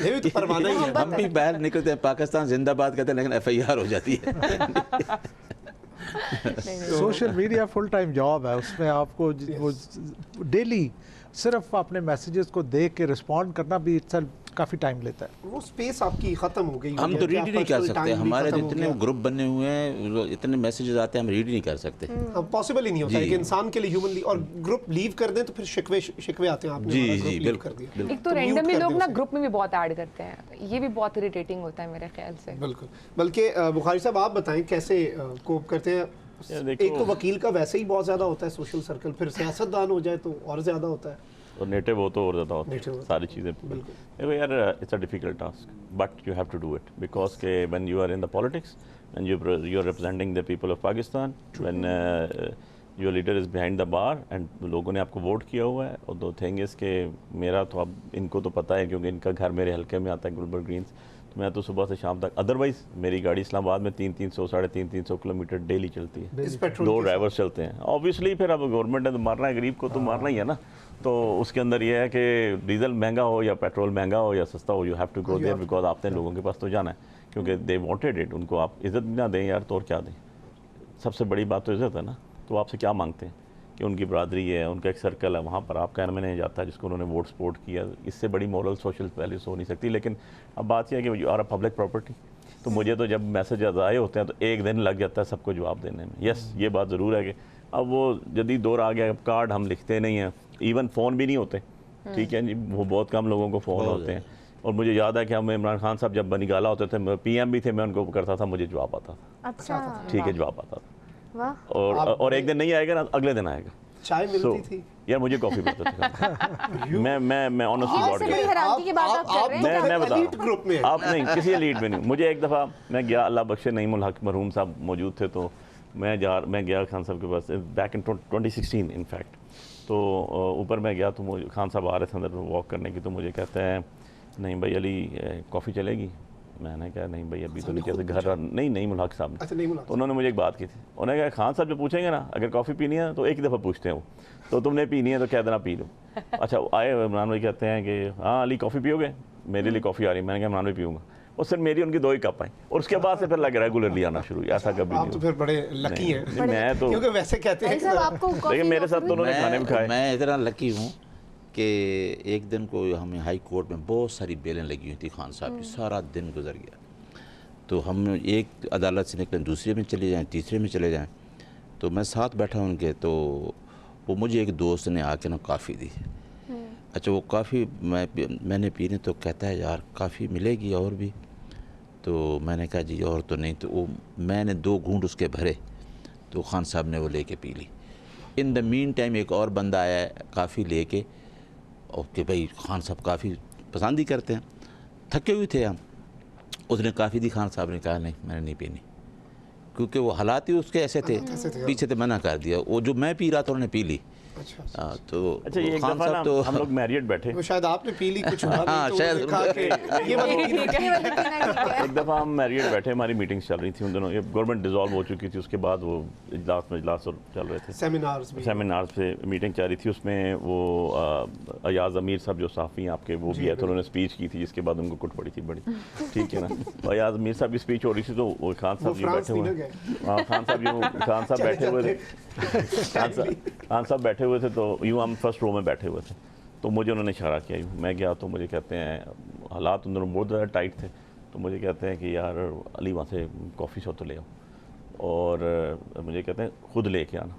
ये भी तो परवाना ही है। हम भी बाहर निकलते हैं पाकिस्तान जिंदाबाद कहते हैं लेकिन FIR हो जाती है। Social media full time job है, उसमें आपको वो डेली सिर्फ अपने मैसेजेस को देख के रिस्पॉन्ड करना भी इट्सेल्फ काफ़ी टाइम लेता है। वो स्पेस आपकी खत्म हो गई। हम तो रीड ही नहीं कर सकते, हमारे जो इतने जितने ग्रुप बने हुए हैं इतने मैसेजेस आते हैं हम रीड ही नहीं कर सकते। पॉसिबल ही नहीं होता है जी। कि इंसान के लिए ह्यूमनली, और ग्रुप लीव कर दें तो फिर शिकवे आते हैं आपने जी, हमारा जी, group leave बिल्कुल, कर दिया। बिल्कुल। एक तो mute रैंडमली कर लोग दें ना उसे। ग्रुप में भी बहुत ऐड करते हैं, ये भी बहुत इरिटेटिंग होता है मेरे ख्याल से। बिल्कुल। बल्कि बुखारी साहब आप बताएं कैसे कोप करते हैं? यार देखो- एक तो वकील का वैसे ही बहुत ज़्यादा होता है सोशल सर्कल, फिर सियासतदान हो जाए तो और ज़्यादा होता है। और नेटिव हो तो और ज़्यादा होता Native है हो। सारी चीज़ें। देखो यार, it's a difficult task but you have to do it because के when you are in the politics and you are representing the people of Pakistan, when your leader is behind the bar and लोगों ने आपको vote किया हुआ है। और दो thing is के मेरा तो अब इनको तो पता है क्योंकि इनका घर मेरे हल्के में आता है गुलबर्ग ग्रीन्स, तो मैं तो सुबह से शाम तक, अदरवाइज़ मेरी गाड़ी इस्लामाबाद में 300 साढ़े 300 किलोमीटर डेली चलती है, इस पेट्रोल 2 के ड्राइवर्स चलते हैं। ऑब्वियसली फिर अब गवर्नमेंट ने तो मारना है, गरीब को तो मारना ही है ना। तो उसके अंदर ये है कि डीजल महंगा हो या पेट्रोल महंगा हो या सस्ता हो, you have to go there because आपने लोगों के पास तो जाना है क्योंकि दे वांटेड इट। उनको आप इज़्ज़त भी ना दें यार तो और क्या दें, सबसे बड़ी बात तो इज़्ज़त है ना। तो आपसे क्या मांगते हैं कि उनकी बरादरी है, उनका एक सर्कल है, वहाँ पर आपका एनमेने जाता है जिसको उन्होंने वोट सपोर्ट किया, इससे बड़ी मॉरल सोशल वैल्यूज हो नहीं सकती। लेकिन अब बात यह है कि you are a public property, तो मुझे तो जब मैसेज आए होते हैं तो एक दिन लग जाता है सबको जवाब देने में। यस, ये बात ज़रूर है कि अब वो जदीद दौर आ गया, अब कार्ड हम लिखते नहीं हैं, इवन फ़ोन भी नहीं होते, ठीक है जी, वो बहुत कम लोगों को फ़ोन होते हैं। और मुझे याद है कि हम इमरान खान साहब जब निकाला होते थे, PM भी थे, मैं उनको करता था, मुझे जवाब आता था। अच्छा, ठीक है, जवाब आता था। वाह। और एक दिन नहीं आएगा ना, अगले दिन आएगा। चाय मिलती थी यार, मुझे कॉफ़ी मिलता था। मैं ऑनेस्टली ऐसे बड़ी हैरानगी की बात आप कर रहे हैं। मैं बता एलीट ग्रुप में आप नहीं, किसी एलीट में नहीं। मुझे एक दफ़ा मैं गया, अल्लाह बख्शे नईमुल हक मरहूम साहब मौजूद थे, तो मैं गया खान साहब के पास बैक इन 2016 इनफैक्ट। तो ऊपर मैं गया तो मुझे खान साहब आ रहे थे अंदर वॉक करने की, तो मुझे कहते हैं नहीं भाई अली कॉफ़ी चलेगी। मैंने कहा नहीं भाई अभी तो नहीं, कैसे घर नहीं मुल्क साहब ने। अच्छा, नहीं मुल्क। तो उन्होंने मुझे एक बात की थी, उन्होंने कहा खान साहब जो पूछेंगे ना, अगर कॉफ़ी पीनी है तो एक ही दफ़ा पूछते हैं वो, तो तुमने पीनी है तो कह देना पी लो। अच्छा, आए इमरान भाई कहते हैं कि हाँ अली कॉफ़ी पियोगे, मेरे लिए कॉफ़ी आ रही है। मैंने कहा इमरान भाई पीऊँगा, और सिर्फ मेरी उनकी 2 ही कप आई, और उसके बाद से फिर लग रेगुलरली आना शुरू। ऐसा कभी आप नहीं तो फिर बड़े लकी हैं, हुआ। मैं तो क्योंकि वैसे कहते हैं साहब आपको लेकिन मेरे साथ तो उन्होंने खाने भी खाए। मैं इतना लकी हूँ कि एक दिन को हमें हाई कोर्ट में बहुत सारी बेलें लगी हुई थी खान साहब की, सारा दिन गुजर गया। तो हम एक अदालत से निकले, दूसरे में चले जाएं, तीसरे में चले जाएं, तो मैं साथ बैठा उनके, तो वो मुझे एक दोस्त ने आके ना कॉफ़ी दी। अच्छा, वो कॉफ़ी मैंने पीने, तो कहता है यार कॉफ़ी मिलेगी और भी, तो मैंने कहा जी और तो नहीं। तो वो मैंने 2 घूंट उसके भरे, तो खान साहब ने वो लेके पी ली। इन द मीन टाइम एक और बंदा आया काफ़ी लेके, और कि भाई खान साहब काफ़ी पसंद ही करते हैं, थके हुए थे हम। उसने काफ़ी दी, खान साहब ने कहा नहीं मैंने नहीं पीनी, क्योंकि वो हालात ही उसके ऐसे थे, पीछे से मना कर दिया। वो जो मैं पी रहा था उन्होंने पी ली। तो अच्छा, ये एक खान दफ़ा साहब ना तो हम लोग मैरियट बैठे, वो शायद आपने पी ली कुछ हुआ नहीं, हाँ, तो शायद। उन्होंने कहा कि ये वाली एक दफ़ा हम मैरियट बैठे, हमारी मीटिंग्स चल रही थी उन दिनों, ये गवर्नमेंट डिज़ोल्व हो चुकी थी, उसके बाद वो इजलास और चल रहे थे, सेमिनार्स पे मीटिंग चल रही थी। उसमें वो अयाज अमीर साहब जो साफ़ी हैं आपके, वो भी है, तो उन्होंने स्पीच की थी जिसके बाद उनको कुट पड़ी थी बड़ी, ठीक है ना। तो अयाज अमीर साहब की स्पीच हो रही थी, तो वो खान साहब जी बैठे हुए, हाँ खान साहब बैठे हुए थे, खान साहब बैठे हुए थे, तो यूँ हम फर्स्ट रो में बैठे हुए थे। तो मुझे उन्होंने इशारा किया, मैं गया तो मुझे कहते हैं, हालात उन दोनों बहुत ज़्यादा टाइट थे, तो मुझे कहते हैं कि यार अली वहाँ से कॉफ़ी शॉप तो ले आओ, और मुझे कहते हैं खुद लेके आना,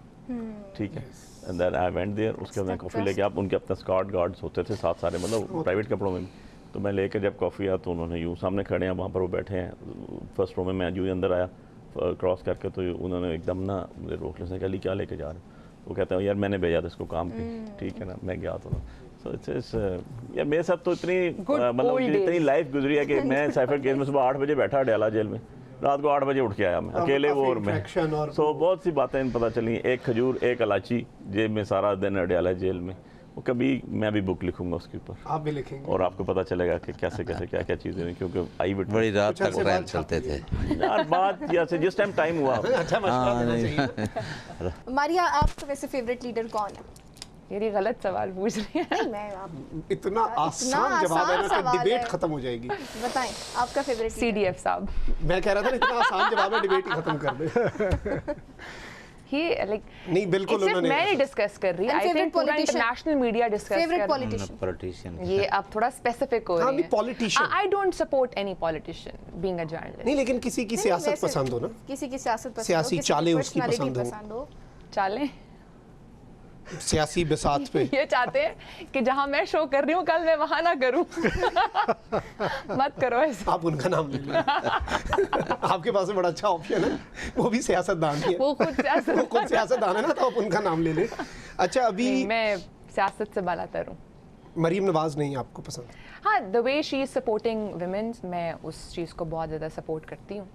ठीक है। And then I went there, उसके बाद मैं कॉफ़ी लेके, आप उनके अपने स्कॉट गार्ड्स होते थे साथ सारे, मतलब प्राइवेट कपड़ों में, तो मैं लेकर जब कॉफ़ी आया तो उन्होंने यूँ सामने खड़े हैं, वहाँ पर वो बैठे हैं फर्स्ट रो में, मैं यूँ अंदर आया क्रॉस करके, तो उन्होंने एकदम ना मुझे रोक लिया, अली क्या लेके जा रहे हैं। वो कहते हैं यार मैंने भेजा था इसको काम पे, ठीक है ना, मैं गया था। सो इट्स यार मेरे साथ तो इतनी मतलब इतनी लाइफ गुजरी है कि मैं साइफर केस में सुबह 8 बजे बैठा अडयाला जेल में, रात को 8 बजे उठ के आया मैं अकेले, वो और मैं। सो बहुत सी बातें पता चली, एक खजूर एक इलायची जेब में सारा दिन अडयाला जेल में। वो कभी मैं भी बुक लिखूंगा उसके ऊपर, आप भी लिखेंगे, और आपको पता चलेगा कि कैसे कैसे क्या क्या चीज़ें हुई, क्योंकि आई विट बड़ी रात तक ट्रायल चलते थे यार, बात जैसे जिस टाइम हुआ। अच्छा मशवरा देना चाहिए। मारिया, आपका वैसे फेवरेट लीडर कौन है? ये गलत सवाल पूछ रही है। नहीं, मैं आप इतना आसान जवाब है ना कि डिबेट खत्म हो जाएगी। बताएं आपका फेवरेट CDF साहब। मैं कह रहा था इतना आसान जवाब है, डिबेट ही खत्म कर दे। ही लाइक नहीं बिल्कुल उन्होंने, मैं नहीं डिस्कस कर रही, आई थिंक पूरा इंटरनेशनल मीडिया डिस्कस कर फेवरेट रहा है। पॉलिटिशियन। ये अब थोड़ा स्पेसिफिक हो हाँ रही भी politician, I don't support any politician being a journalist. नहीं लेकिन किसी की सियासत पसंद हो ना, किसी की सियासत पसंद हो, सियासी किसी की चालें उसकी personality पसंद हो। चालें सियासी बिसात पे ये चाहते हैं कि जहां मैं शो कर रही हूँ कल मैं वहां ना करूं। मत करो ऐसा। आप उनका नाम ले लें। आपके पास में बड़ा अच्छा ऑप्शन है, वो भी सियासतदान ही है, वो खुद सियासतदान है ना, तो आप उनका नाम ले लें। अच्छा अभी मैं सियासत से बालातर हूँ। मरीम नवाज नहीं आपको पसंद? हाँ, the way she is supporting women, मैं उस चीज़ को बहुत ज़्यादा सपोर्ट करती हूँ।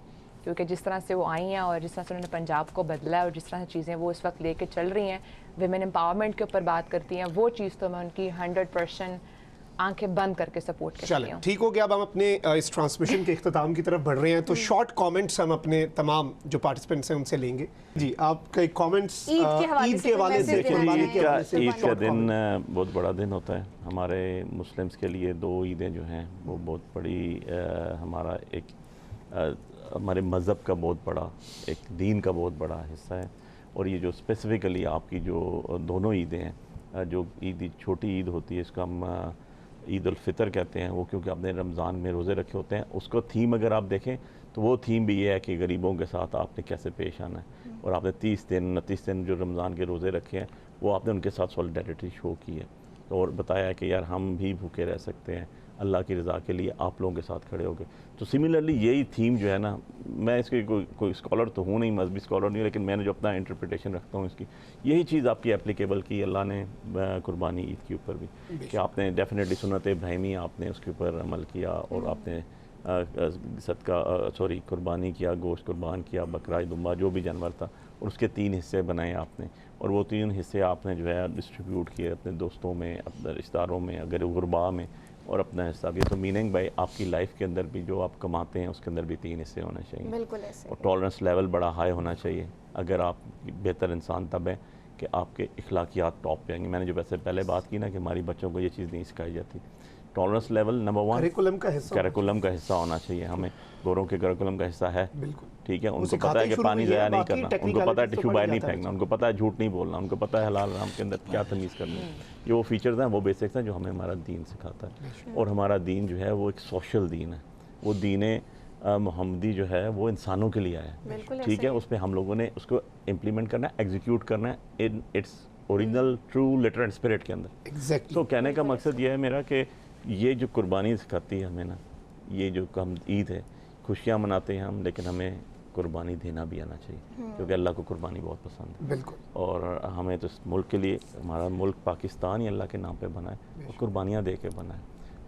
क्योंकि जिस तरह से वो आई हैं और जिस तरह से उन्होंने पंजाब को बदला है और जिस तरह से चीज़ें वो इस वक्त लेके चल रही हैं, विमेन एम्पावरमेंट के ऊपर बात करती हैं, वो चीज़ तो मैं उनकी 100% आंखें बंद करके सपोर्ट करती चलें, हूँ। ठीक हो गया। अब हम अपने इस ट्रांसमिशन के इख्तिताम की तरफ बढ़ रहे हैं, तो शॉर्ट कमेंट्स हम अपने तमाम जो पार्टिसिपेंट्स हैं उनसे लेंगे। जी, आपका एक कमेंट्स ईद के हवाले ईद से के कोई हवाले मैसेज से देना कुर्बानी के हवाले से ईद का short दिन comment। बहुत बड़ा दिन होता है हमारे मुस्लिम्स के लिए। 2 ईदें जो हैं वो बहुत बड़ी हमारा एक हमारे मज़हब का बहुत बड़ा, एक दीन का बहुत बड़ा हिस्सा है। और ये जो स्पेसिफ़िकली आपकी जो दोनों ईदें हैं, जो ईद छोटी ईद होती है इसका हम ईद उल फितर कहते हैं, वो क्योंकि आपने रमज़ान में रोज़े रखे होते हैं। उसका थीम अगर आप देखें तो वो थीम भी ये है कि गरीबों के साथ आपने कैसे पेश आना है। और आपने 30 दिन 29 दिन जो रमज़ान के रोज़े रखे हैं वो आपने उनके साथ सॉलिडेरिटी शो की है और बताया है कि यार हम भी भूखे रह सकते हैं, अल्लाह की रज़ा के लिए आप लोगों के साथ खड़े हो गए। तो सिमिलरली यही थीम जो है ना, मैं इसके कोई स्कॉलर तो हूँ नहीं, मजहबी स्कॉलर नहीं, लेकिन मैंने जो अपना इंटरप्रिटेशन रखता हूँ इसकी, यही चीज़ आपकी एप्लीकेबल की अल्लाह ने कुर्बानी ईद के ऊपर भी, कि आपने डेफिनेटली सुन्नत इब्राहिमी आपने उसके ऊपर अमल किया और आपने कुर्बानी किया, गोश्त कुर्बान किया, बकरा दुम्बा जो भी जानवर था, और उसके 3 हिस्से बनाए आपने, और वो 3 हिस्से आपने जो है डिस्ट्रीब्यूट किए अपने दोस्तों में, अपने रिश्तेदारों में, अगर गुरबा में, और अपना हिस्सा भी। तो मीनिंग भाई आपकी लाइफ के अंदर भी जो आप कमाते हैं उसके अंदर भी 3 हिस्से होने चाहिए। बिल्कुल ऐसे और टॉलरेंस लेवल बड़ा हाई होना चाहिए। अगर आप बेहतर इंसान तब है कि आपके इखलाकियात टॉप पे आएंगे। मैंने जो वैसे पहले बात की ना कि हमारी बच्चों को ये चीज़ नहीं सिखाई जाती। टॉलरेंस लेवल नंबर 1 करिकुलम का हिस्सा होना चाहिए। हमें गोरों के करिकुलम का हिस्सा है, बिल्कुल ठीक है। उनको पता है कि पानी ज़ाया नहीं करना, उनको पता है टिश्यू बाहर नहीं फेंकना, उनको पता है झूठ नहीं बोलना, उनको पता है हलाल हराम के अंदर क्या तमीज़ करनी है। ये वो फीचर्स हैं, वो बेसिक्स हैं जो हमें हमारा दीन सिखाता है। और हमारा दीन जो है वो एक सोशल दीन है। वो दीन मोहम्मदी जो है वो इंसानों के लिए आया है, ठीक है। उस पर हम लोगों ने उसको इम्प्लीमेंट करना है, एग्जीक्यूट करना है in its original true litre and spirit के अंदर। एग्जैक्टली। तो कहने का मकसद ये है मेरा कि ये जो कुर्बानी सिखाती है हमें ना, ये जो हम ईद है, खुशियाँ मनाते हैं हम, लेकिन हमें कुर्बानी देना भी आना चाहिए, क्योंकि अल्लाह को कुर्बानी बहुत पसंद है। बिल्कुल। और हमें तो इस मुल्क के लिए, हमारा मुल्क पाकिस्तान ही अल्लाह के नाम पे बना है और कुर्बानियाँ दे के बना है।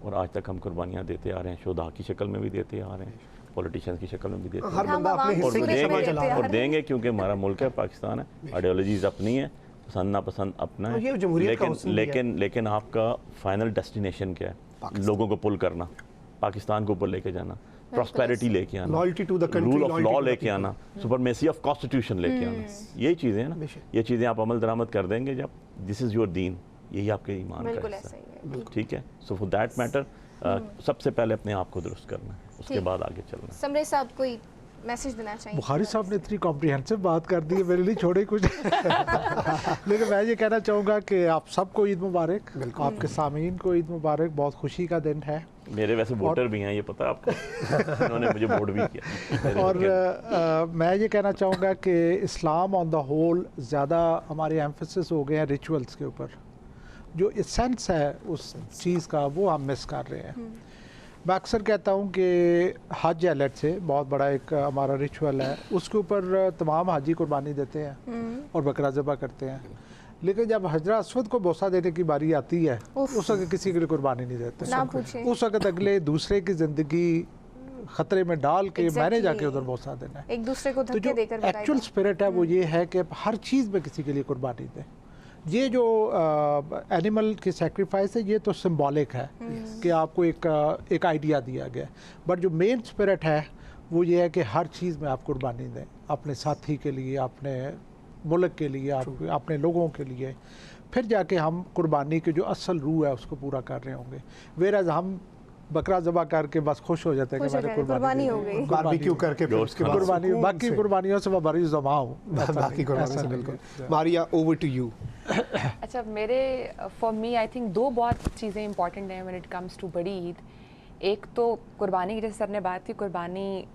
और आज तक हम कुर्बानियाँ देते आ रहे हैं, शुहदा की शक्ल में भी देते आ रहे हैं, पॉलिटिशियंस की शक्ल में भी देते हर बंदा अपने और हिस्से की शक्ल चला रहा है। और देंगे, क्योंकि हमारा मुल्क है, पाकिस्तान है, आइडियोलॉजीज अपनी है, पसंद नापसंद अपना और ये है, जमहूरियत का हुस्न भी है। लेकिन आपका फाइनल डेस्टिनेशन क्या है? लोगों को पुल करना, पाकिस्तान को ऊपर लेके जाना, प्रॉस्पेरिटी लेके आना, loyalty to the country, rule of law लेके आना, सुपरमेसी ऑफ कॉन्स्टिट्यूशन लेके आना। यही चीज़ें हैं ना, ये चीज़ें आप अमल दरामद कर देंगे जब दिस इज़ योर दीन, यही आपके ईमान का हिस्सा है, ठीक है। सो फॉर दैट मैटर सबसे पहले अपने आप को दुरुस्त करना है, उसके बाद आगे चलना है। समरे साहब कोई मैसेज देना चाहिए? बुखारी साहब ने इतनी कॉम्प्रिहेंसिव बात कर दी है, मेरे लिए छोड़े कुछ लेकिन मैं ये कहना चाहूँगा कि आप सबको ईद मुबारक, आपके सामीन को ईद मुबारक। बहुत खुशी का दिन है। मेरे वैसे वोटर भी हैं, ये पता है आपको उन्होंने मुझे वोट भी किया। और मैं ये कहना चाहूँगा कि इस्लाम ऑन द होल ज़्यादा हमारे एम्फेसिस हो गए हैं रिचुअल्स के ऊपर। जो एसेंस है उस चीज़ का वो हम मिस कर रहे हैं। मैं अक्सर कहता हूँ कि हज है, लेट से बहुत बड़ा एक हमारा रिचुअल है, उसके ऊपर तमाम हाजी कुर्बानी देते हैं और बकरा ज़बह करते हैं, लेकिन जब हजरा अस्वद को बोसा देने की बारी आती है उस वक्त किसी के लिए कुर्बानी नहीं देते। उस वक्त अगले दूसरे की ज़िंदगी ख़तरे में डाल के मैंने जाके उधर बोसा देना है। एक दूसरे को धक्के देकर एक्चुअल स्पिरिट है वो ये है कि हर चीज़ में किसी के लिए कुर्बानी दें। ये जो एनिमल की सेक्रीफाइस है ये तो सिंबॉलिक है कि आपको एक आइडिया दिया गया, बट जो मेन स्पिरिट है वो ये है कि हर चीज़ में आप कुर्बानी दें, अपने साथी के लिए, अपने मुल्क के लिए, अपने लोगों के लिए, फिर जाके हम कुर्बानी की जो असल रूह है उसको पूरा कर रहे होंगे। वेराज हम बकरा ज़बह करके बस खुश हो जाते हैं कि मैंने कुर्बानी हो गई, बारबेक्यू करके फिर उसके बाद कुर्बानी, बाकी कुर्बानियों से मैं बड़ी जमा हूँ, बाकी कुर्बानी से बिल्कुल। Maria, over to you. अच्छा, मेरे फॉर मी आई थिंक 2 बहुत चीज़ें इंपॉर्टेंट हैं व्हेन इट कम्स टू बड़ी ईद। एक तो कुर्बानी की, जैसे सर ने बात की, कुर्बानी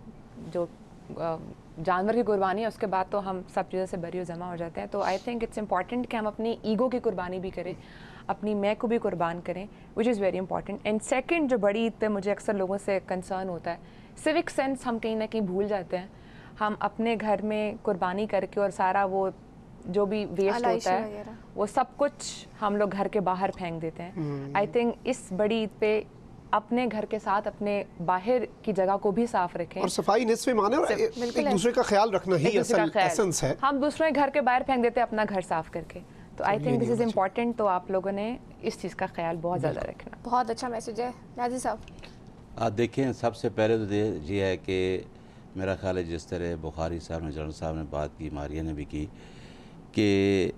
जो जानवर की कुर्बानी है, उसके बाद तो हम सब चीज़ों से बरी जमा हो जाते हैं। तो आई थिंक इट्स इंपॉर्टेंट कि हम अपनी ईगो की कुर्बानी भी करें, अपनी मैं को भी कुर्बान करें, which is very important. And second, जो बड़ी ईद पे मुझे अक्सर लोगों से कंसर्न होता है, सिविक सेंस हम कहीं ना कहीं भूल जाते हैं। हम अपने घर में कुर्बानी करके और सारा वो जो भी वेस्ट होता है वो सब कुछ हम लोग घर के बाहर फेंक देते हैं। आई थिंक इस बड़ी ईद पे अपने घर के साथ अपने बाहर की जगह को भी साफ रखें। और सफाई निस्फ़े ईमान है और एक दूसरे का ख्याल रखना ही एक दूसरे का असल ख्याल। एसेंस है। हम दूसरे घर के बाहर फेंक देते हैं अपना घर साफ करके, तो I think this is important. तो आप लोगों ने इस चीज़ का ख्याल बहुत ज़्यादा रखना। बहुत अच्छा मैसेज है नाज़िर साहब। आप देखें, सबसे पहले तो ये है कि मेरा ख्याल है जिस तरह बुखारी साहब ने, जनरल साहब ने बात की, मारिया ने भी की, कि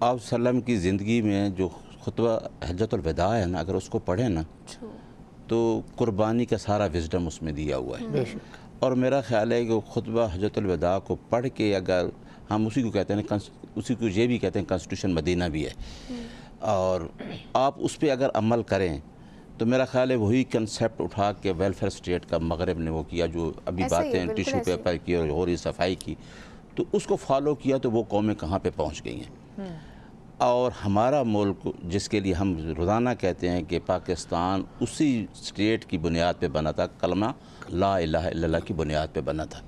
आप सल्लम की ज़िंदगी में जो खुतबा हज्जतुल विदा है ना, अगर उसको पढ़ें ना तो कुर्बानी का सारा विजडम उसमें दिया हुआ है। और मेरा ख्याल है कि खुतबा हज्जतुल विदा को पढ़ के अगर हम उसी को कहते हैं, उसी को ये भी कहते हैं कॉन्स्टिट्यूशन मदीना भी है, और आप उस पर अगर अमल करें तो मेरा ख्याल है वही कंसेप्ट उठा के वेलफेयर स्टेट का मगरब ने वो किया, जो अभी बातें टिश्यू पेपर की और ही सफाई की, तो उसको फॉलो किया तो वो कौमें कहाँ पे पहुँच गई हैं। और हमारा मुल्क जिसके लिए हम रोज़ाना कहते हैं कि पाकिस्तान उसी स्टेट की बुनियाद पे बना था, कलमा ला इलाहा इल्लल्लाह की बुनियाद पे बना था।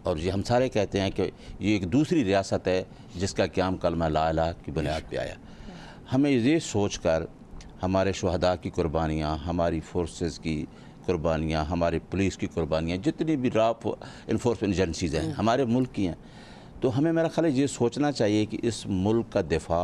और ये हम सारे कहते हैं कि ये एक दूसरी रियासत है जिसका क़याम कलमा ला इलाहा की बुनियाद पे आया। हमें ये सोच कर हमारे शुहदा की कुर्बानियाँ, हमारी फोर्सेस की कुर्बानियाँ, हमारी पुलिस की कुर्बानियाँ, जितनी भी रॉ इन्फोर्समेंट एजेंसीज़ हैं हमारे मुल्क की हैं, तो हमें मेरा ख्याल है ये सोचना चाहिए कि इस मुल्क का दिफा,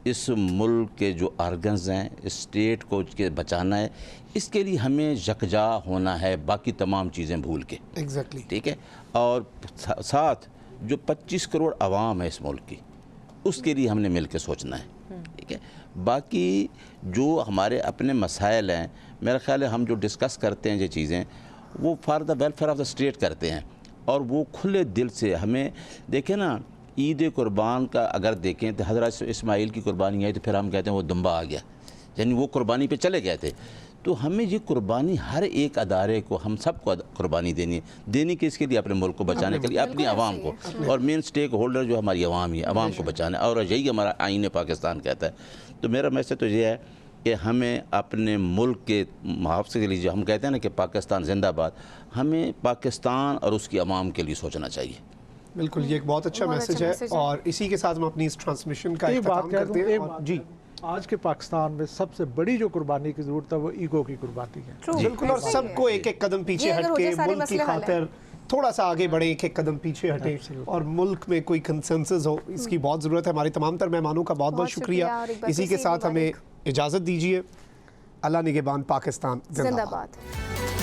इस मुल्क के जो आर्गन्स हैं, इस स्टेट को के बचाना है, इसके लिए हमें यकजा होना है, बाकी तमाम चीज़ें भूल के। एग्जैक्टली। ठीक है। और साथ जो 25 करोड़ आवाम है इस मुल्क की, उसके लिए हमने मिल के सोचना है। ठीक है। बाकी जो हमारे अपने मसाइल हैं, मेरा ख्याल है हम जो डिस्कस करते हैं ये चीज़ें, वो for the welfare of the state करते हैं, और वो खुले दिल से हमें देखें ना। ईद कुर्बान का अगर देखें तो हज़रत इस्माइल की कुर्बानी आई तो फिर हम कहते हैं वो दुम्बा आ गया, यानी वो कुर्बानी पे चले गए थे। तो हमें ये कुर्बानी हर एक अदारे को, हम सबको कुर्बानी देनी कि इसके लिए अपने मुल्क को बचाने के लिए, अपनी आवाम को, और मेन स्टेक होल्डर जो हमारी आवाम ही, आवाम को बचाना, और यही हमारा आईन पाकिस्तान कहता है। तो मेरा मैसेज तो ये है कि हमें अपने मुल्क के मुआवजे के लिए, जो हम कहते हैं ना कि पाकिस्तान जिंदाबाद, हमें पाकिस्तान और उसकी आवाम के लिए सोचना चाहिए। बिल्कुल, ये एक बहुत अच्छा मैसेज है, और इसी के साथ हम अपनी इस ट्रांसमिशन का एक बात इख्तिताम करते हैं। और जी, आज के पाकिस्तान में सबसे बड़ी जो कुर्बानी की ज़रूरत है वो ईगो की कुर्बानी है। बिल्कुल, और सबको एक एक कदम पीछे हट के मुल्क की खातिर थोड़ा सा आगे बढ़े, एक एक कदम पीछे हटे और मुल्क में कोई कंसेंसस हो, इसकी बहुत ज़रूरत है। हमारे तमाम तर मेहमानों का बहुत बहुत शुक्रिया। इसी के साथ हमें इजाज़त दीजिए। अल्लाह निगहबान, पाकिस्तान जिंदाबाद।